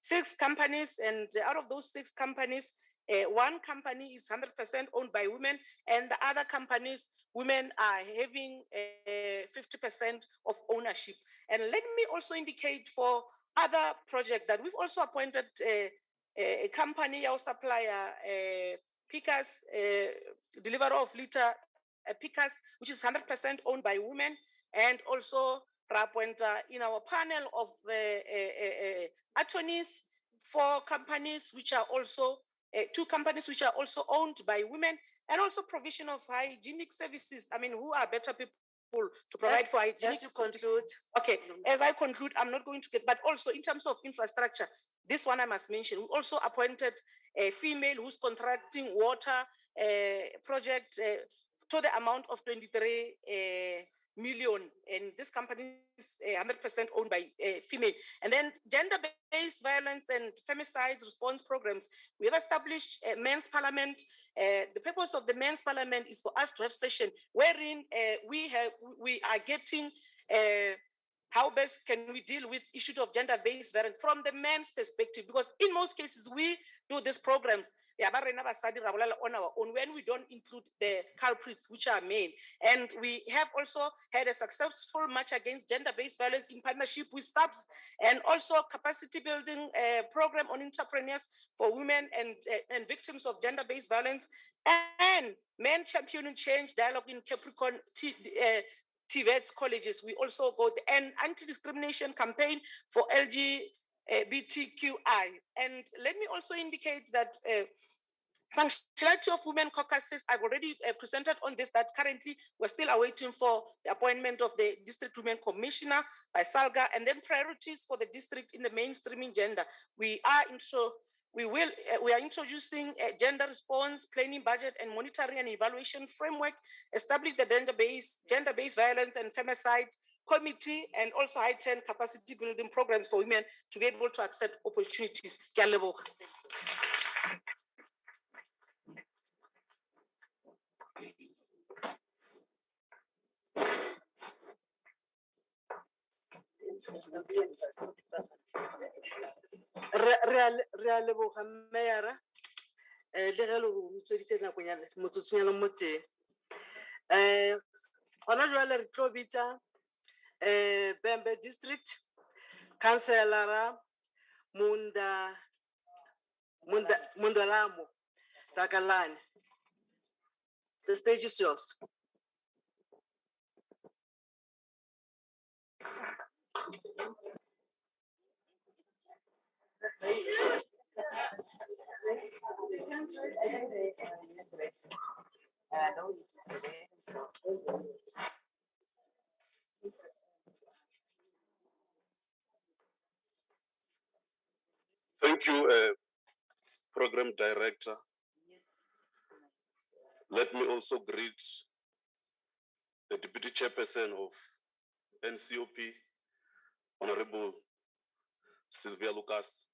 6 companies, and out of those 6 companies, 1 company is 100% owned by women, and the other companies, women are having 50% of ownership. And let me also indicate for other projects that we've also appointed a company, our supplier, pickers, deliverer of litter pickers, which is 100% owned by women, and also in our panel of attorneys, 4 companies which are also 2 companies which are also owned by women, and also provision of hygienic services. I mean, who are better people to provide As- for hygienic. as you conclude. Okay, as I conclude, I'm not going to get, but also in terms of infrastructure, this one I must mention, we also appointed a female who's contracting water project to the amount of 23 million, and this company is 100% owned by female. And then gender-based violence and femicide response programs. We have established a men's parliament. The purpose of the men's parliament is for us to have session wherein we are getting how best can we deal with issues of gender-based violence from the men's perspective, because in most cases we do these programs on our own when we don't include the culprits, which are men. And we have also had a successful march against gender-based violence in partnership with SAPS, and also capacity building program on entrepreneurs for women and victims of gender-based violence, and men championing change dialogue in Capricorn TVET's colleges. We also got an anti-discrimination campaign for LGBTQI. And let me also indicate that functionality of women caucuses, I've already presented on this, that currently we're still awaiting for the appointment of the district women commissioner by Salga, and then priorities for the district in the mainstreaming gender. We are introducing a gender response, planning, budget, and monitoring and evaluation framework, establish the gender-based violence and femicide committee, and also heighten capacity building programs for women to be able to accept opportunities. Re a leboga Mayor-a, le ge le go utsweditse nakonyana motsotsonyana mo teng. Gona jwale re tlo bitsa Bembe District Councillor Mundalamo Takalani. The stage is yours. Thank you, Program Director. Let me also greet the Deputy Chairperson of NCOP, Honorable Sylvia Lucas,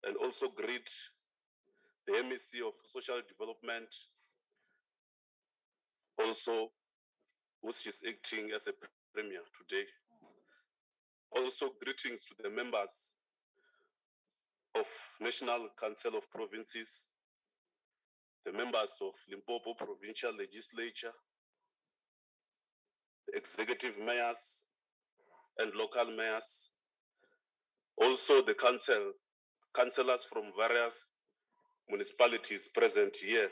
and also greet the MEC of Social Development, also who is acting as a Premier today. Also greetings to the members of National Council of Provinces, the members of Limpopo Provincial Legislature, the executive mayors and local mayors, also the councillors from various municipalities present here.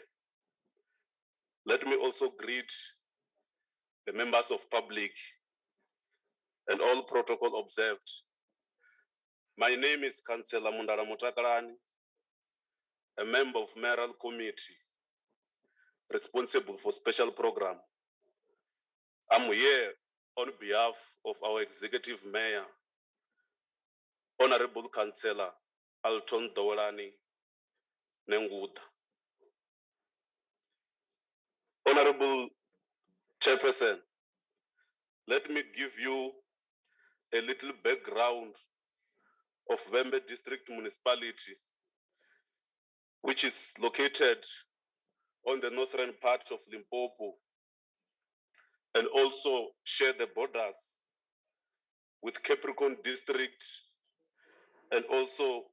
Let me also greet the members of public and all protocol observed. My name is Councillor Mundara Mutakarani, a member of Mayoral Committee responsible for special program. I'm here on behalf of our Executive Mayor, Honorable Councillor Alton Dowlani Nenguda. Honorable Chairperson, let me give you a little background of Vembe District Municipality, which is located on the northern part of Limpopo and also share the borders with Capricorn District and also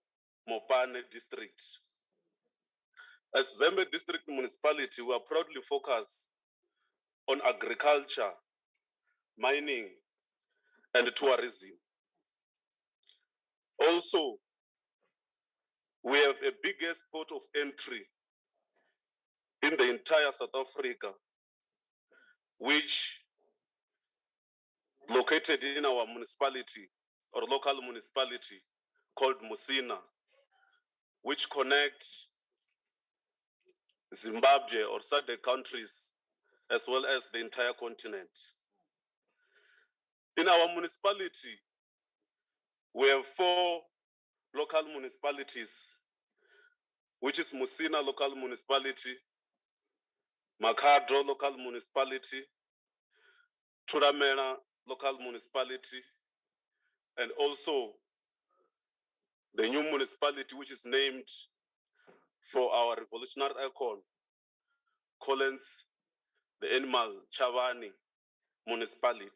Mopane District. As Vembe District Municipality, we are proudly focused on agriculture, mining, and tourism. Also, we have a biggest port of entry in the entire South Africa, which located in our municipality or local municipality called Musina, which connects Zimbabwe or SADC countries as well as the entire continent. In our municipality, we have 4 local municipalities, which is Musina local municipality, Makhado local municipality, Turamena local municipality, and also the new municipality, which is named for our revolutionary icon, Collins, the animal Chavani municipality.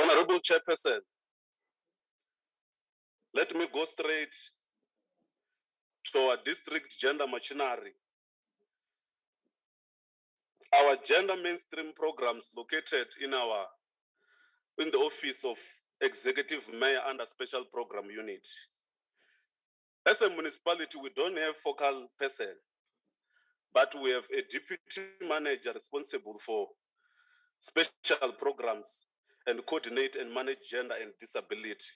Honorable Chairperson, let me go straight to our district gender machinery. Our gender mainstream programs located in the office of Executive Mayor under Special Program Unit. As a municipality, we don't have focal person, but we have a deputy manager responsible for special programs and coordinate and manage gender and disability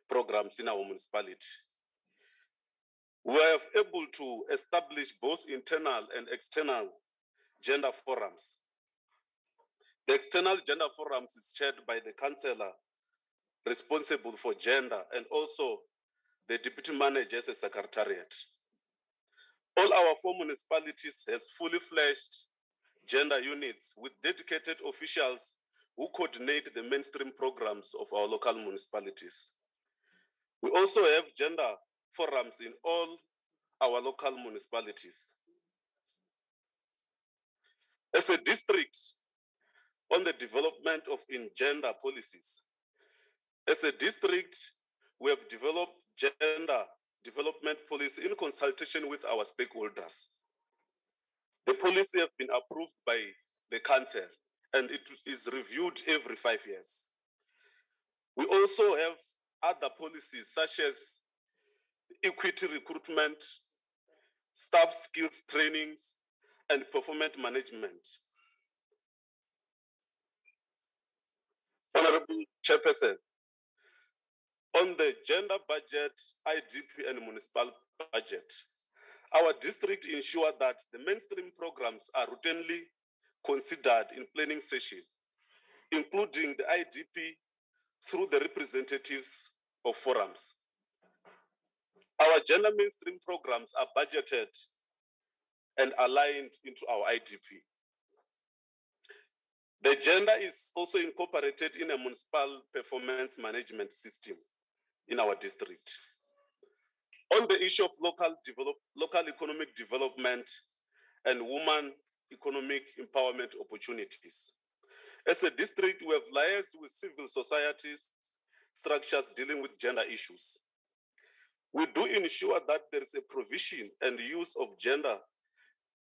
programs in our municipality. We are able to establish both internal and external gender forums. The external gender forums is chaired by the councillor responsible for gender and also the deputy manager as a secretariat. All our 4 municipalities has fully fledged gender units with dedicated officials who coordinate the mainstream programs of our local municipalities. We also have gender forums in all our local municipalities. As a district on the development of gender policies, as a district, we have developed gender development policy in consultation with our stakeholders. The policy has been approved by the council and it is reviewed every 5 years. We also have other policies such as equity recruitment, staff skills trainings, and performance management. Honorable Chairperson, on the gender budget, IDP and municipal budget, our district ensure that the mainstream programs are routinely considered in planning session, including the IDP through the representatives of forums. Our gender mainstream programs are budgeted and aligned into our IDP. The gender is also incorporated in a municipal performance management system in our district. On the issue of local economic development and women economic empowerment opportunities. As a district, we have liaised with civil societies, structures dealing with gender issues. We do ensure that there is a provision and use of gender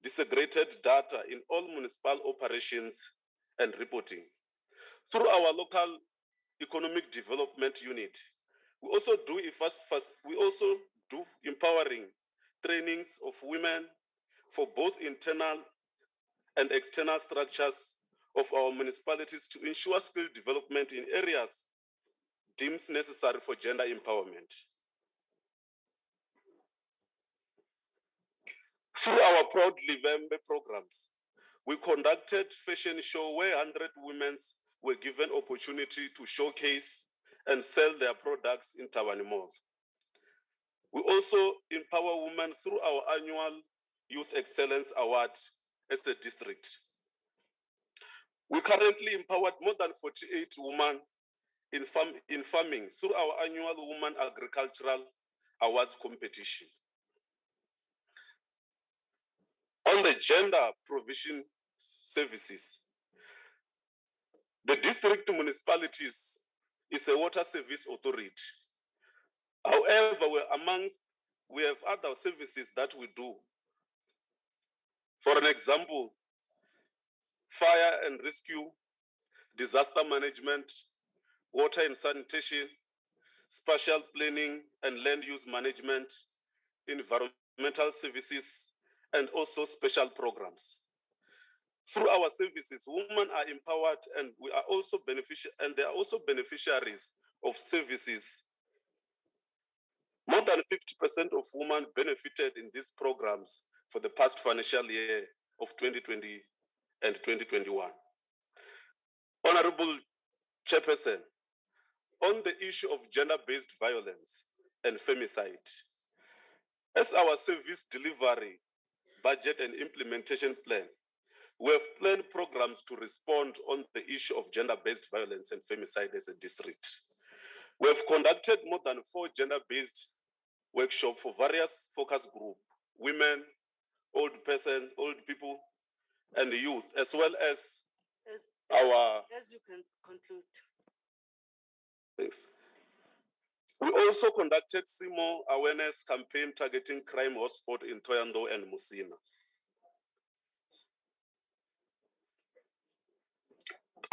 disaggregated data in all municipal operations and reporting. Through our local economic development unit, we also do empowering trainings of women for both internal and external structures of our municipalities to ensure skill development in areas deemed necessary for gender empowerment. Through our Proud Livembe programs, we conducted fashion show where 100 women were given opportunity to showcase and sell their products in Tawani Mall. We also empower women through our annual Youth Excellence Award as a district. We currently empowered more than 48 women in farming through our annual Women Agricultural Awards competition. On the gender provision services, the district municipalities is a water service authority. However, we have other services that we do. For an example, fire and rescue, disaster management, water and sanitation, spatial planning and land use management, environmental services, and also special programs. Through our services, women are empowered and we are also they are also beneficiaries of services. More than 50% of women benefited in these programs for the past financial year of 2020 and 2021. Honorable Chairperson, on the issue of gender-based violence and femicide, as our service delivery, budget and implementation plan, we have planned programs to respond on the issue of gender-based violence and femicide as a district. We have conducted more than 4 gender-based workshops for various focus groups, women, old people, and youth, as well as As you can conclude. Thanks. We also conducted CMO awareness campaign targeting crime hotspot in Thohoyandou and Musina.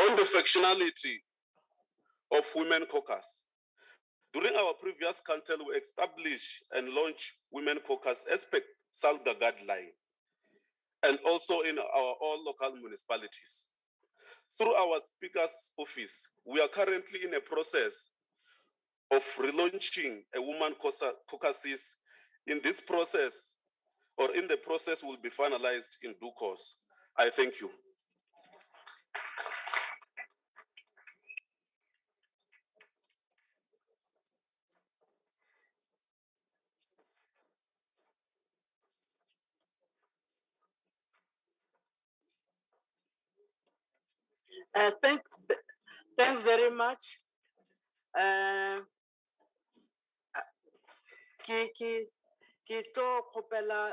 On the functionality of Women Caucus, during our previous council, we established and launched Women Caucus as per SALGA guideline, and also in our all local municipalities. Through our Speaker's office, we are currently in a process of relaunching a woman caucuses. In this process, or in the process, will be finalized in due course. I thank you. Thanks very much. Ke tlo kgopela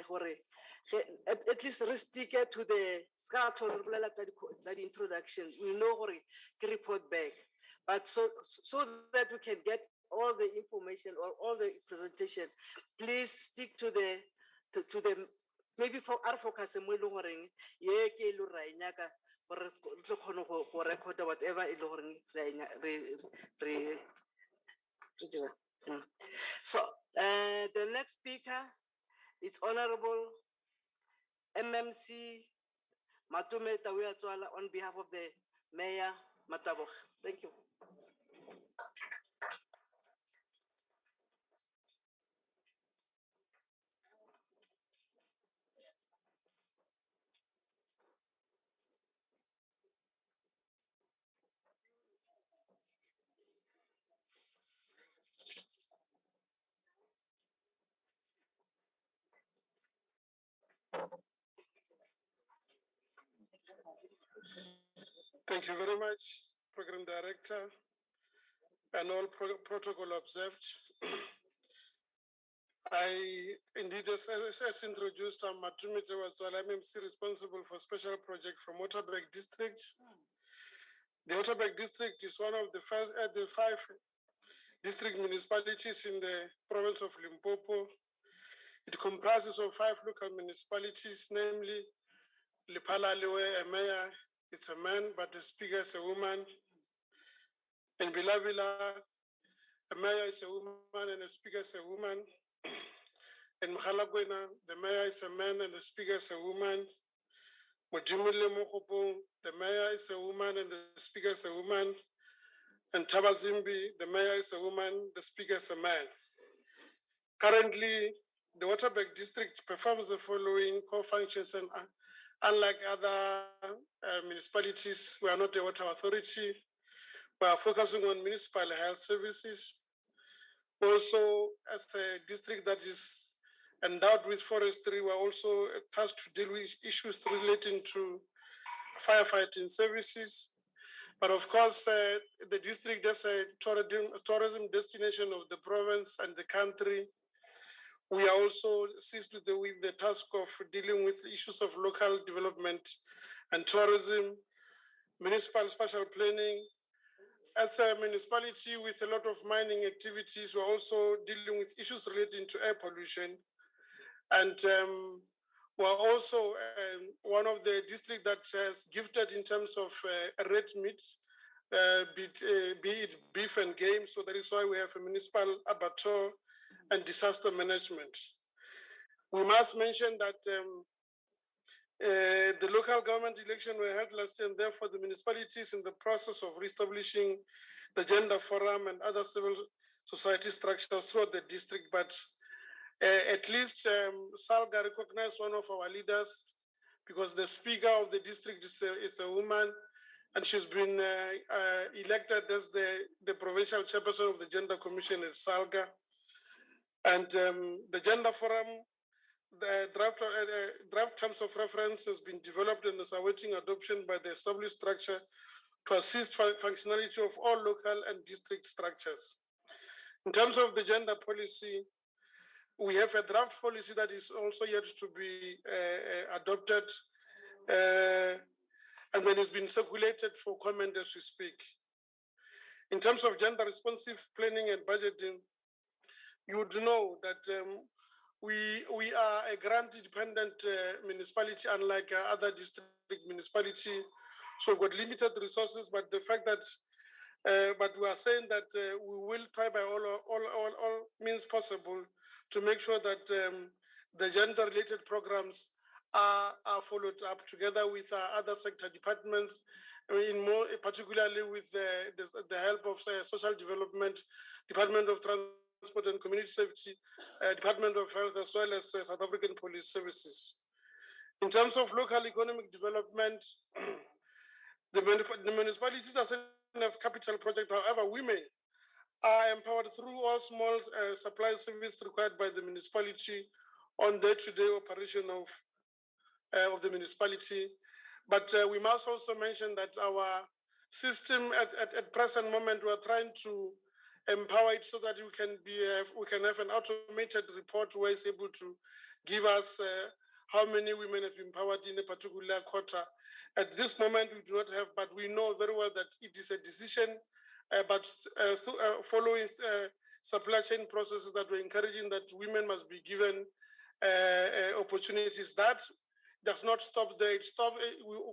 gore at least re stick to the introduction. We know gore ke report back, but so that we can get all the information or all the presentation, please stick to the maybe for our focus mo le goreng ye ke lo ra inyaka gore tlo kgone go record whatever e le goreng re so the next speaker is Honorable MMC Matume Tawiatswala on behalf of the Mayor Mataboch. Thank you. Thank you very much, Program Director, and all protocol observed. I indeed, as introduced, I'm Matumite Watswala, MMC responsible for special project from Otterbeck District. The Otterbeck District is one of the 5 district municipalities in the province of Limpopo. It comprises of 5 local municipalities, namely Lipalale, where a mayor is a man, but the speaker is a woman. And Bilavila, a mayor is a woman and the speaker is a woman. And Mkhalagwena, the mayor is a man and the speaker is a woman. Mojimile Mokopo, the mayor is a woman and the speaker is a woman. And Tabazimbi, the mayor is a woman, the speaker is a man. Currently, the Otterbeck District performs the following core functions, and unlike other municipalities, we are not a water authority. We are focusing on municipal health services. Also, as a district that is endowed with forestry, we are also tasked to deal with issues relating to firefighting services. But of course, the district is a tourism destination of the province and the country. We are also seized with the task of dealing with issues of local development and tourism, municipal spatial planning. As a municipality with a lot of mining activities, we're also dealing with issues relating to air pollution. And we're also one of the districts that has gifted in terms of red meat, be it beef and game. So that is why we have a municipal abattoir and disaster management. We must mention that the local government election were held last year, and therefore the municipality is in the process of reestablishing the gender forum and other civil society structures throughout the district. But at least SALGA recognized one of our leaders because the speaker of the district is a woman, and she's been elected as the provincial chairperson of the Gender Commission at Salga. And the Gender Forum, the draft terms of reference has been developed and is awaiting adoption by the established structure to assist functionality of all local and district structures. In terms of the gender policy, we have a draft policy that is also yet to be adopted, and then it's been circulated for comment as we speak. In terms of gender responsive planning and budgeting, you would know that we are a grant dependent municipality, unlike other district municipality. So we've got limited resources, but the fact that, but we are saying that we will try by all means possible to make sure that the gender related programs are followed up together with other sector departments, particularly with the help of social development, Department of Transport and Community Safety, Department of Health, as well as South African Police Services. In terms of local economic development, the municipality doesn't have capital project. However, women are empowered through all small supply service required by the municipality on day-to-day operation of the municipality. But we must also mention that our system at present moment, we are trying to empower it so that we can have an automated report where it's able to give us how many women have empowered in a particular quarter. At this moment, we do not have, but we know very well that it is a decision, but following supply chain processes that we're encouraging that women must be given opportunities. That does not stop there.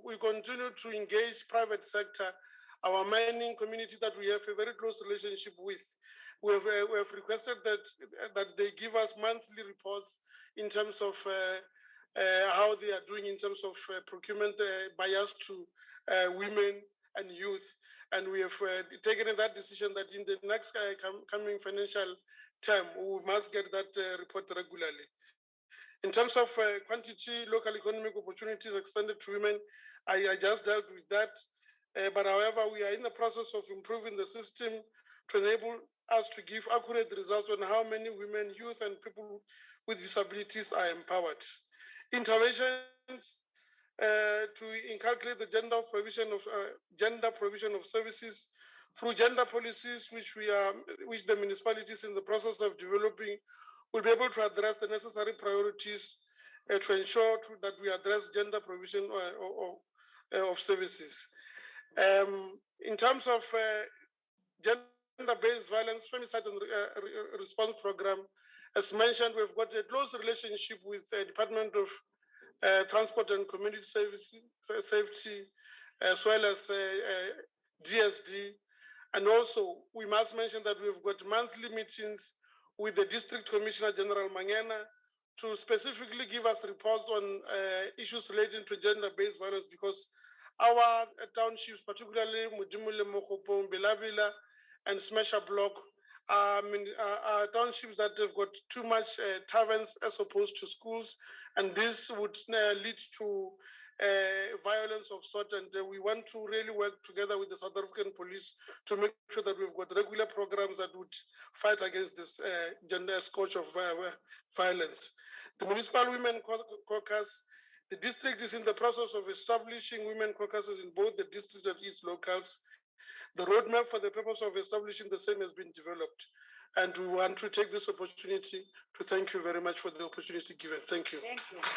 We continue to engage private sector. Our mining community that we have a very close relationship with, we have requested that they give us monthly reports in terms of how they are doing in terms of procurement bias to women and youth. And we have taken that decision that in the next coming financial term, we must get that report regularly. In terms of quantity, local economic opportunities extended to women, I just dealt with that. But however, we are in the process of improving the system to enable us to give accurate results on how many women, youth, and people with disabilities are empowered. Interventions to inculcate the gender provision of services through gender policies, which the municipalities in the process of developing will be able to address the necessary priorities to ensure that we address gender provision of services. In terms of gender-based violence, femicide and response program, as mentioned, we've got a close relationship with the Department of Transport and Community Safety, as well as DSD. And also, we must mention that we've got monthly meetings with the District Commissioner General Mangena to specifically give us reports on issues relating to gender-based violence, because our townships, particularly Mudimule, Mokopo, Belabila, and Smasher Block, are townships that have got too much taverns as opposed to schools, and this would lead to violence of sort. And we want to really work together with the South African police to make sure that we've got regular programs that would fight against this gender scourge of violence. The Municipal Women Caucus, the district is in the process of establishing women caucuses in both the district and East locals. The roadmap for the purpose of establishing the same has been developed. And we want to take this opportunity to thank you very much for the opportunity given. Thank you. Thank you.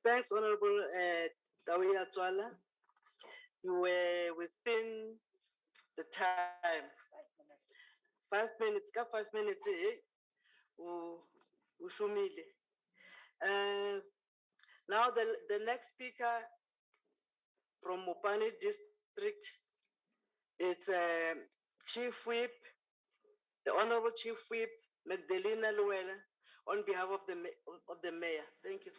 Thanks, Honorable Dawia Twala. You were within the time. 5 minutes, 5 minutes, now the next speaker from Mopani District, it's Chief Whip, the Honorable Chief Whip, Magdalena Luella, on behalf of the mayor. Thank you.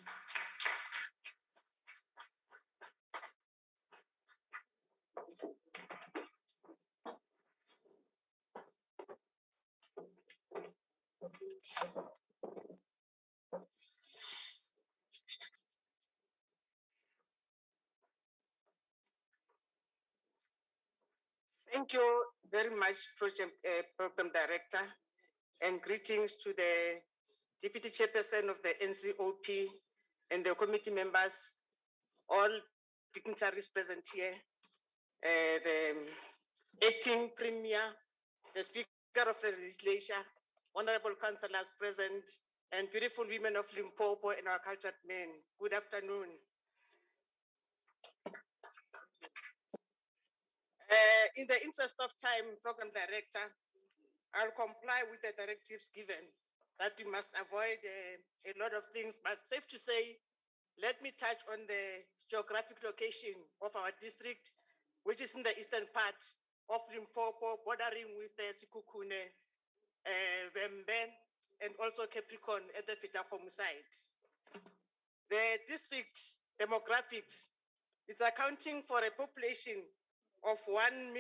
Thank you very much, Program Director, and greetings to the Deputy Chairperson of the NCOP and the committee members, all dignitaries present here, the acting Premier, the Speaker of the Legislature, honorable councillors present, and beautiful women of Limpopo and our cultured men. Good afternoon. In the interest of time, Program Director, I'll comply with the directives given that we must avoid a lot of things, but safe to say, let me touch on the geographic location of our district, which is in the eastern part of Limpopo, bordering with Sikukune, Vembe, and also Capricorn at the Fitafomu side. The district demographics is accounting for a population of 1,159,185,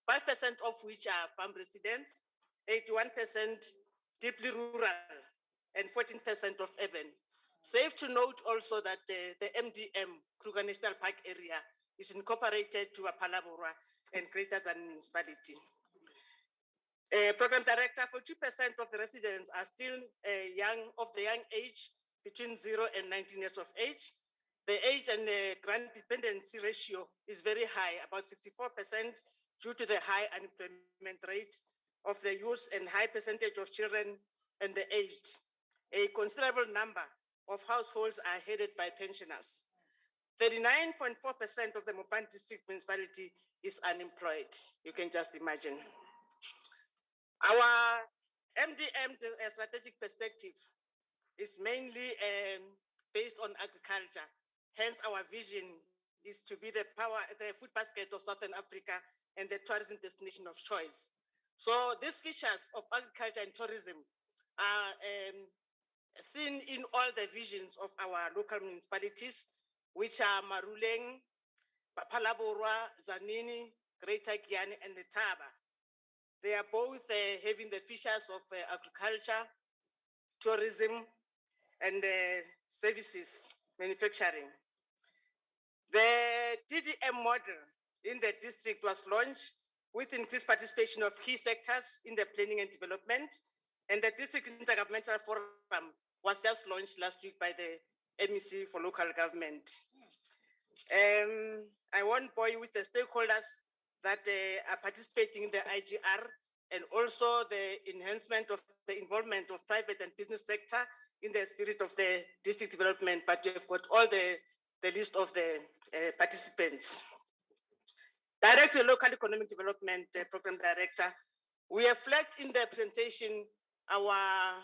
5% of which are farm residents, 81% deeply rural, and 14% of urban. Safe to note also that the MDM, Kruger National Park area, is incorporated to Apalaborwa and Greater Zan municipality. Program Director, 42% of the residents are still of the young age, between 0 and 19 years of age. The age and grant dependency ratio is very high, about 64%, due to the high unemployment rate of the youth and high percentage of children and the aged. A considerable number of households are headed by pensioners. 39.4% of the Mopan district municipality is unemployed. You can just imagine. Our MDM strategic perspective is mainly based on agriculture. Hence, our vision is to be the food basket of Southern Africa and the tourism destination of choice. So these features of agriculture and tourism are seen in all the visions of our local municipalities, which are Maruleng, Phalaborwa, Zanini, Greater Giyani, and Letaba. They are both having the features of agriculture, tourism, and services, manufacturing. The DDM model in the district was launched with increased participation of key sectors in the planning and development, and the district intergovernmental forum was just launched last week by the MEC for local government. I won't bore you with the stakeholders that are participating in the IGR, and also the enhancement of the involvement of private and business sector in the spirit of the district development, but you've got all the list of the participants. Director Local Economic Development Program Director, we have flagged in the presentation our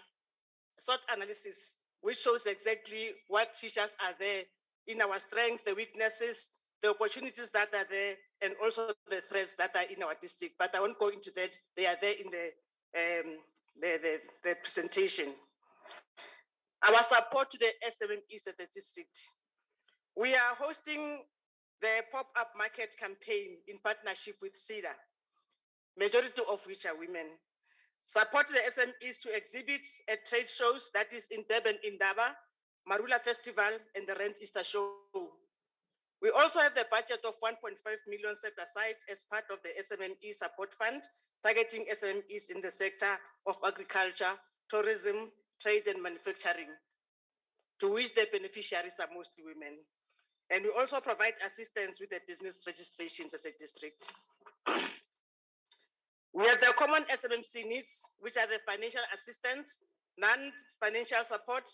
SWOT analysis, which shows exactly what features are there in our strengths, the weaknesses, the opportunities that are there, and also the threats that are in our district. But I won't go into that. They are there in the presentation. Our support to the SMMEs at the district. We are hosting the pop-up market campaign in partnership with CEDA, majority of which are women. Support the SMEs to exhibit at trade shows, that is in Durban, Indaba, Marula Festival, and the Rent Easter Show. We also have the budget of 1.5 million set aside as part of the SMME support fund, targeting SMEs in the sector of agriculture, tourism, trade, and manufacturing, to which the beneficiaries are mostly women. And we also provide assistance with the business registrations as a district. We have the common SMMC needs, which are the financial assistance, non-financial support,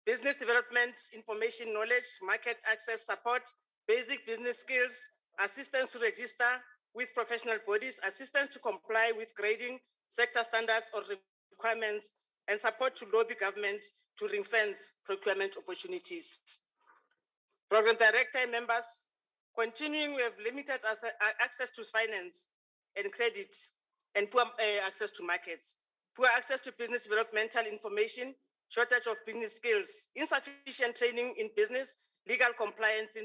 business development, information knowledge, market access support, basic business skills, assistance to register with professional bodies, assistance to comply with grading, sector standards or requirements, and support to lobby government to ring-fence procurement opportunities. Program Director and members, continuing, we have limited access to finance and credit, and poor access to markets, poor access to business developmental information, shortage of business skills, insufficient training in business, legal compliance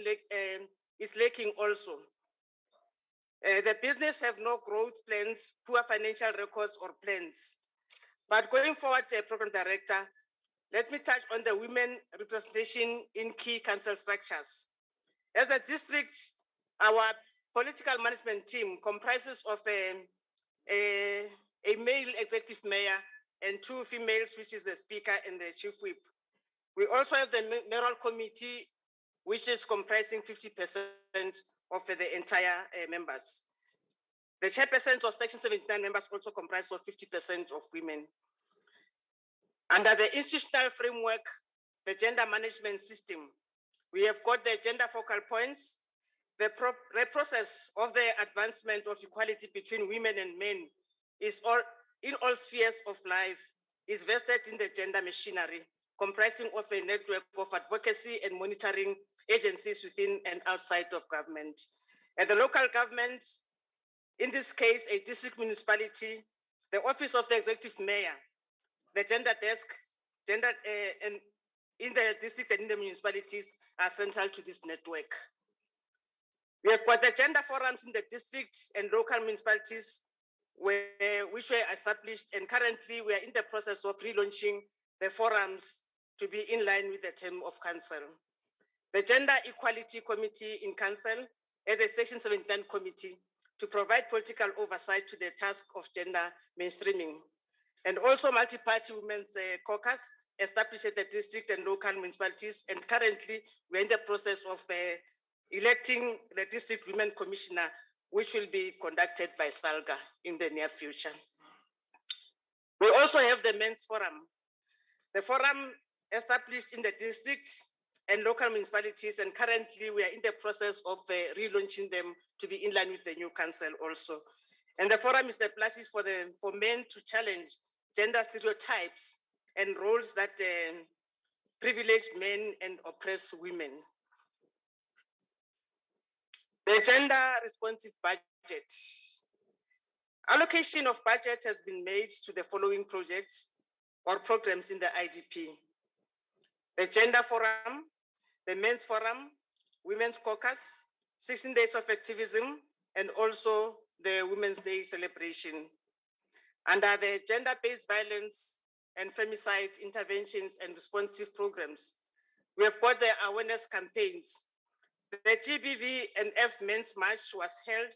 is lacking also. The business have no growth plans, poor financial records or plans. But going forward, Program Director, let me touch on the women representation in key council structures. As a district, our political management team comprises of a male executive mayor and 2 females, which is the speaker and the chief whip. We also have the mayoral committee, which is comprising 50% of the entire members. The chairpersons of Section 79 members also comprise of 50% of women. Under the institutional framework, the gender management system, we have got the gender focal points. The process of the advancement of equality between women and men is in all spheres of life, is vested in the gender machinery, comprising of a network of advocacy and monitoring agencies within and outside of government. At the local government, in this case, a district municipality, the office of the executive mayor, the gender desk, and in the district and in the municipalities are central to this network. We have got the gender forums in the district and local municipalities which were established, and currently we are in the process of relaunching the forums to be in line with the term of council. The Gender Equality Committee in Council as a Section 79 committee to provide political oversight to the task of gender mainstreaming. And also multi-party women's caucus established at the district and local municipalities, and currently we're in the process of electing the district women commissioner, which will be conducted by Salga in the near future. We also have the men's forum. The forum established in the district and local municipalities, and currently we are in the process of relaunching them to be in line with the new council also. And the forum is the place for men to challenge gender stereotypes and roles that privilege men and oppress women. The gender responsive budget. Allocation of budget has been made to the following projects or programs in the IDP. The Gender Forum, the Men's Forum, Women's Caucus, 16 Days of Activism, and also the Women's Day celebration. Under the gender-based violence and femicide interventions and responsive programs, we have got the awareness campaigns. The GBV and F Men's March was held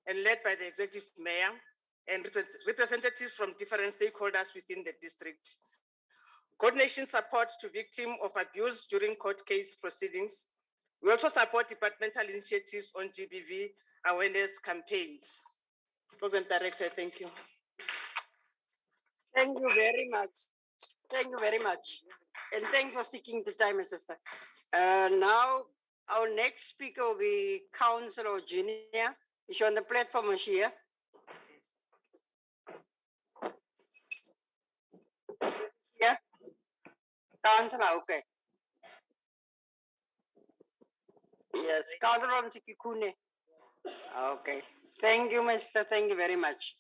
and led by the executive mayor and representatives from different stakeholders within the district. Coordination support to victims of abuse during court case proceedings. We also support departmental initiatives on GBV awareness campaigns. Program Director, thank you. Thank you very much. Thank you very much. And thanks for sticking to time, Sister. Now, our next speaker will be Councillor Junior. Is she on the platform or here? Yeah? Councillor, okay. Yes, Councillor Mtikikune. Okay. Thank you, Mr. Thank you very much.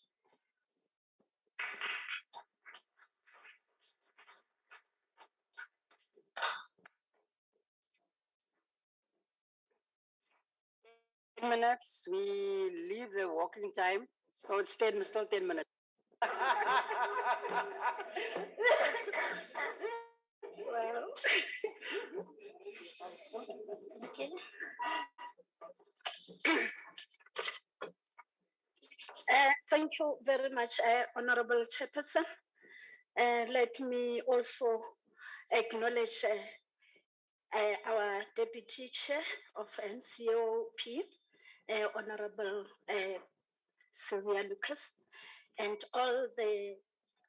Minutes, we leave the walking time, so it's still 10 minutes. Well, okay. Thank you very much, Honorable Chairperson. Let me also acknowledge our Deputy Chair of NCOP, Honorable Sylvia Lucas, and all the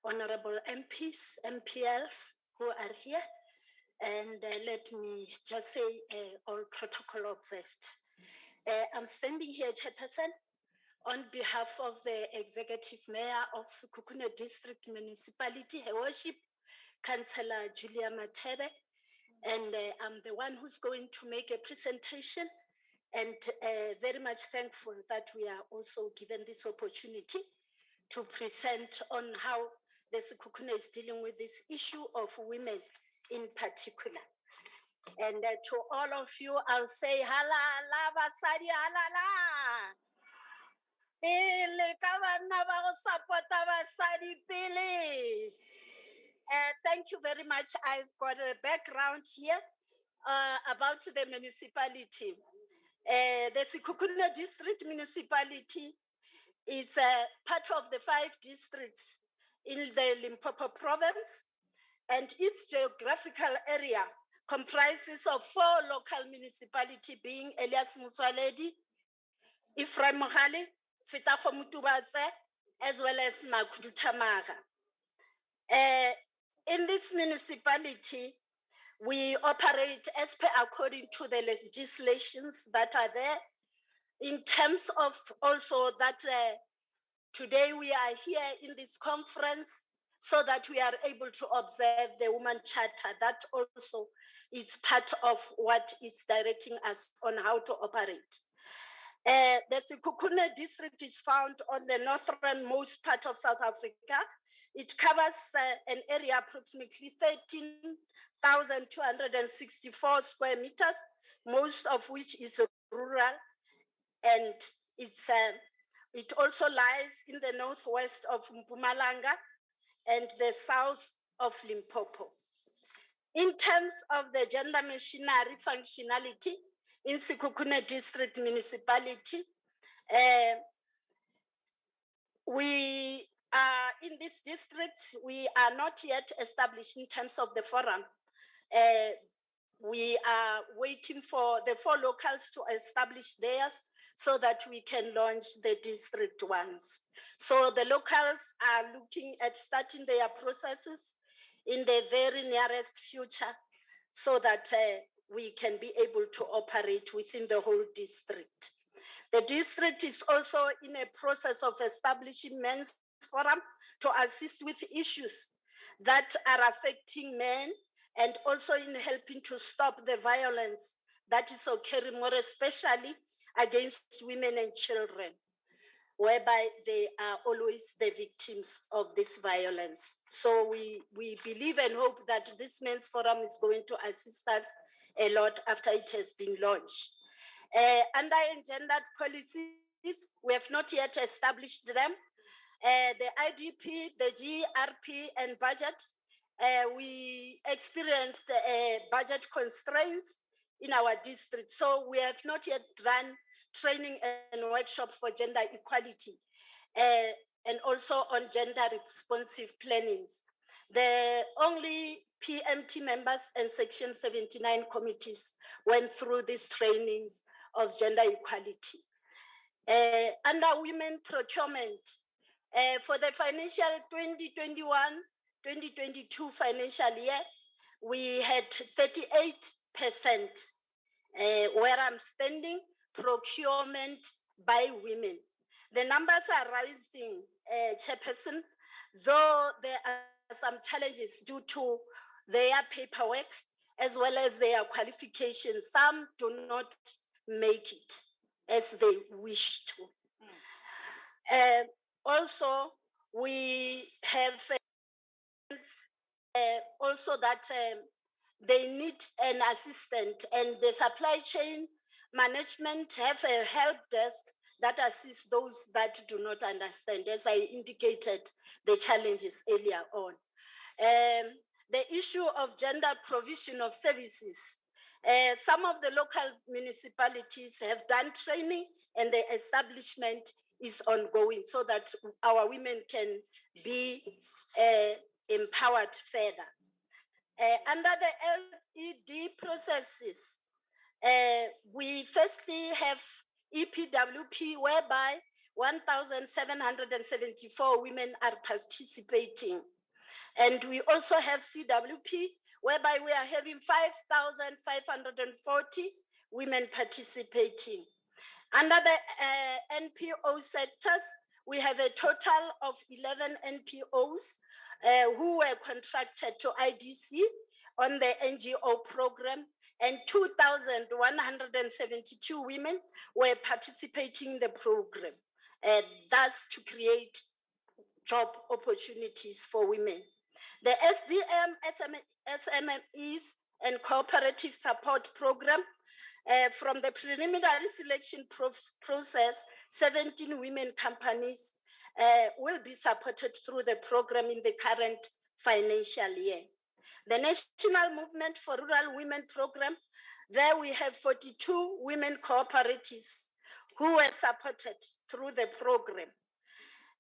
Honorable MPs, MPLs who are here. And let me just say, all protocol observed. I'm standing here, Chairperson, on behalf of the Executive Mayor of Sekhukhune District Municipality, Her Worship, Councillor Julia Matebe, and I'm the one who's going to make a presentation, and very much thankful that we are also given this opportunity to present on how the Sekhukhune is dealing with this issue of women in particular. And to all of you, I'll say, halala, basadi, halala. Pele ka banna ba go support-a basadi pele. Thank you very much. I've got a background here about the municipality. The Sekhukhune District Municipality is part of the 5 districts in the Limpopo province, and its geographical area comprises of 4 local municipalities, being Elias Motsoaledi, Ephraim Mohale, Fetago Mutubatse, as well as Nakhudu Tamaga. In this municipality, we operate as per according to the legislations that are there, in terms of also that today we are here in this conference so that we are able to observe the Women Charter. That also is part of what is directing us on how to operate. The Sekhukhune District is found on the northernmost part of South Africa. It covers an area approximately 13,264 square meters, most of which is rural, and it also lies in the northwest of Mpumalanga and the south of Limpopo. In terms of the gender machinery functionality in Sekhukhune District Municipality, we are in this district, we are not yet established in terms of the forum. We are waiting for the 4 locals to establish theirs so that we can launch the district ones. So the locals are looking at starting their processes in the very nearest future so that we can be able to operate within the whole district. The district is also in a process of establishing men's forum to assist with issues that are affecting men, and also in helping to stop the violence that is occurring more especially against women and children, whereby they are always the victims of this violence. So we believe and hope that this men's forum is going to assist us a lot after it has been launched. Under engendered policies, we have not yet established them. The IDP, the GRP, and budget, we experienced budget constraints in our district. So we have not yet run training and workshop for gender equality and also on gender responsive plannings. The only PMT members and Section 79 committees went through these trainings of gender equality. Under women procurement, for the financial 2021-2022 financial year, we had 38% where I'm standing procurement by women. The numbers are rising, Chairperson, though there are some challenges due to their paperwork as well as their qualifications. Some do not make it as they wish to. Also, we have also that they need an assistant, and the supply chain management have a help desk that assists those that do not understand, as I indicated the challenges earlier on. The issue of gender provision of services. Some of the local municipalities have done training, and the establishment is ongoing so that our women can be empowered further. Under the LED processes, we firstly have EPWP, whereby 1,774 women are participating. And we also have CWP, whereby we are having 5,540 women participating. Under the NPO sectors, we have a total of 11 NPOs who were contracted to IDC on the NGO program, and 2,172 women were participating in the program, thus to create job opportunities for women. The SDM, SMEs, and cooperative support program From the preliminary selection process, 17 women companies will be supported through the program in the current financial year. The National Movement for Rural Women program, there we have 42 women cooperatives who were supported through the program.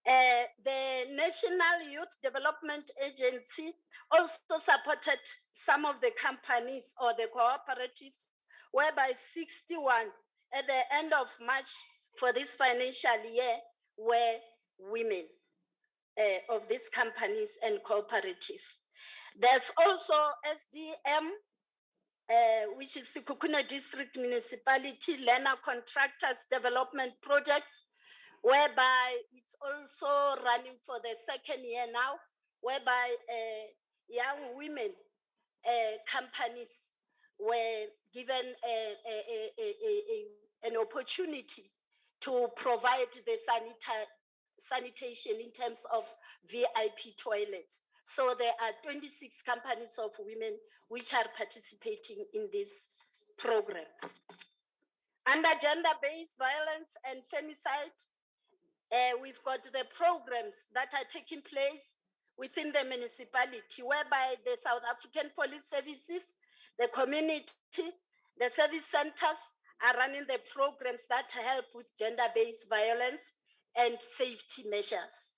The National Youth Development Agency also supported some of the companies or the cooperatives, whereby 61 at the end of March for this financial year were women of these companies and cooperative. There's also SDM, which is Sikukune District Municipality Learner Contractors Development Project, whereby it's also running for the second year now, whereby young women companies were given an opportunity to provide the sanitation in terms of VIP toilets. So there are 26 companies of women which are participating in this program. Under gender-based violence and femicide, we've got the programs that are taking place within the municipality, whereby the South African Police Services, the community, the service centers are running the programs that help with gender-based violence and safety measures.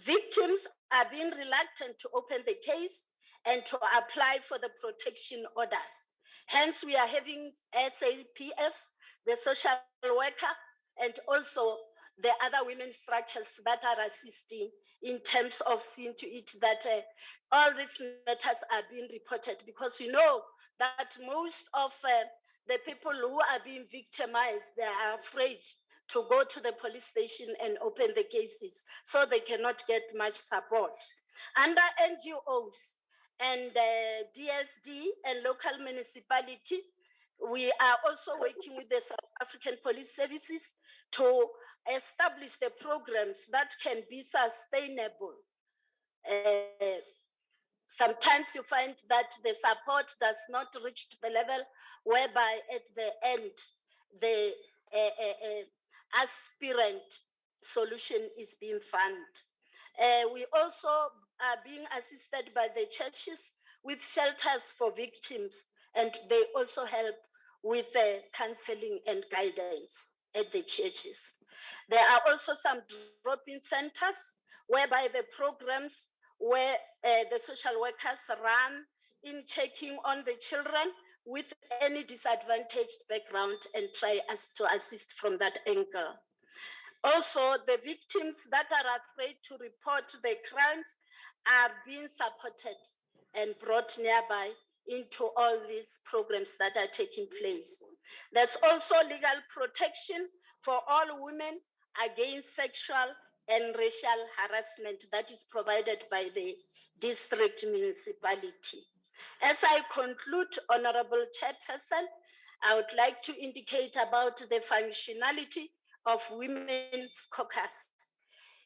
Victims are being reluctant to open the case and to apply for the protection orders. Hence, we are having SAPS, the social worker, and also the other women structures that are assisting in terms of seeing to it that all these matters are being reported, because we know that most of the people who are being victimized, they are afraid to go to the police station and open the cases, so they cannot get much support. Under NGOs and DSD and local municipality, we are also working with the South African Police Services to establish the programs that can be sustainable. Sometimes you find that the support does not reach to the level whereby at the end, the aspirant solution is being funded. We also are being assisted by the churches with shelters for victims, and they also help with counseling and guidance at the churches. There are also some drop-in centers whereby the programs where the social workers run in checking on the children with any disadvantaged background and try to assist from that angle. Also, the victims that are afraid to report the crimes are being supported and brought nearby into all these programs that are taking place. There's also legal protection for all women against sexual and racial harassment that is provided by the district municipality. As I conclude, Honorable Chairperson, I would like to indicate about the functionality of Women's Caucus.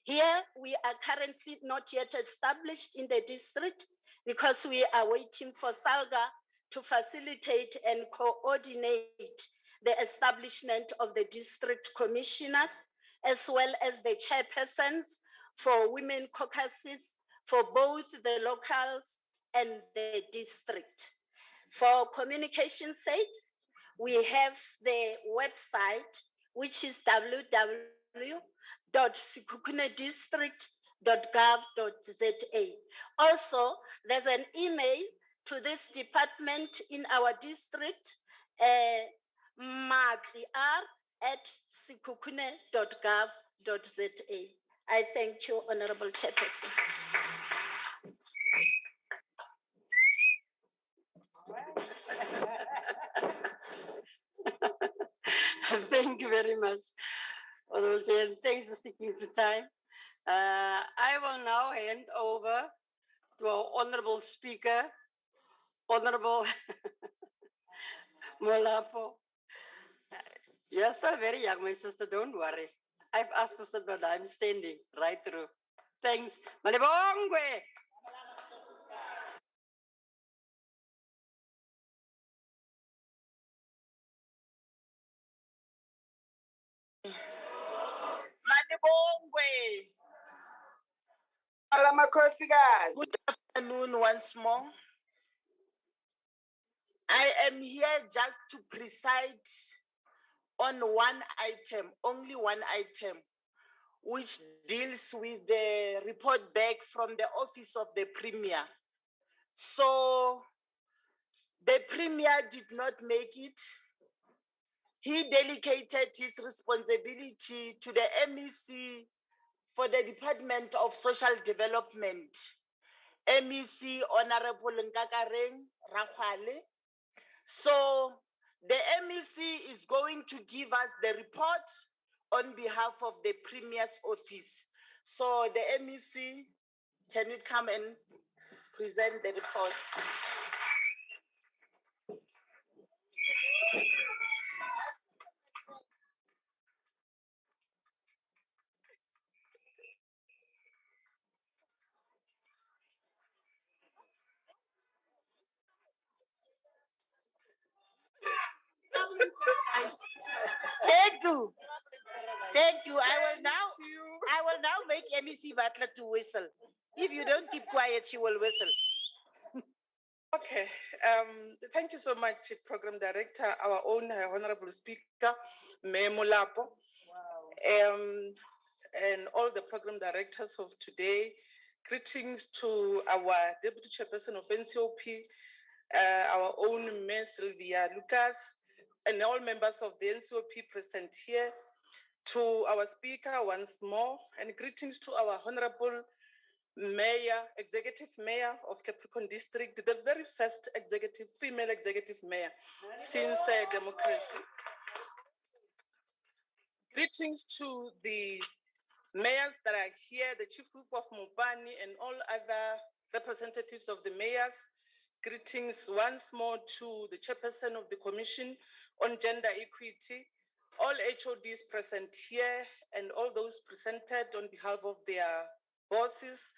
Here, we are currently not yet established in the district because we are waiting for SALGA to facilitate and coordinate the establishment of the district commissioners, as well as the chairpersons for women caucuses for both the locals and the district. For communication sites, we have the website, which is www.sikukunedistrict.gov.za. Also, there's an email to this department in our district, matliar@sikukune.gov.za. I thank you, Honorable Chairperson. Thank you very much, Honorable Chair. Thanks for sticking to time. I will now hand over to our Honorable Speaker, Honorable Molapo. You're still very young, my sister, don't worry. I've asked to sit, but I'm standing right through. Thanks. Malibongwe. Sibongwe. Good afternoon once more. I am here just to preside on one item, only one item, which deals with the report back from the Office of the Premier. So the Premier did not make it. He delegated his responsibility to the MEC for the Department of Social Development, MEC Honorable Nkakareng Rakhwale. So the MEC is going to give us the report on behalf of the Premier's office. So the MEC, can you come and present the report? Thank you. Thank you. I will now make MEC Butler to whistle. If you don't keep quiet, she will whistle. Okay, thank you so much, Program Director, our own Honorable Speaker, Mayor Molapo, and all the Program Directors of today. Greetings to our Deputy Chairperson of NCOP, our own Mayor Sylvia Lucas, and all members of the NCOP present here, to our Speaker once more, and greetings to our Honorable Mayor, Executive Mayor of Capricorn District, the very first female executive mayor since democracy. Greetings to the mayors that are here, the Chief Whip of Mopani and all other representatives of the mayors. Greetings once more to the Chairperson of the Commission on Gender Equity, all HODs present here and all those presented on behalf of their bosses,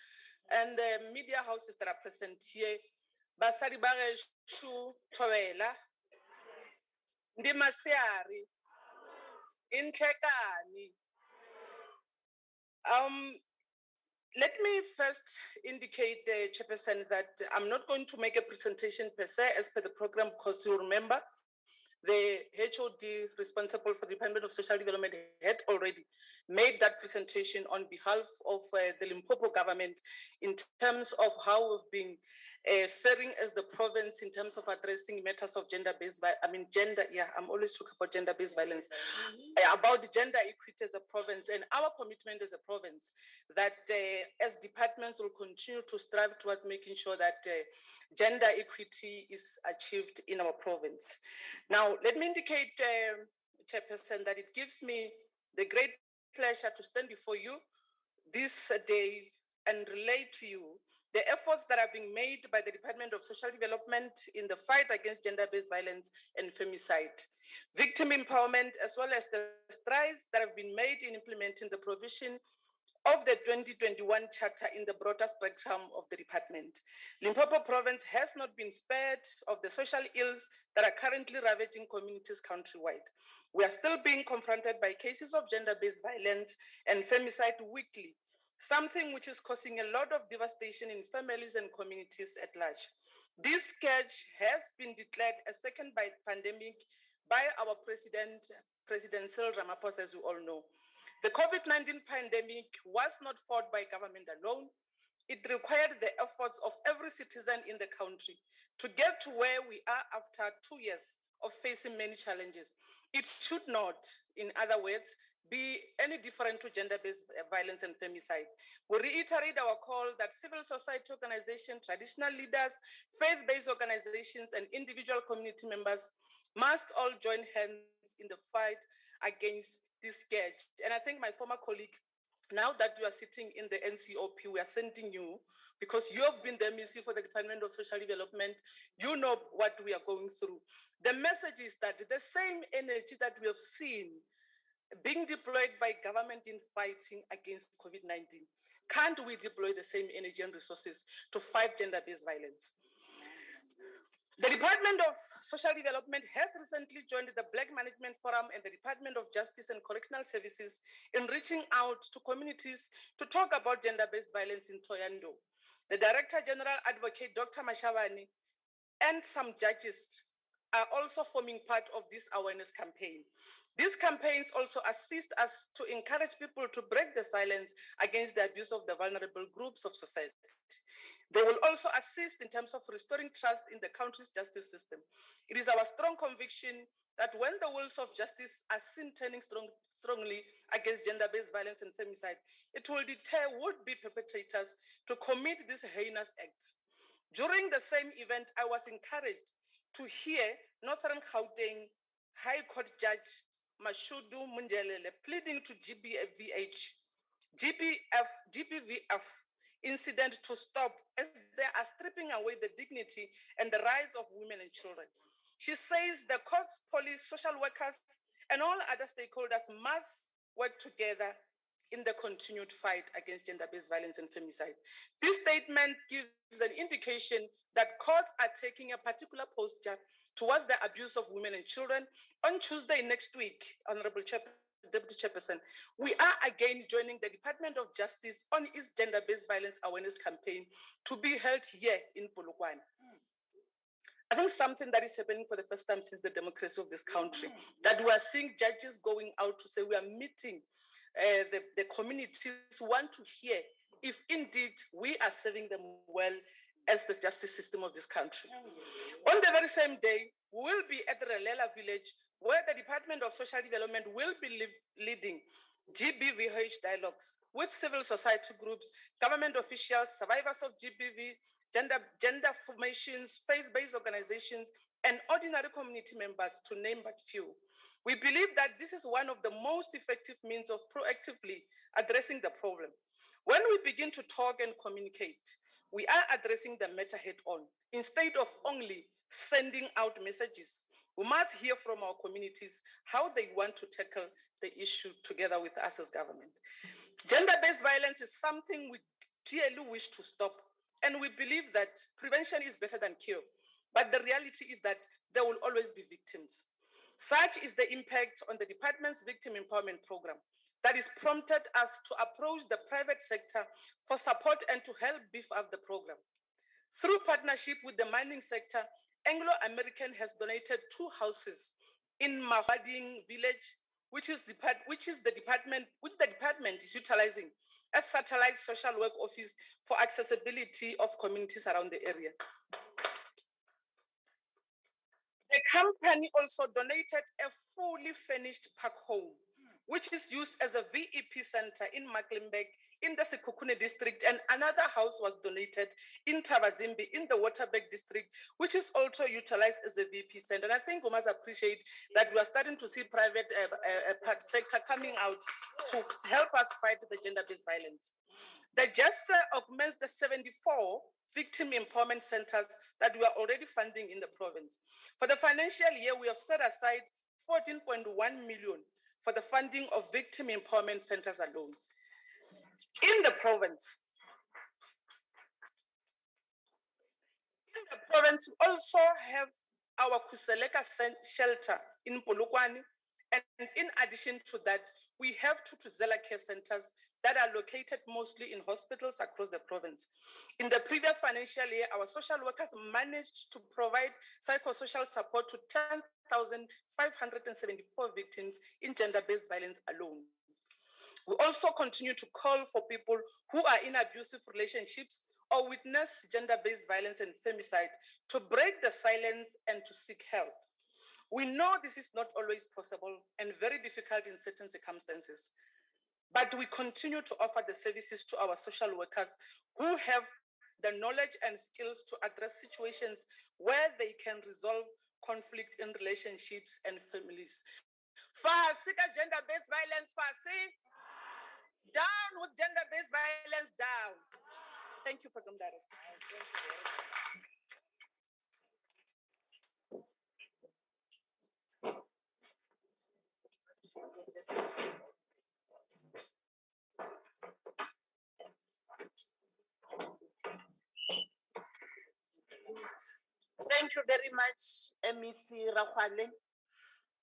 and the media houses that are present here. Basadi Bageshu Toela, Ndimasiari, Intlekani. Let me first indicate, Chairperson, that I'm not going to make a presentation per se as per the program, because you remember the HOD responsible for the Department of Social Development had already made that presentation on behalf of the Limpopo government in terms of how we've been faring as the province in terms of addressing matters of gender-based violence. I'm always talking about gender-based violence, about gender equity as a province, and our commitment as a province that as departments will continue to strive towards making sure that gender equity is achieved in our province. Now, let me indicate, Chairperson, that it gives me the great pleasure to stand before you this day and relate to you the efforts that are being made by the Department of Social Development in the fight against gender-based violence and femicide, victim empowerment, as well as the strides that have been made in implementing the provision of the 2021 Charter in the broader spectrum of the department. Limpopo province has not been spared of the social ills that are currently ravaging communities countrywide. We are still being confronted by cases of gender-based violence and femicide weekly, something which is causing a lot of devastation in families and communities at large. This scourge has been declared a second pandemic by our President Cyril Ramaphosa, as you all know. The COVID-19 pandemic was not fought by government alone. It required the efforts of every citizen in the country to get to where we are after 2 years of facing many challenges. It should not, in other words, be any different to gender-based violence and femicide. We reiterate our call that civil society organizations, traditional leaders, faith-based organizations, and individual community members must all join hands in the fight against this scourge. And I think my former colleague, now that you are sitting in the NCOP, we are sending you, because you have been the MEC for the Department of Social Development, you know what we are going through. The message is that the same energy that we have seen being deployed by government in fighting against COVID-19, can't we deploy the same energy and resources to fight gender-based violence? The Department of Social Development has recently joined the Black Management Forum and the Department of Justice and Correctional Services in reaching out to communities to talk about gender-based violence in Thohoyandou. The Director General Advocate Dr. Mashavani and some judges are also forming part of this awareness campaign. These campaigns also assist us to encourage people to break the silence against the abuse of the vulnerable groups of society. They will also assist in terms of restoring trust in the country's justice system. It is our strong conviction that when the wheels of justice are seen turning strongly against gender-based violence and femicide, it will deter would-be perpetrators to commit these heinous acts. During the same event, I was encouraged to hear Northern Gauteng High Court Judge Mashudu Mundelele pleading to GBVF incident to stop as they are stripping away the dignity and the rights of women and children. She says the courts, police, social workers, and all other stakeholders must work together in the continued fight against gender-based violence and femicide. This statement gives an indication that courts are taking a particular posture towards the abuse of women and children. On Tuesday next week, Honorable Deputy Chairperson, we are again joining the Department of Justice on its gender-based violence awareness campaign to be held here in Polokwane. I think something that is happening for the first time since the democracy of this country, that we are seeing judges going out to say we are meeting the communities who want to hear if indeed we are serving them well as the justice system of this country. On the very same day, we will be at the Relela village where the Department of Social Development will be leading GBVH dialogues with civil society groups, government officials, survivors of GBV, gender formations, faith-based organizations, and ordinary community members, to name but few. We believe that this is one of the most effective means of proactively addressing the problem. When we begin to talk and communicate, we are addressing the matter head on, instead of only sending out messages. We must hear from our communities how they want to tackle the issue together with us as government. Gender-based violence is something we dearly wish to stop, and we believe that prevention is better than cure. But the reality is that there will always be victims. Such is the impact on the department's victim empowerment program that has prompted us to approach the private sector for support and to help beef up the program. Through partnership with the mining sector, Anglo American has donated 2 houses in Mahwading village, which the department is utilizing as satellite social work office for accessibility of communities around the area. The company also donated a fully furnished park home, which is used as a VEP center in Mecklenburg in the Sekhukhune district, and another house was donated in Tabazimbi in the Otterbeck District, which is also utilized as a VEP center. And I think we must appreciate that we are starting to see private sector coming out to help us fight the gender-based violence. The JESA augments the 74 victim empowerment centers that we are already funding in the province. For the financial year, we have set aside 14.1 million for the funding of victim empowerment centers alone. In the province, we also have our Kuseleka shelter in Polokwane, and in addition to that, we have 2 Tuzela care centers that are located mostly in hospitals across the province. In the previous financial year, our social workers managed to provide psychosocial support to 10,574 victims in gender-based violence alone. We also continue to call for people who are in abusive relationships or witness gender-based violence and femicide to break the silence and to seek help. We know this is not always possible and very difficult in certain circumstances, but we continue to offer the services to our social workers who have the knowledge and skills to address situations where they can resolve conflict in relationships and families. Fasika gender-based violence, Fasi. Down with gender-based violence, down. Thank you, Program Director. Thank you very much, MEC Rakhwale.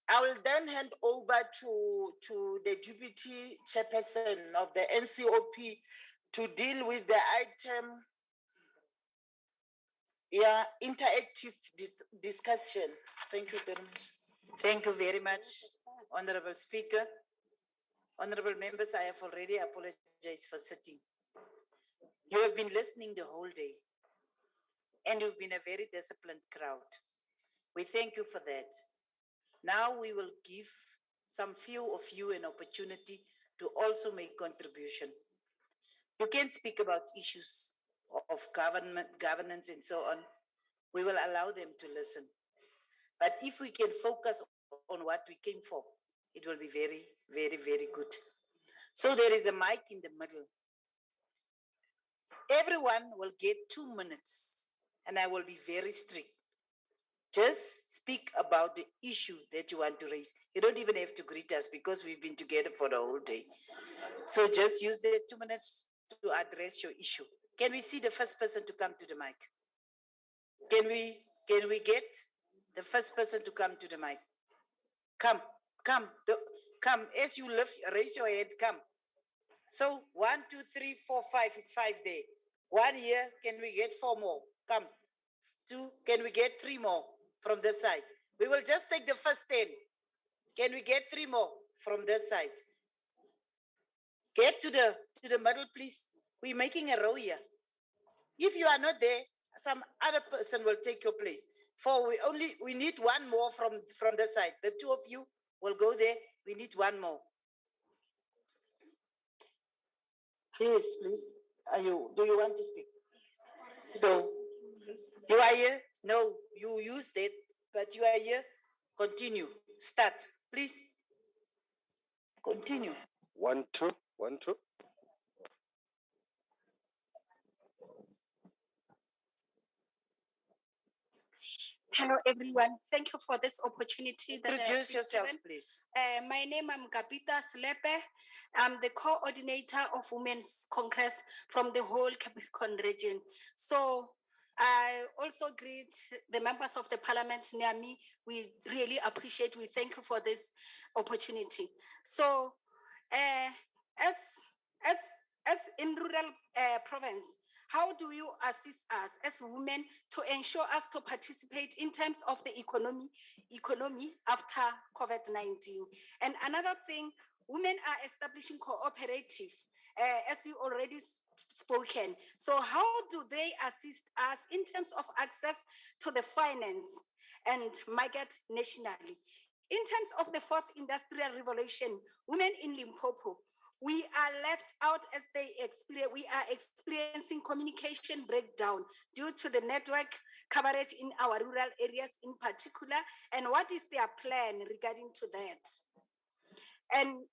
I will then hand over to the Deputy Chairperson of the NCOP to deal with the item, interactive discussion. Thank you very much. Thank you very much, Honorable Speaker. Honorable members, I have already apologized for sitting. You have been listening the whole day, and you've been a very disciplined crowd. We thank you for that. Now we will give some few of you an opportunity to also make contribution. You can speak about issues of governance and so on. We will allow them to listen. But if we can focus on what we came for, it will be very, very, very good. So there is a mic in the middle. Everyone will get 2 minutes, and I will be very strict. Just speak about the issue that you want to raise. You don't even have to greet us because we've been together for the whole day. So just use the 2 minutes to address your issue. Can we see the first person to come to the mic? Can we get the first person to come to the mic? Come. As you lift, raise your hand, come. So 1, 2, 3, 4, 5, it's 5 there. 1 here, can we get 4 more? Come. 2, can we get 3 more from this side? We will just take the first 10. Can we get 3 more from this side? Get to the middle, please. We're making a row here. If you are not there, some other person will take your place. We need 1 more from the side. The 2 of you will go there. We need 1 more. Yes, please. Do you want to speak? So, you are here? No, you used it, but you are here. Continue. Start, please. Continue. 1, 2, 1, 2. Hello, everyone. Thank you for this opportunity. Introduce yourself, please. My name is Kapita Slepe. I'm the coordinator of Women's Congress from the whole Capricorn region. So I also greet the members of the parliament near me. We really appreciate, we thank you for this opportunity. So as in rural province, how do you assist us as women to ensure us to participate in terms of the economy after COVID-19? And another thing, women are establishing cooperative, as you already spoken. So how do they assist us in terms of access to the finance and market nationally? In terms of the 4th industrial revolution, women in Limpopo, we are left out as we are experiencing communication breakdown due to the network coverage in our rural areas in particular. And what is their plan regarding to that? And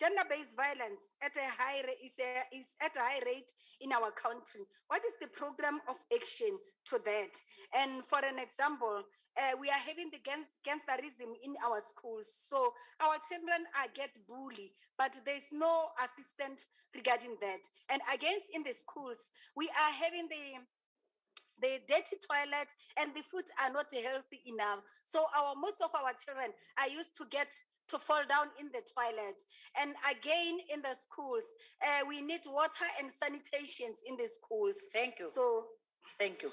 gender-based violence is at a high rate in our country. What is the program of action to that? And for an example, we are having the gangsterism in our schools. So our children get bullied, but there's no assistance regarding that. And against in the schools, we are having the dirty toilet and the foods are not healthy enough. So most of our children are used to fall down in the toilet. And again, in the schools, we need water and sanitations in the schools. Thank you. So, thank you.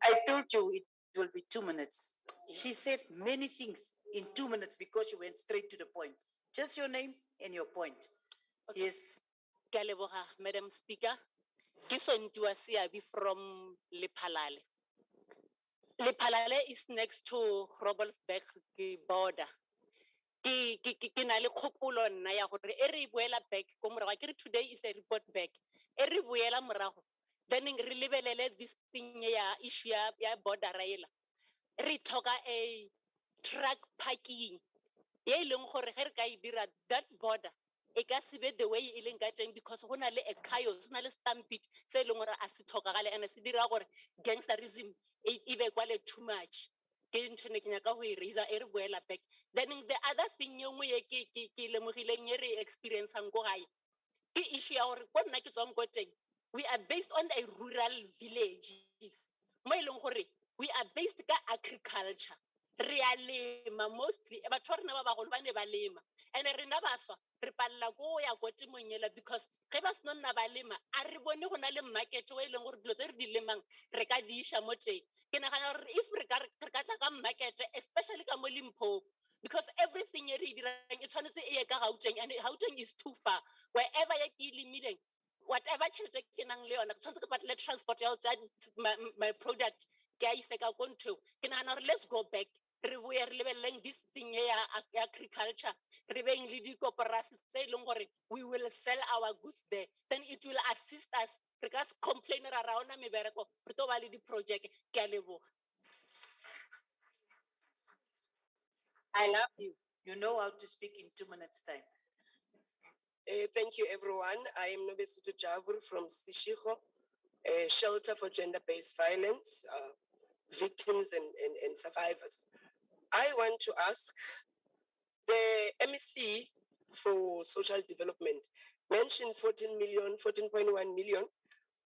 I told you it will be 2 minutes. She said many things in 2 minutes because she went straight to the point. Just your name and your point. Okay. Yes. Kaleboga, Madam Speaker. Kisontua Siabi from Lephalale. Lephalale is next to Robelsberg border. Kinale kgopolo nna ya gore e re boela back ko morago ke today is a report back. E re boela morago. Then re lebelele this thing ya issue ya border rail. Re tlhoka a truck parking. Ye leng gore ge re ka e dira that border e ka se be the way e leng ka teng because go na le a chaos, go na le stampede se leng gore a se tlhokagale and se dira gore gangsterism e be kwale too much. Ke ntshone ke nyaka go e raise e re boela back. Then the other thing ye nngwe ye ke lemogileng ye re experience ang go gae ke issue ya gore go nna ke tswang go teng we are based on a rural villages. Mo e leng gore we are based ka agriculture. Re a lema mostly, batho ba rena ba bagolo ba ne ba lema. And rena baswa re palla go ya go timonyela because ge ba seno nna ba lema a re bone go na le market o e leng gore dilo tse re di lemang re ka di isha mo teng. Ke nagana gore if re ka tla ka market, especially ka mo Limpopo, because everything e re e dirang e tshwanetse e ye ka Gauteng, and Gauteng is too far. Wherever ye ke lemileng, whatever tšhelete ke nang le yona, tshwanetse ke patle transport ya my product ke a ise ka ko ntho. Ke nagana gore let's go back. Re boye re lebeleleng this thing ya agriculture, re beng le di-cooperatives tse e leng gore we will sell our goods there, then it will assist us. Re ka se complain ra ra ona mebereko, re to ba le di-project. Ke a leboga. I love you. You know how to speak in 2 minutes time. Thank you, everyone. I am Nobesito Javur from Sishiko, a shelter for gender-based violence, victims and survivors. I want to ask, the MEC for social development mentioned 14.1 million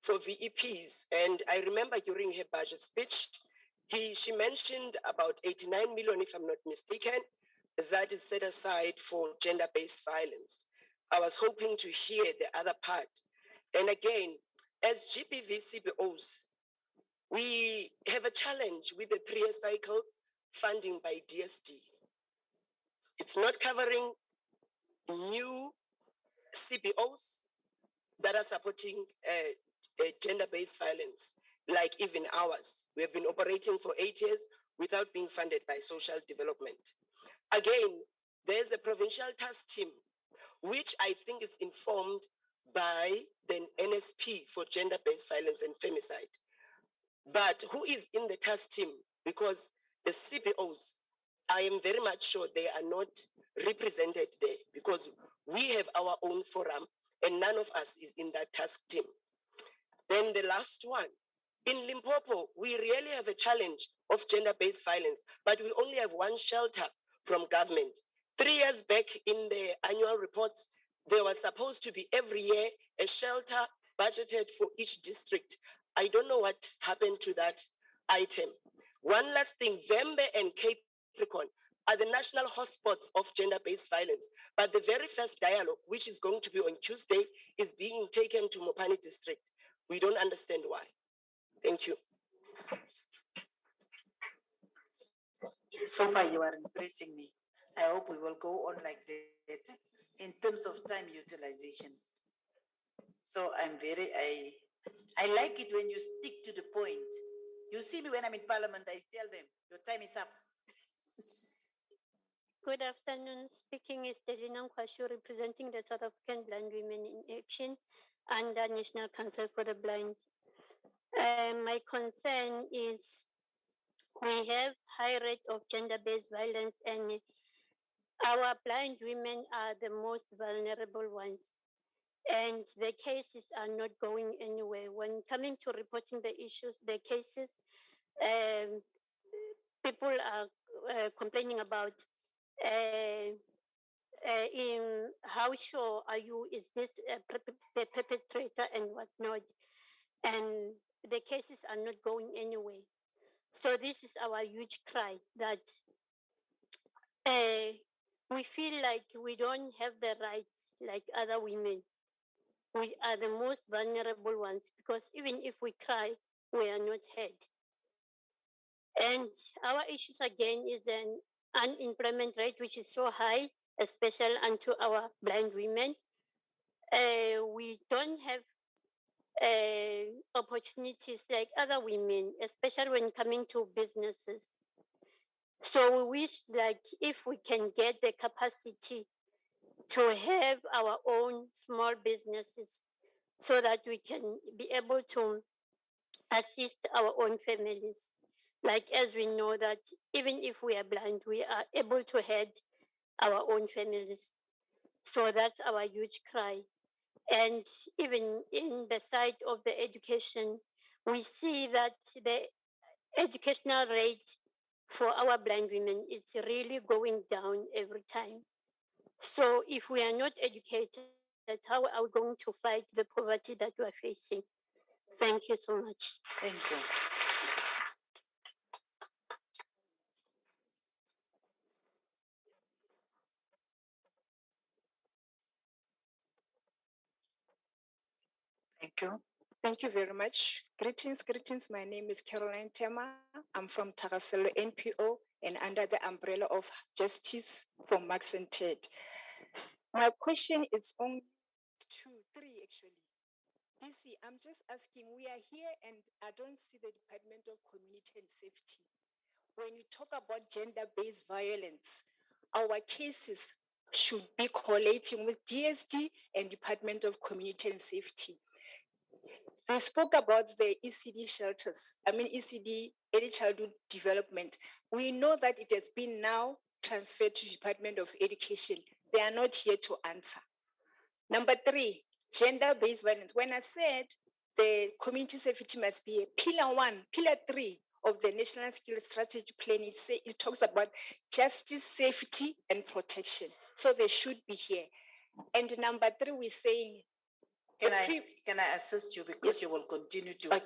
for VEPs. And I remember during her budget speech, she mentioned about 89 million, if I'm not mistaken, that is set aside for gender-based violence. I was hoping to hear the other part. And again, as GPV CBOs, we have a challenge with the 3-year cycle funding by DSD. It's not covering new CBOs that are supporting gender-based violence, like even ours. We have been operating for 8 years without being funded by social development. Again, there's a provincial task team, which I think is informed by the NSP for gender-based violence and femicide. But who is in the task team? Because the CBOs, I am very much sure they are not represented there, because we have our own forum and none of us is in that task team. Then the last one, in Limpopo, we really have a challenge of gender-based violence, but we only have one shelter from government. 3 years back in the annual reports, there was supposed to be every year a shelter budgeted for each district. I don't know what happened to that item. One last thing, Vembe and Capricorn are the national hotspots of gender-based violence. But the very first dialogue, which is going to be on Tuesday, is being taken to Mopani district. We don't understand why. Thank you. So far, you are impressing me. I hope we will go on like that in terms of time utilization. So I like it when you stick to the point. You see me when I'm in parliament, I tell them, your time is up. Good afternoon. Speaking is Delina Kwashu, representing the South African Blind Women in Action and the National Council for the Blind. My concern is we have high rate of gender-based violence, and our blind women are the most vulnerable ones. And the cases are not going anywhere. When coming to reporting the issues, the cases, people are complaining about in how sure are you, is this the perpetrator and whatnot. And the cases are not going anywhere. So this is our huge cry, that we feel like we don't have the rights like other women. We are the most vulnerable ones, because even if we cry, we are not heard. And our issues again is an unemployment rate, which is so high, especially unto our blind women. We don't have opportunities like other women, especially when coming to businesses. So we wish, like, if we can get the capacity to have our own small businesses, so that we can be able to assist our own families. Like, as we know that even if we are blind, we are able to head our own families. So that's our huge cry. And even in the side of the education, we see that the educational rate for our blind women is really going down every time. So if we are not educated, That's how are we going to fight the poverty that we are facing. Thank you so much. Thank you. Thank you. Thank you very much. Greetings. My name is Caroline Tema. I'm from Tagaselo NPO and under the umbrella of Justice for Max and Ted. My question is on 3 actually. DC, I'm just asking, we are here and I don't see the Department of Community and Safety. When you talk about gender-based violence, our cases should be collating with DSD and Department of Community and Safety. We spoke about the ECD shelters, ECD, Early Childhood Development. We know that it has been now transferred to Department of Education. They are not here to answer. Number 3, gender-based violence. When I said the community safety must be a pillar 1, pillar 3 of the National Skills Strategy Plan, it talks about justice, safety, and protection. So they should be here. And number 3, we're saying, Can I assist you because you will continue to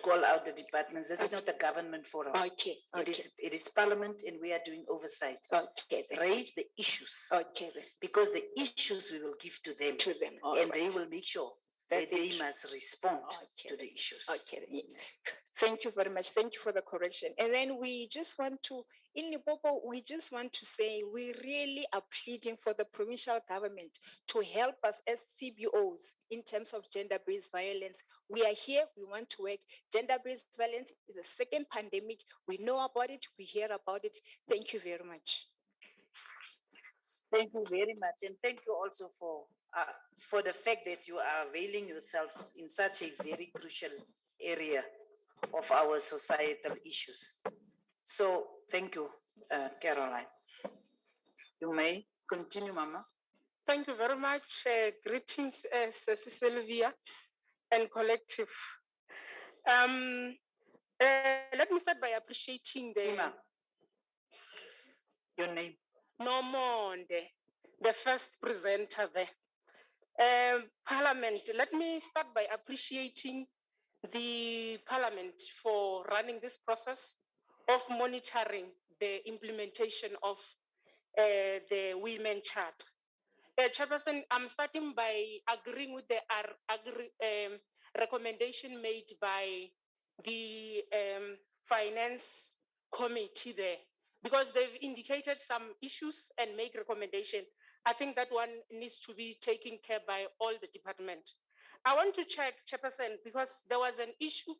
call out the departments? This is not a government forum. It is Parliament and we are doing oversight. Raise the issues. Because the issues we will give to them. And they will make sure that they must respond to the issues. Thank you very much. Thank you for the correction. And then we just want to, in Limpopo, we just want to say we really are pleading for the provincial government to help us as CBOs in terms of gender-based violence. We are here, we want to work. Gender-based violence is a second pandemic. We know about it, we hear about it. Thank you very much. Thank you very much. And thank you also for the fact that you are availing yourself in such a very crucial area of our societal issues. So thank you, Caroline. You may continue, Mama. Thank you very much. Greetings, Sylvia and collective. Let me start by appreciating your name. Nomonde, the first presenter there. Parliament, let me start by appreciating the Parliament for running this process of monitoring the implementation of the Women Charter. Chairperson, I'm starting by agreeing with the recommendation made by the Finance Committee there, because they've indicated some issues and make recommendation. I think that one needs to be taken care by all the departments. I want to check, Chairperson, because there was an issue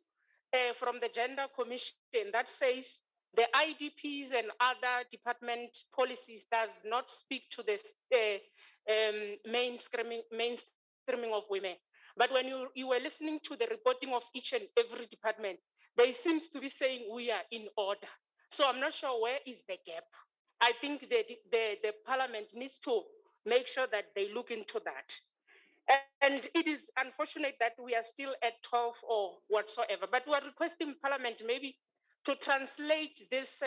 from the Gender Commission that says the IDPs and other department policies does not speak to this mainstreaming of women. But when you were listening to the reporting of each and every department, they seems to be saying we are in order. So I'm not sure where is the gap. I think the Parliament needs to make sure that they look into that. And it is unfortunate that we are still at 12 or whatsoever, but we are requesting Parliament maybe to translate this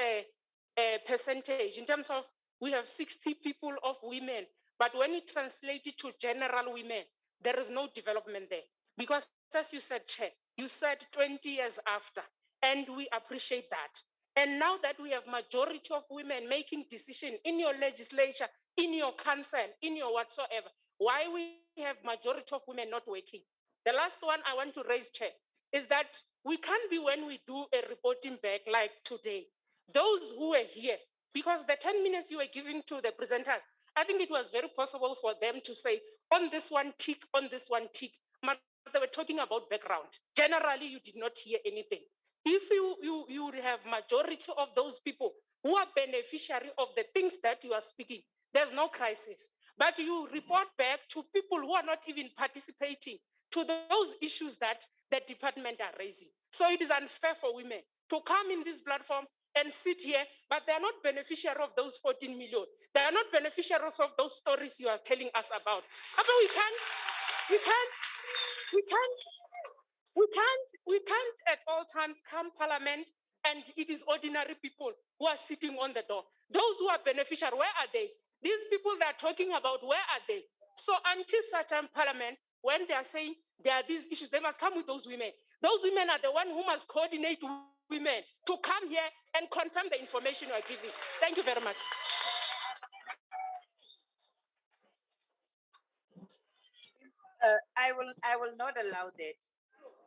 percentage in terms of we have 60 people of women, but when you translate it to general women, there is no development there. Because as you said, Chair, you said 20 years after, and we appreciate that. And now that we have majority of women making decisions in your legislature, in your council, in your whatsoever, why we have majority of women not working? The last one I want to raise, Chair, is that we can't be when we do a reporting back like today. Those who were here, because the 10 minutes you were giving to the presenters, I think it was very possible for them to say, on this one tick, on this one tick. But they were talking about background. Generally, you did not hear anything. If you have majority of those people who are beneficiary of the things that you are speaking, there's no crisis. But you report back to people who are not even participating to those issues that the department are raising. So it is unfair for women to come in this platform and sit here, but they are not beneficiary of those 14 million. They are not beneficiaries of those stories you are telling us about. But we can't at all times come Parliament and it is ordinary people who are sitting on the door. Those who are beneficiaries, where are they? These people that are talking about, where are they? So until such time Parliament, when they are saying there are these issues, they must come with those women. Those women are the one who must coordinate women to come here and confirm the information you are giving. Thank you very much. I will not allow that.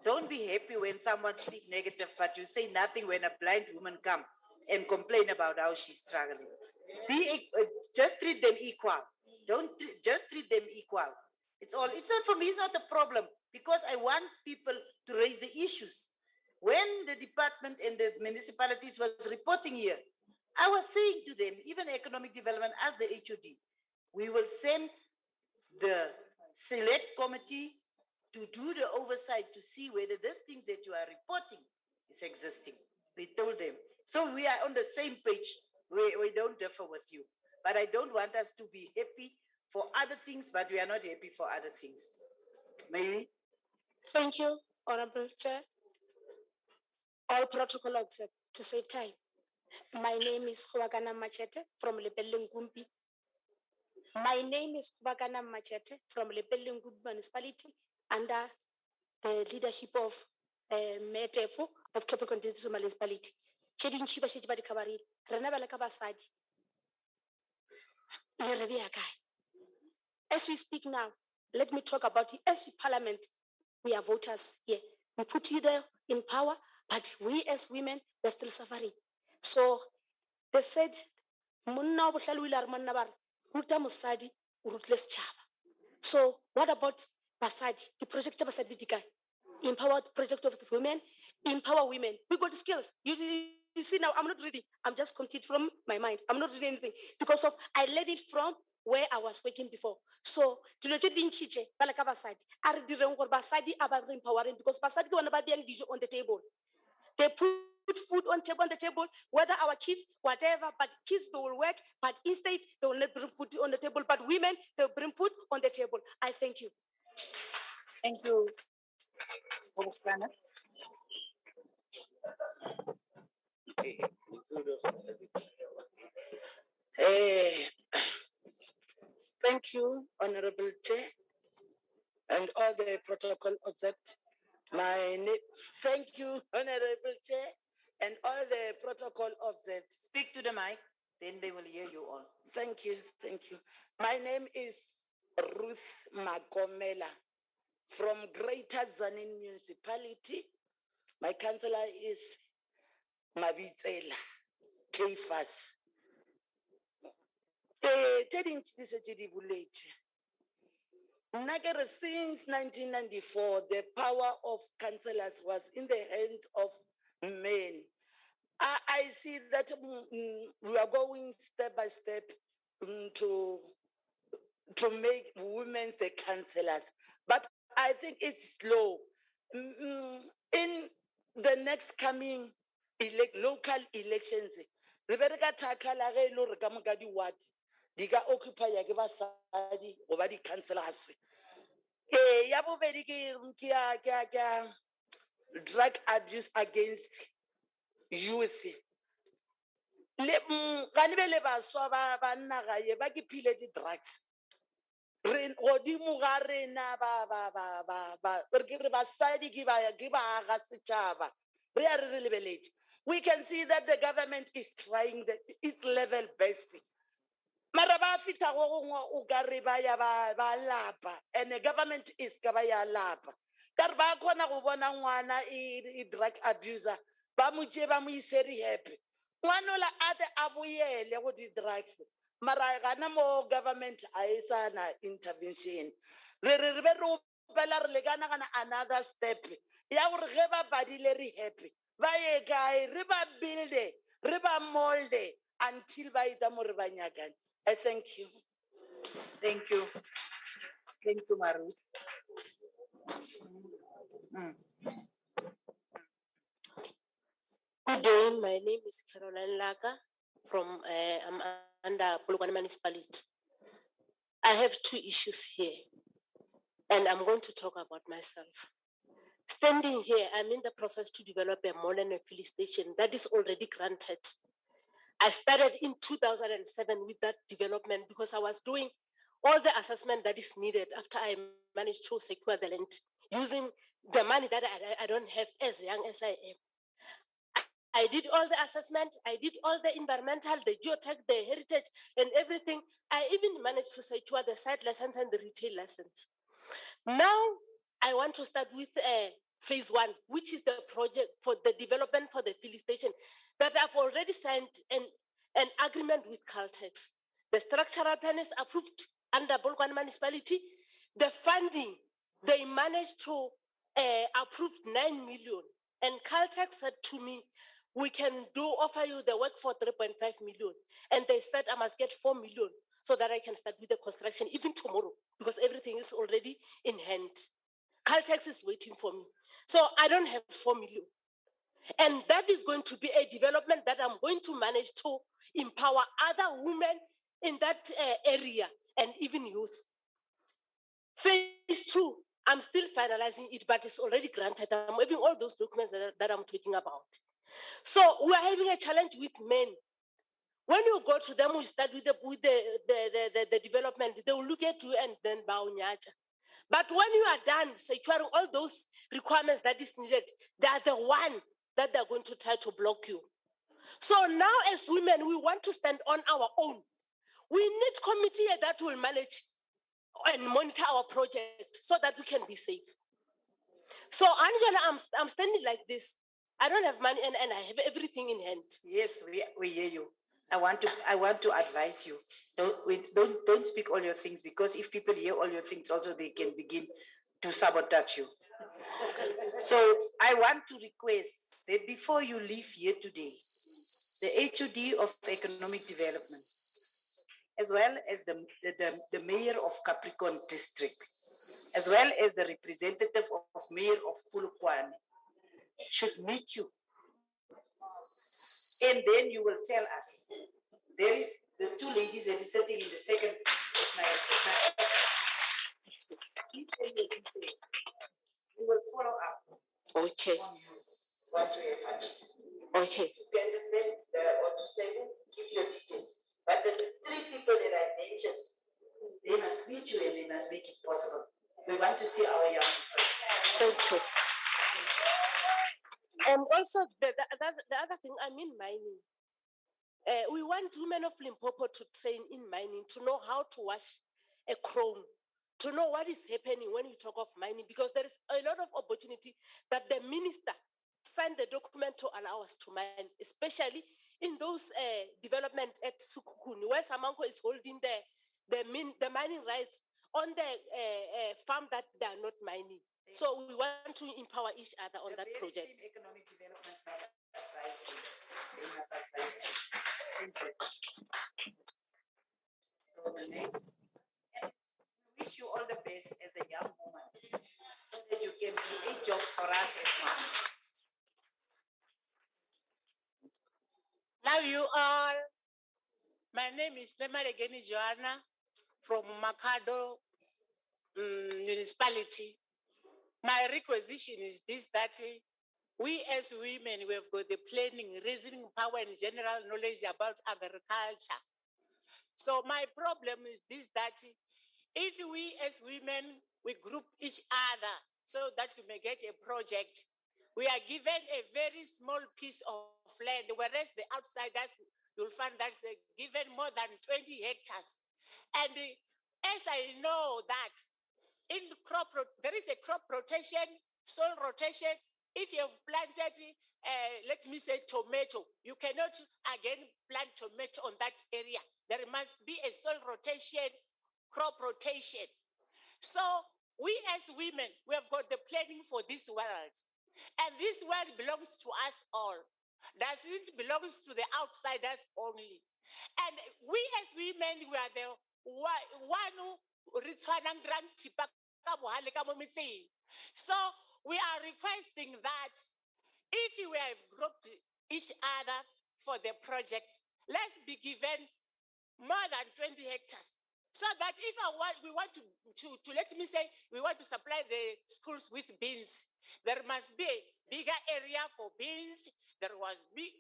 Don't be happy when someone speaks negative, but you say nothing when a blind woman come and complain about how she's struggling. Just treat them equal. Just treat them equal. It's all. It's not for me. It's not a problem because I want people to raise the issues. When the department and the municipalities was reporting here, I was saying to them, even economic development as the HOD, we will send the select committee to do the oversight to see whether these things that you are reporting is existing. We told them. So we are on the same page. We don't differ with you. But I don't want us to be happy for other things, but we are not happy for other things. Maybe? Thank you, Honorable Chair. All protocol observed to save time. My name is Khubakana Machete from Lepelengumbi. My name is Khubakana Machete from Lepelengumbi Municipality under the leadership of Metefo of Capricorn District Municipality. Chedin Chiba Chibadi Kabari, Renabala Kabasadi. As we speak now, let me talk about it. As Parliament, we are voters here. We put you there in power, but we as women, we're still suffering. So they said, Munna Bushaluilar Manabar, Ruta Musadi, Rootless Chava. So what about Basadi, the project of Basadi Dika? Empower the project of the women, empower women. We got the skills. You see now, I'm not reading. I'm just continuing from my mind. I'm not reading anything because of I led it from where I was working before. So to the Chiche, Balaka Basadi, I read the Basadi about empowering because Basadi want to be on the table. They put food on the table, whether our kids, whatever, but kids, they will work, but instead, they will not bring food on the table, but women, they'll bring food on the table. I thank you. Thank you. Thank you, Honorable Chair, and all the protocol observed. Thank you, Honorable Chair, and all the protocol observed. Speak to the mic, then they will hear you all. Thank you, thank you. My name is Ruth Magomela from Greater Zanin Municipality. My councillor is Mabitsela Kefas. Since 1994, the power of councillors was in the hands of men. I see that we are going step by step to make women the councillors, but I think it's slow. In the next coming local elections, we better diga occupy ya ke basadi go ba di councillors ya bobedi ke drug abuse against youth le gane be le baswa ba nna gae ba ke phile di drugs re godimo ga rena re ke re basadi ke ba ga setšhaba re a re lebeletse. We can see that the government is trying its level best. Mara ba fita go gongwe o ka re ba ya ba lapa and the government is ka ba ya lapa ka re ba kgona go bona ngwana e drug abuser ba mo tšee ba mo ise rehab ngwana ola ate a boele go di-drugs mara gana mo government a e sana intervention re be re opela re lekanagana another step ya gore ge ba badile rehab ba ye kae re ba builde re ba molde until ba eta mo re ba nyakane. I thank you. Thank you. Thank you, Maru. Good day, my name is Caroline Laga from I'm under Polokwane Municipality. I have two issues here, and I'm going to talk about myself. Standing here, I'm in the process to develop a mall and a filling station that is already granted. I started in 2007 with that development because I was doing all the assessment that is needed after I managed to secure the land using the money that I don't have as young as I am. I did all the assessment, I did all the environmental, the geotech, the heritage, and everything. I even managed to secure the site license and the retail license. Now, I want to start with phase 1, which is the project for the development for the filling station that I've already signed an agreement with Caltex. The structural plan is approved under Bolkwan municipality. The funding, they managed to approve 9 million. And Caltex said to me, we can offer you the work for 3.5 million. And they said I must get 4 million so that I can start with the construction even tomorrow because everything is already in hand. Caltex is waiting for me. So I don't have 4 million. And that is going to be a development that I'm going to manage to empower other women in that area and even youth. Phase 2, I'm still finalizing it, but it's already granted. I'm having all those documents that I'm talking about. So we're having a challenge with men. When you go to them, we start with the development. They will look at you and then bow nyacha. But when you are done securing all those requirements that is needed, they are the one that they're going to try to block you. So now as women, we want to stand on our own. We need committee that will manage and monitor our project so that we can be safe. So Angela, I'm standing like this. I don't have money and I have everything in hand. Yes, we hear you. I want to advise you. Don't speak all your things because if people hear all your things also they can begin to sabotage you. So I want to request that before you leave here today, the HOD of Economic Development, as well as the mayor of Capricorn District, as well as the representative of mayor of Polokwane, should meet you. And then you will tell us. There is the two ladies that is sitting in the second. We will follow up. Okay. What we have had. Okay. To understand or to say, give your details. But the three people that I mentioned, they must meet you and they must make it possible. We want to see our young people. Thank you. And also the other thing, I mean mining. We want women of Limpopo to train in mining, to know how to wash a chrome, to know what is happening when we talk of mining, because there is a lot of opportunity that the minister signed the document to allow us to mine, especially in those development at Sukukuni, where Samanko is holding the mining rights on the farm that they are not mining. So we want to empower each other on that project. Economic development must advise you. They must advise you. Thank you. So the next, and we wish you all the best as a young woman, so that you can create jobs for us as well. Love you all. My name is Nemaregeni Joanna from Makado Municipality. My requisition is this, that we as women, we have got the planning, reasoning power and general knowledge about agriculture. So my problem is this, that if we as women, we group each other so that we may get a project, we are given a very small piece of land, whereas the outsiders, you'll find that they're given more than 20 hectares. And as I know that in crop, there is a crop rotation, soil rotation. If you have planted, let me say tomato, you cannot again plant tomato on that area. There must be a soil rotation, crop rotation. So we as women, we have got the planning for this world. And this world belongs to us all. Does it belong to the outsiders only? And we as women, we are the one who so we are requesting that if we have grouped each other for the project, let's be given more than 20 hectares. So that if we want to let me say, we want to supply the schools with beans, there must be a bigger area for beans. There must be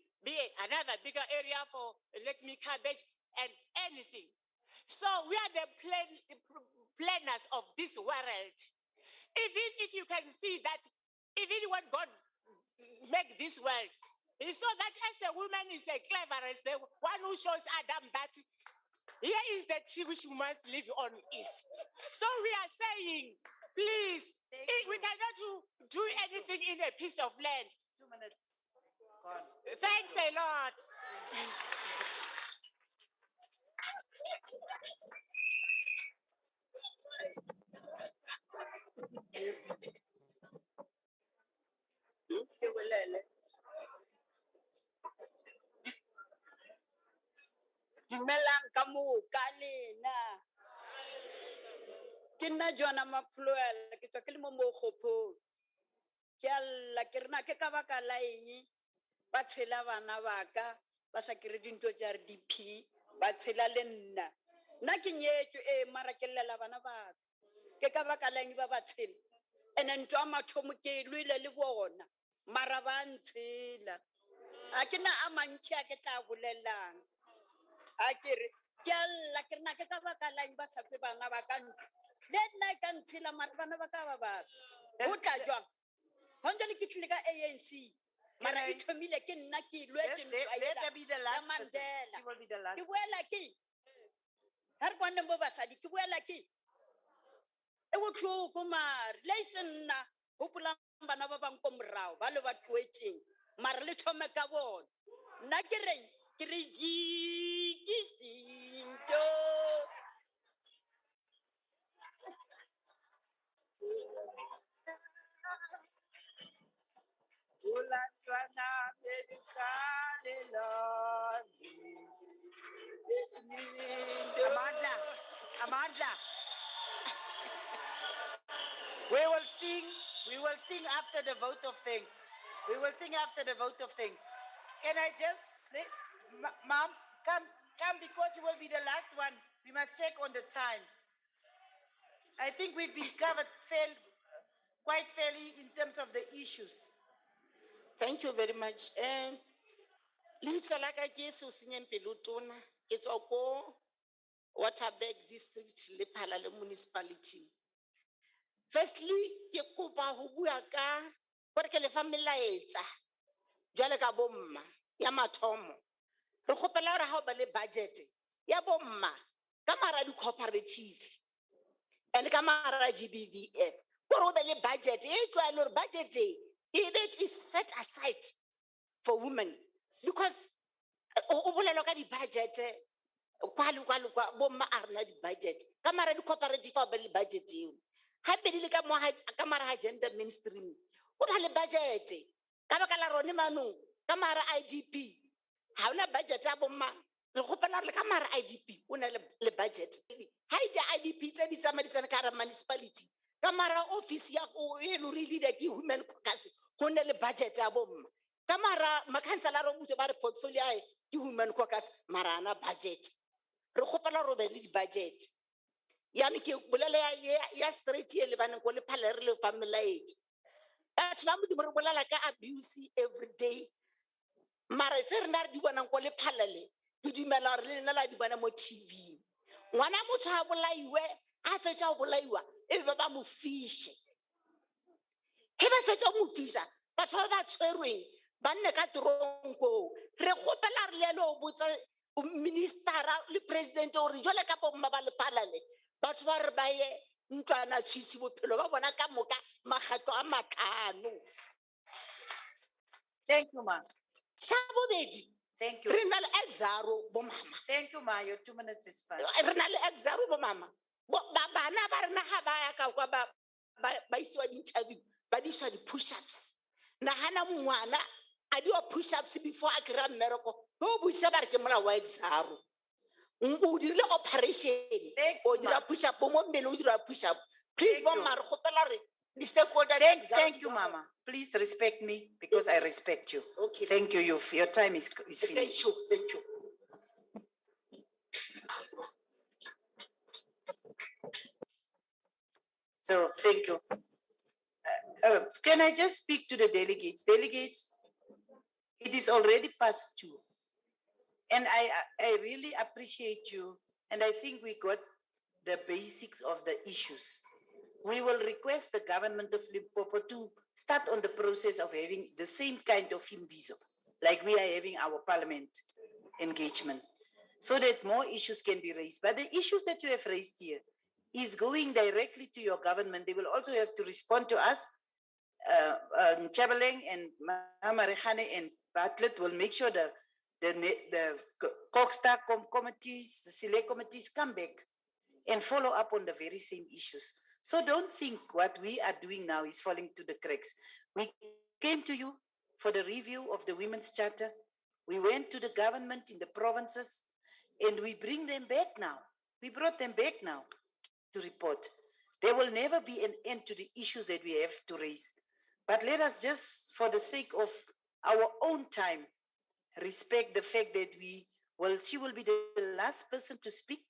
another bigger area for, let me, cabbage and anything. So we are the planners of this world. Even if you can see that, even when God made this world, he saw that as a woman is a clever as the one who shows Adam that here is the tree which we must live on it. So we are saying, please, we cannot do anything in a piece of land. 2 minutes. Gone. Thanks a lot. Dumelang ka moka lena. Ke nna Joana Maploela ke tswa ke le mo Mokgophong. Ke alla ke rena ke ka baka la eng ba tshela bana ba ka ba sa kere dinto tsa RDP ba tshela le nna. Nna ke nyetswe mara ke llela bana ba ka. Ke ka baka la eng ba ba tshela. Ene ntwa mathomo ke lwile le bona mara ba ntshela. A ke na a mantši a ke tla bolelang. A kere ke alla ke rena ke ka baka la eng ba sa fe bana ba ka ntlo. Le nna ka ntshela mara bana ba ka ba ba. Go tla jwang? Hondele ke tlile ka ANC. Mara e thomile ke nna ke lwetse ntwa ela. Let her be the last person. Mandela. She will be the last. Ke boela ke. Ha re kwane mo basadi ke boela ke. E botlhoko mare le se nna hopola bana ba bang ko morao ba le ba tloetseng mara le thome ka bona. Nna ke reng ke re jikisinto. Amandla. We will sing after the vote of things. We will sing after the vote of things. Can I just, Mom, come because you will be the last one. We must check on the time. I think we've been covered quite fairly in terms of the issues. Thank you very much. Limsa la ka ke se o senyeng pelo tona ke tswa ko Otterbeck District Lephala le municipality. Firstly, ke kopa ho bua ka gore ke le fa melaetsa jwale ka bomma ya mathomo. Re kgopela hore ha o ba le budget ya bomma ka mara di cooperative and ka mara GBVF. Gore o be le budget e tlwaele hore budget it is set aside for women because o bolelwa ka di budget kwa bomma a rena di budget ka mara di cooperative ba le budget eo. Hape di le ka mara ha gender mainstream o na le budget ka baka la rone manong ka mara IDP ha ona budget ya bomma re kgopela le ka mara IDP o na le budget ha ide IDP tse di tsamaditsana ka municipality ka mara office ya o e lo re leader ke women caucus go ne le budget ya bomma ka mara makhansela ro butse ba re portfolio ai ke women caucus mara ana budget re kgopela ro be le di budget yani ke bolela ya straight ye le baneng go le phalere le family aid batho ba mo di re bolela ka abuse every day mara tse rena re di bonang go le phalele ke dumela re le nna la di bona mo TV ngwana motho a bolaiwe a fetsa go bolaiwa e be ba mo fishe he ba fetsa mo fisa batho ba tshwerweng ba nne ka tronko re kgopela re le lo botsa ministera le president gore jole ka bomma ba le phalale batho ba re ba ye ntlwana tshisi bophelo ba bona ka moka magatlo a matlhano. Thank you, ma. Sa bobedi. Thank you. Re na le exaro bo mama. Thank you, ma. Your 2 minutes is fast. Re na le exaro bo mama. Bana ba rena ha ba ya ka kwa ba isiwa di interview ba di iswa di push-ups. Nahana ngwana a di push-ups before a kry-a mmereko ho buisa ba re ke mola wa exaro. O dirile operation o dira push-up mo mmele o dira push-up. Please bo mma re kgopela re di stakeholder. Thank you, mama. Please respect me because I respect you. Okay. Thank you. Your time is finished. Thank you. So thank you. Can I just speak to the delegates? Delegates, it is already past 2. And I really appreciate you And I think we got the basics of the issues. We will request the government of Limpopo to start on the process of having the same kind of imbizo, like we are having our parliament engagement, so that more issues can be raised. But the issues that you have raised here is going directly to your government. They will also have to respond to us. Chabaleng and Marehane and Bartlett will make sure the Caucus committees, the select committees come back and follow up on the very same issues. So don't think what we are doing now is falling to the cracks. We came to you for the review of the Women's Charter. We went to the government in the provinces and we bring them back now. We brought them back now to report. There will never be an end to the issues that we have to raise. But let us just, for the sake of our own time, respect the fact that she will be the last person to speak.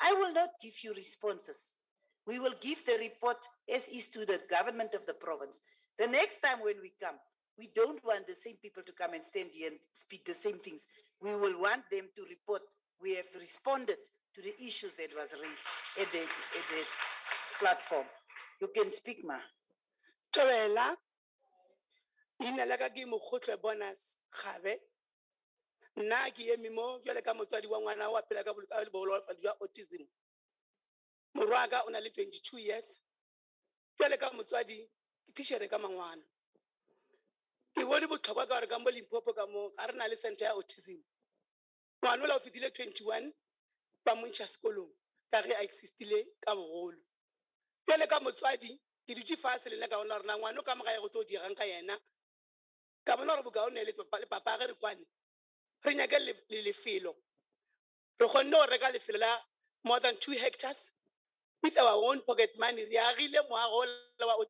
I will not give you responses. We will give the report as is to the government of the province. The next time when we come, we don't want the same people to come and stand here and speak the same things. We will want them to report. We have responded to the issues that was raised at the platform. You can speak, ma. Tobela, ina la ka ke mokgotlo bonus gabe. Nna ke eme mo jwale ka motswadi wa ngwana wa phela ka bolwetse jwa autism. Morwaga o na le 22 years. Jwale ka motswadi ke tishere ka mangwana. Ke bone botlhokwa ka gore ka mo Limpopo ka mo a re na le center ya autism. Ngwana o la o fetile 21 ba mo ntšha sekolong ka ge a existile ka bogolo. Jwale ka motswadi ke dutse fatshe le nna ka bona gore na ngwana o ka moga ya go tlo dirang ka yena. Ka bona gore bokaone le papa ge re kwane re nyake lefelo. Re kgonne go reka lefelo la more than 2 hectares with our own pocket money. Re agile moago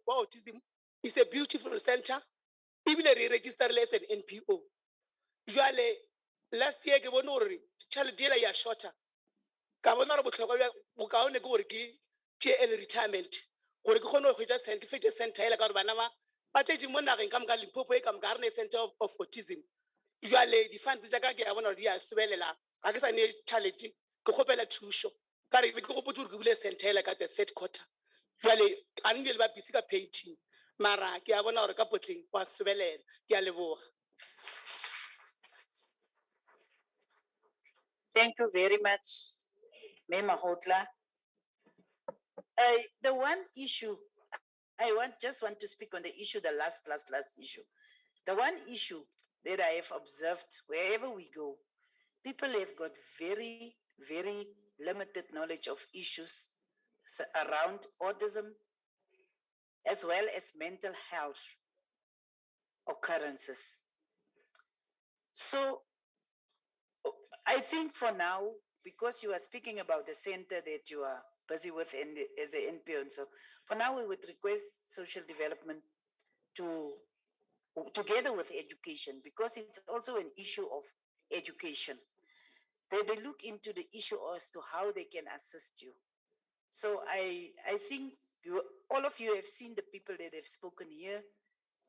wa autism. It's a beautiful center. Ebile re registered as an NPO. Jwale last year ke bone gore tšhelete ela ya shorter. Ka bona gore botlhokwa bja bokaone ke gore ke tšee early retirement gore ke kgone go hwetša scientific center ela ka gore bana ba tletše mo nageng ka moka Limpopo e ka moka ga re ne center of autism. Jwale di-funds tša ka ke ya bona gore di a sebelela ga ke sa ne tšhalete ke kgopela thušo ka re ke gopotse gore ke bule center ela ka the 3rd quarter. Jwale ga ne le ba busy ka painting mara ke a bona gore ka potleng wa sebelela ke a leboga. Thank you very much, Mema Hotla. The one issue, just want to speak on the issue, the last issue. The one issue that I have observed wherever we go, people have got very, very limited knowledge of issues around autism, as well as mental health occurrences. So I think for now, because you are speaking about the center that you are busy with as an NPO, and so for now we would request social development to, together with education, because it's also an issue of education, they look into the issue as to how they can assist you. So I think all of you have seen the people that have spoken here.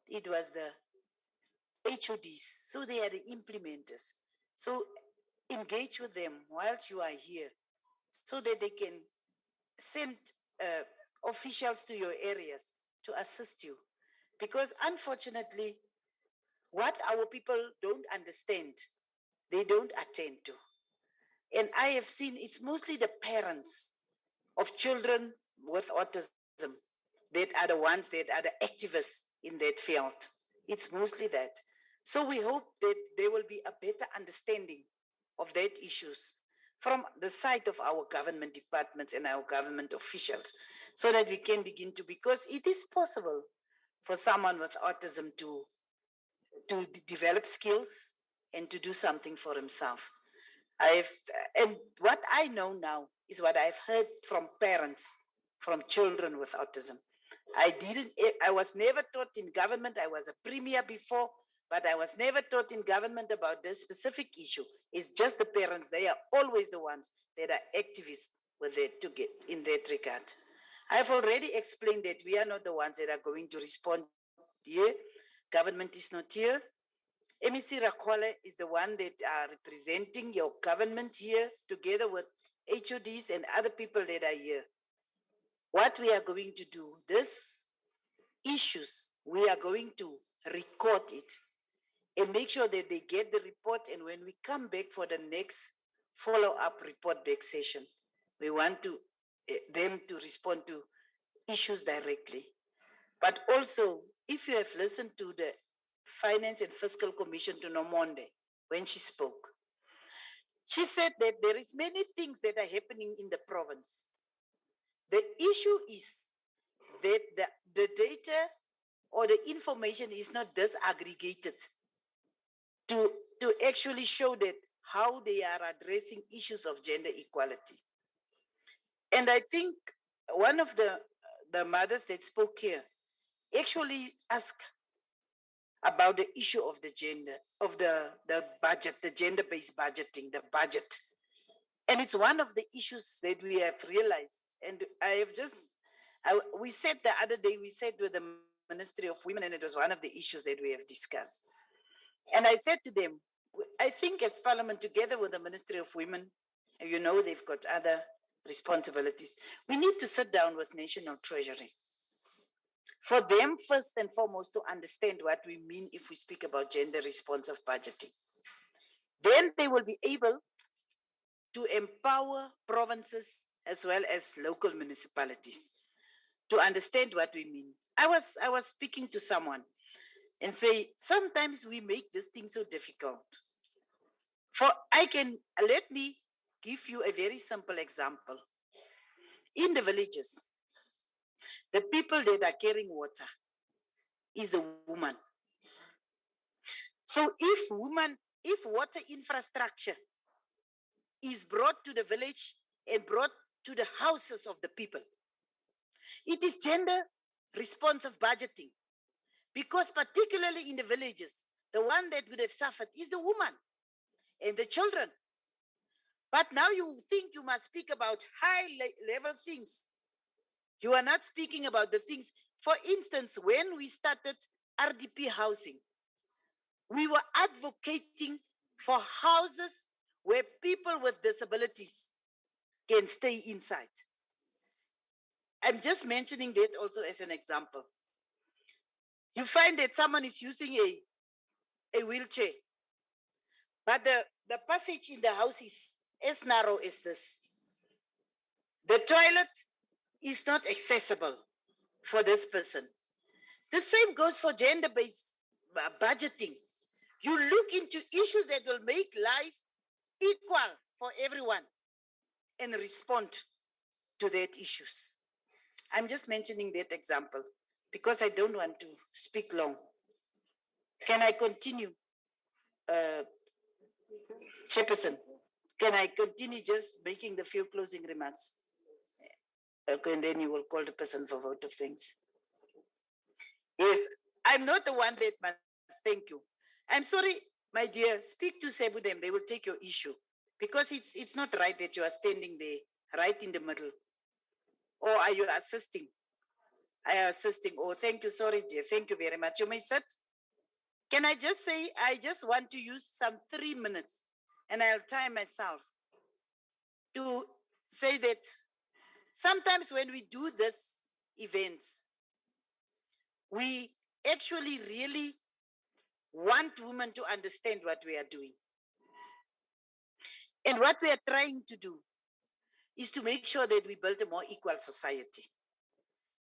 It was the HODs, so they are the implementers. So engage with them whilst you are here so that they can send officials to your areas to assist you. Because unfortunately, what our people don't understand, they don't attend to. And I have seen it's mostly the parents of children with autism that are the ones that are the activists in that field. It's mostly that. So we hope that there will be a better understanding of that issues from the side of our government departments and our government officials, so that we can begin to, because it is possible for someone with autism to develop skills and to do something for himself. And what I know now is what I've heard from parents, from children with autism. I was never taught in government. I was a premier before, but I was never taught in government about this specific issue. It's just the parents. They are always the ones that are activists with it to get in that regard. I've already explained that we are not the ones that are going to respond here. Government is not here. MEC Rakwale is the one that are representing your government here together with HODs and other people that are here, what we are going to do, this issues, we are going to record it and make sure that they get the report. And when we come back for the next follow-up report back session, we want to them to respond to issues directly. But also, if you have listened to the Finance and Fiscal Commission to Nomonde when she spoke, she said that there is many things that are happening in the province. The issue is that the data or the information is not disaggregated to actually show that how they are addressing issues of gender equality. And I think one of the mothers that spoke here actually asked about the issue of the gender, of the budget, the gender-based budgeting, the budget. And it's one of the issues that we have realized. And we said the other day, we said with the Ministry of Women, and it was one of the issues that we have discussed. And I said to them, I think as Parliament, together with the Ministry of Women, you know, they've got other responsibilities, we need to sit down with National Treasury for them first and foremost to understand what we mean if we speak about gender responsive budgeting. Then they will be able to empower provinces as well as local municipalities to understand what we mean. I was speaking to someone and say, sometimes we make this thing so difficult. Let me give you a very simple example. In the villages, the people that are carrying water is a woman. So if water infrastructure is brought to the village and brought to the houses of the people, it is gender responsive budgeting. Because particularly in the villages, the one that would have suffered is the woman and the children. But now you think you must speak about high level things. You are not speaking about the things. For instance, when we started RDP housing, we were advocating for houses where people with disabilities can stay inside. I'm just mentioning that also as an example. You find that someone is using a wheelchair, but the passage in the house is as narrow as this. The toilet is not accessible for this person. The same goes for gender-based budgeting. You look into issues that will make life equal for everyone and respond to that issues. I'm just mentioning that example because I don't want to speak long. Can I continue? Chairperson, can I continue just making the few closing remarks? Okay, and then you will call the person for vote of thanks. Yes, I'm not the one that must thank you. I'm sorry, my dear, speak to Sebudem, they will take your issue because it's not right that you are standing there right in the middle. Or are you assisting? I am assisting. Oh, thank you, sorry dear, thank you very much. You may sit. Can I just say, I just want to use some 3 minutes and I'll time myself to say that sometimes when we do this events, we actually really want women to understand what we are doing. And what we are trying to do is to make sure that we build a more equal society.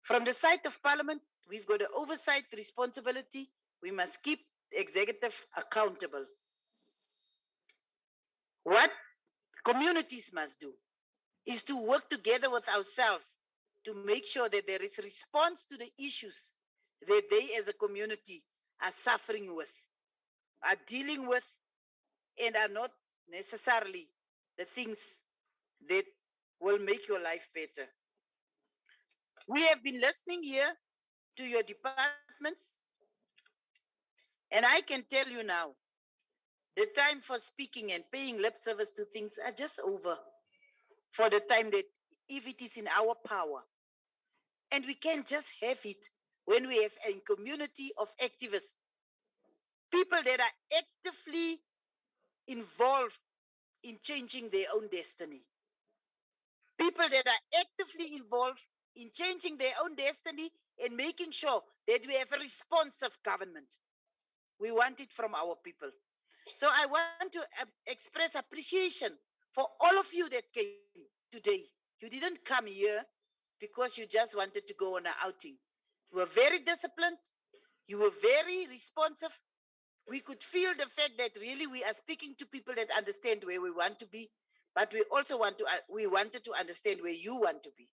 From the side of Parliament, we've got an oversight responsibility. We must keep the executive accountable. What communities must do is to work together with ourselves to make sure that there is response to the issues that they as a community are suffering with, are dealing with, and are not necessarily the things that will make your life better. We have been listening here to your departments, and I can tell you now, the time for speaking and paying lip service to things are just over for the time that if it is in our power. And we can't just have it when we have a community of activists, people that are actively involved in changing their own destiny. people that are actively involved in changing their own destiny and making sure that we have a responsive government. We want it from our people. So I want to express appreciation for all of you that came today. You didn't come here because you just wanted to go on an outing. You were very disciplined. You were very responsive. We could feel the fact that really we are speaking to people that understand where we want to be, but we also we wanted to understand where you want to be.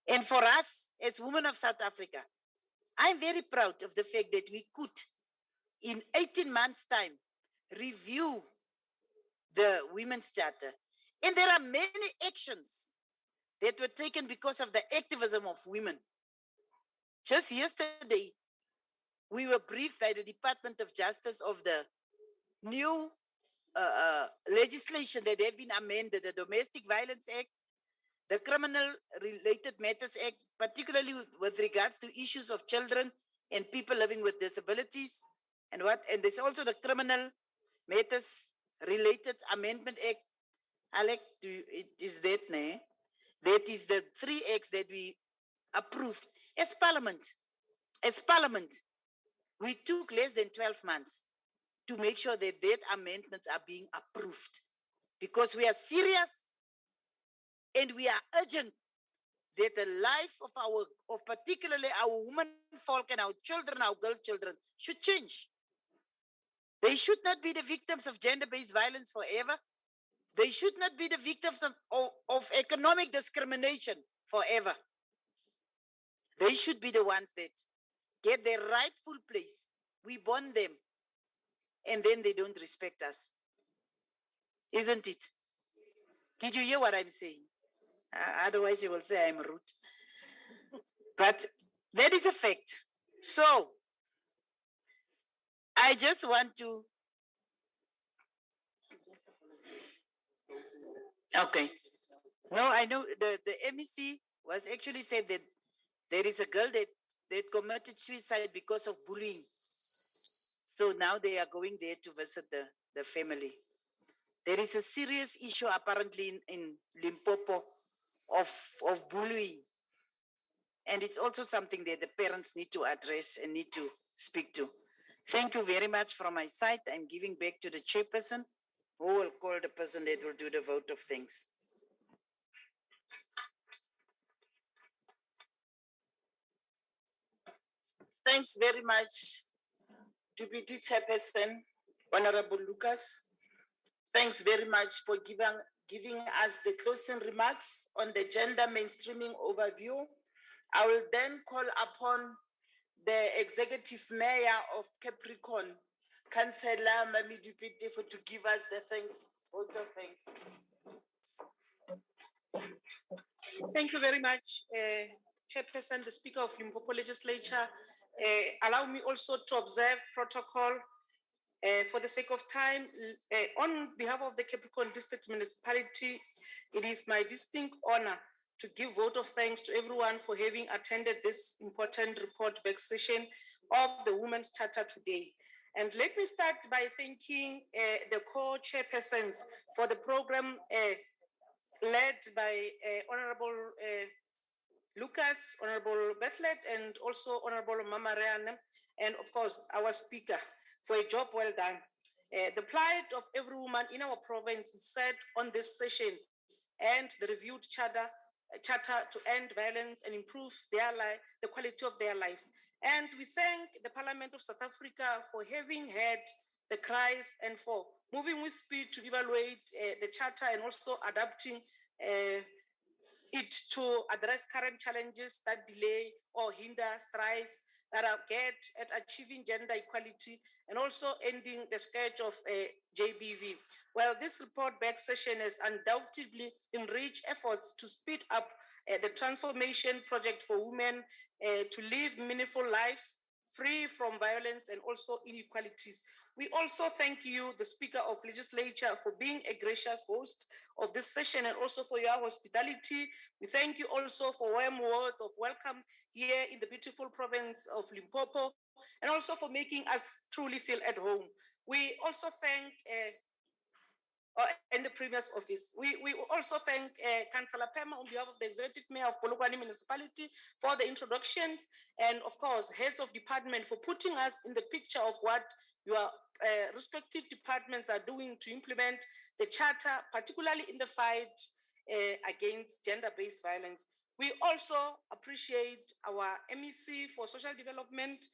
And for us, as women of South Africa, I'm very proud of the fact that we could, in 18 months' time, review the Women's Charter. And there are many actions that were taken because of the activism of women. Just yesterday, we were briefed by the Department of Justice of the new legislation that have been amended, the Domestic Violence Act, the Criminal Related Matters Act, particularly with regards to issues of children and people living with disabilities, and there's also the Criminal Matters Related Amendment Act. Alec, it is that, ne? That is the 3 acts that we approved as Parliament. As Parliament, we took less than 12 months to make sure that amendments are being approved, because we are serious and we are urgent that the life of particularly our women folk and our children, our girl children, should change. They should not be the victims of gender-based violence forever. They should not be the victims of economic discrimination forever. They should be the ones that get their rightful place. We born them, and then they don't respect us. Isn't it? Did you hear what I'm saying? Otherwise, you will say I'm rude. But that is a fact. So, I just want to... Okay. No, I know the MEC was actually said that there is a girl that committed suicide because of bullying. So now they are going there to visit the family. There is a serious issue apparently in Limpopo of bullying. And it's also something that the parents need to address and need to speak to. Thank you very much from my side. I'm giving back to the chairperson, who will call the person that will do the vote of thanks. Thanks very much, Deputy Chairperson, Honorable Lucas. Thanks very much for giving us the closing remarks on the gender mainstreaming overview. I will then call upon the Executive Mayor of Capricorn, Councillor Mami Dupite, to give us the thanks, vote of thanks. Thank you very much, Chairperson, the Speaker of Limpopo Legislature. Allow me also to observe protocol for the sake of time. On behalf of the Capricorn District Municipality, it is my distinct honor to give vote of thanks to everyone for having attended this important report back session of the Women's Charter today. And let me start by thanking the co-chairpersons for the program led by Honorable Lucas, Honorable Bethlet, and also Honorable Mama Reane, and of course our speaker for a job well done. The plight of every woman in our province is set on this session and the reviewed charter to end violence and improve the quality of their lives. And we thank the Parliament of South Africa for having heard the cries and for moving with speed to evaluate the charter and also adapting it to address current challenges that delay or hinder strides that are get at achieving gender equality and also ending the scourge of JBV. Well, this report back session has undoubtedly enriched efforts to speed up the transformation project for women to live meaningful lives free from violence and also inequalities. We also thank you, the Speaker of Legislature, for being a gracious host of this session and also for your hospitality. We thank you also for warm words of welcome here in the beautiful province of Limpopo and also for making us truly feel at home. We also thank in the previous office. We also thank Councillor Pema on behalf of the Executive Mayor of Polokwane Municipality for the introductions, and of course, heads of department for putting us in the picture of what your respective departments are doing to implement the charter, particularly in the fight against gender-based violence. We also appreciate our MEC for social development,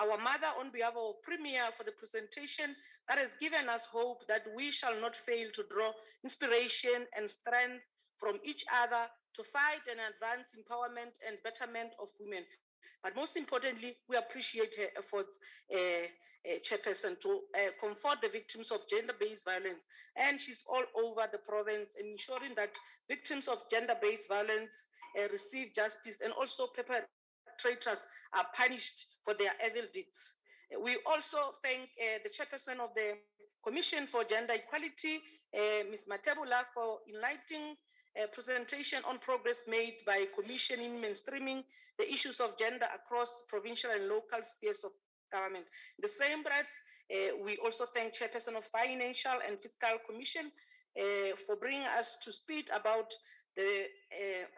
our mother on behalf of Premier for the presentation that has given us hope that we shall not fail to draw inspiration and strength from each other to fight and advance empowerment and betterment of women. But most importantly, we appreciate her efforts, Chairperson, to comfort the victims of gender-based violence. And she's all over the province, ensuring that victims of gender-based violence receive justice, and also perpetrators are punished for their evil deeds. We also thank the Chairperson of the Commission for Gender Equality, Ms. Matebula, for enlightening presentation on progress made by Commission in mainstreaming the issues of gender across provincial and local spheres of government. In the same breath, we also thank Chairperson of Financial and Fiscal Commission for bringing us to speed about the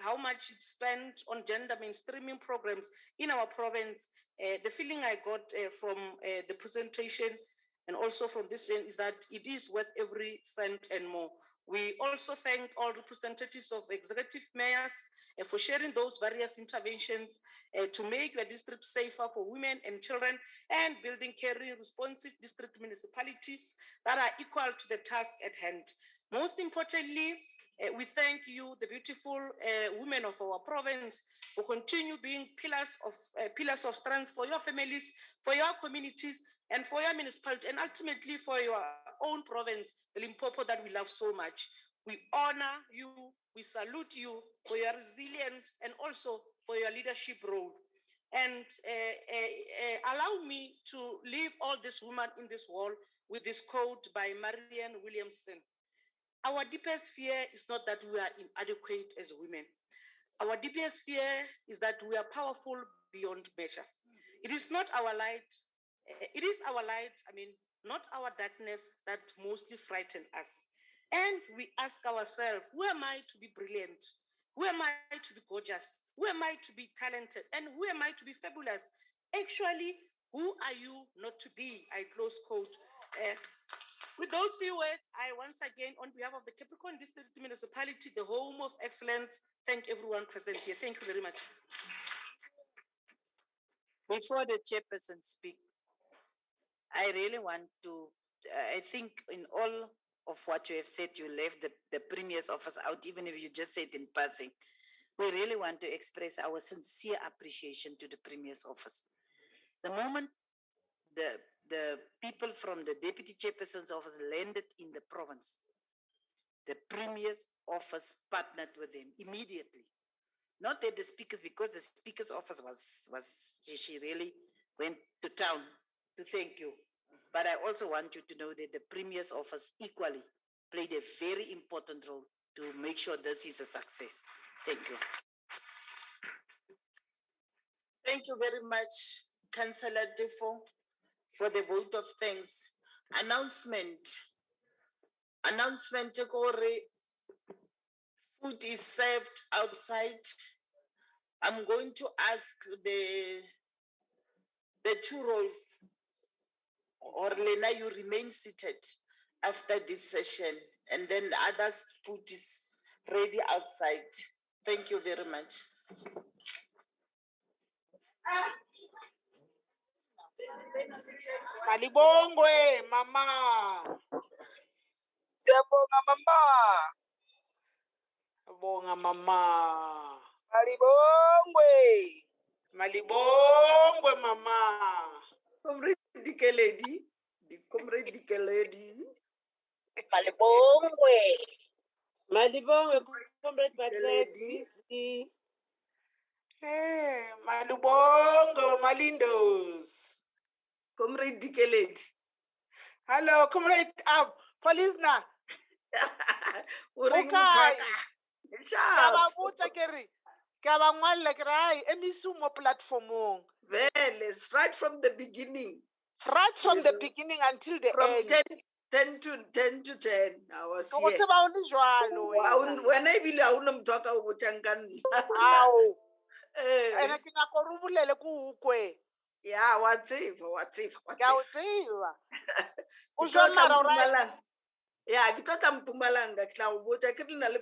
how much it's spent on gender mainstreaming programs in our province. The feeling I got from the presentation and also from this end is that it is worth every cent and more. We also thank all representatives of executive mayors for sharing those various interventions to make your district safer for women and children, and building caring, responsive district municipalities that are equal to the task at hand. Most importantly, we thank you, the beautiful women of our province, for continue being pillars of strength for your families, for your communities, and for your municipality, and ultimately for your own province, the Limpopo that we love so much. We honor you, we salute you for your resilience and also for your leadership role. And allow me to leave all these women in this world with this quote by Marianne Williamson. Our deepest fear is not that we are inadequate as women. Our deepest fear is that we are powerful beyond measure. It is not our light, it is our light, not our darkness, that mostly frighten us. And we ask ourselves, who am I to be brilliant? Who am I to be gorgeous? Who am I to be talented? And who am I to be fabulous? Actually, who are you not to be? I close quote. With those few words, I once again, on behalf of the Capricorn District Municipality, the home of excellence, thank everyone present here. Thank you very much. Before the chairperson speak, I really want to, I think in all of what you have said, you left the Premier's office out, even if you just said in passing. We really want to express our sincere appreciation to the Premier's office. The moment the people from the Deputy Chairperson's office landed in the province, the Premier's office partnered with them immediately. Not that the speakers, because the Speaker's office she really went to town to thank you. But I also want you to know that the Premier's office equally played a very important role to make sure this is a success. Thank you. Thank you very much, Councillor Defo, for the vote of thanks. Announcement, food is served outside. I'm going to ask the two rows, or Lena, you remain seated after this session, and then others' food is ready outside. Thank you very much. Malibongwe, mama. Siyabonga mama. Bonga mama. Malibongwe. Malibongwe, mama. Comrade Dikeledi. Comrade Dikeledi. Malibongwe. Malibongwe, Comrade Dikeledi. Hey, Malibongwe, Malindos. Comrade Dikeledi. Hello, comrade. Police na. Okay. Kababuta keri. Kabangwala krai. Emisumo platformong. Well, it's right from the beginning. Right from the beginning until the end. 10 to 10. I was Ke go here. tseba o le jwalo wena. When I believe I wouldn't talk about Changan. Ao. Ene ke nyaka o re o bolele ke o ukwe. Yeah, what's it? Ke a o tseba. O jwa mara o right. Yeah, ke tota Mpumalanga ke tla o botsa ke le na le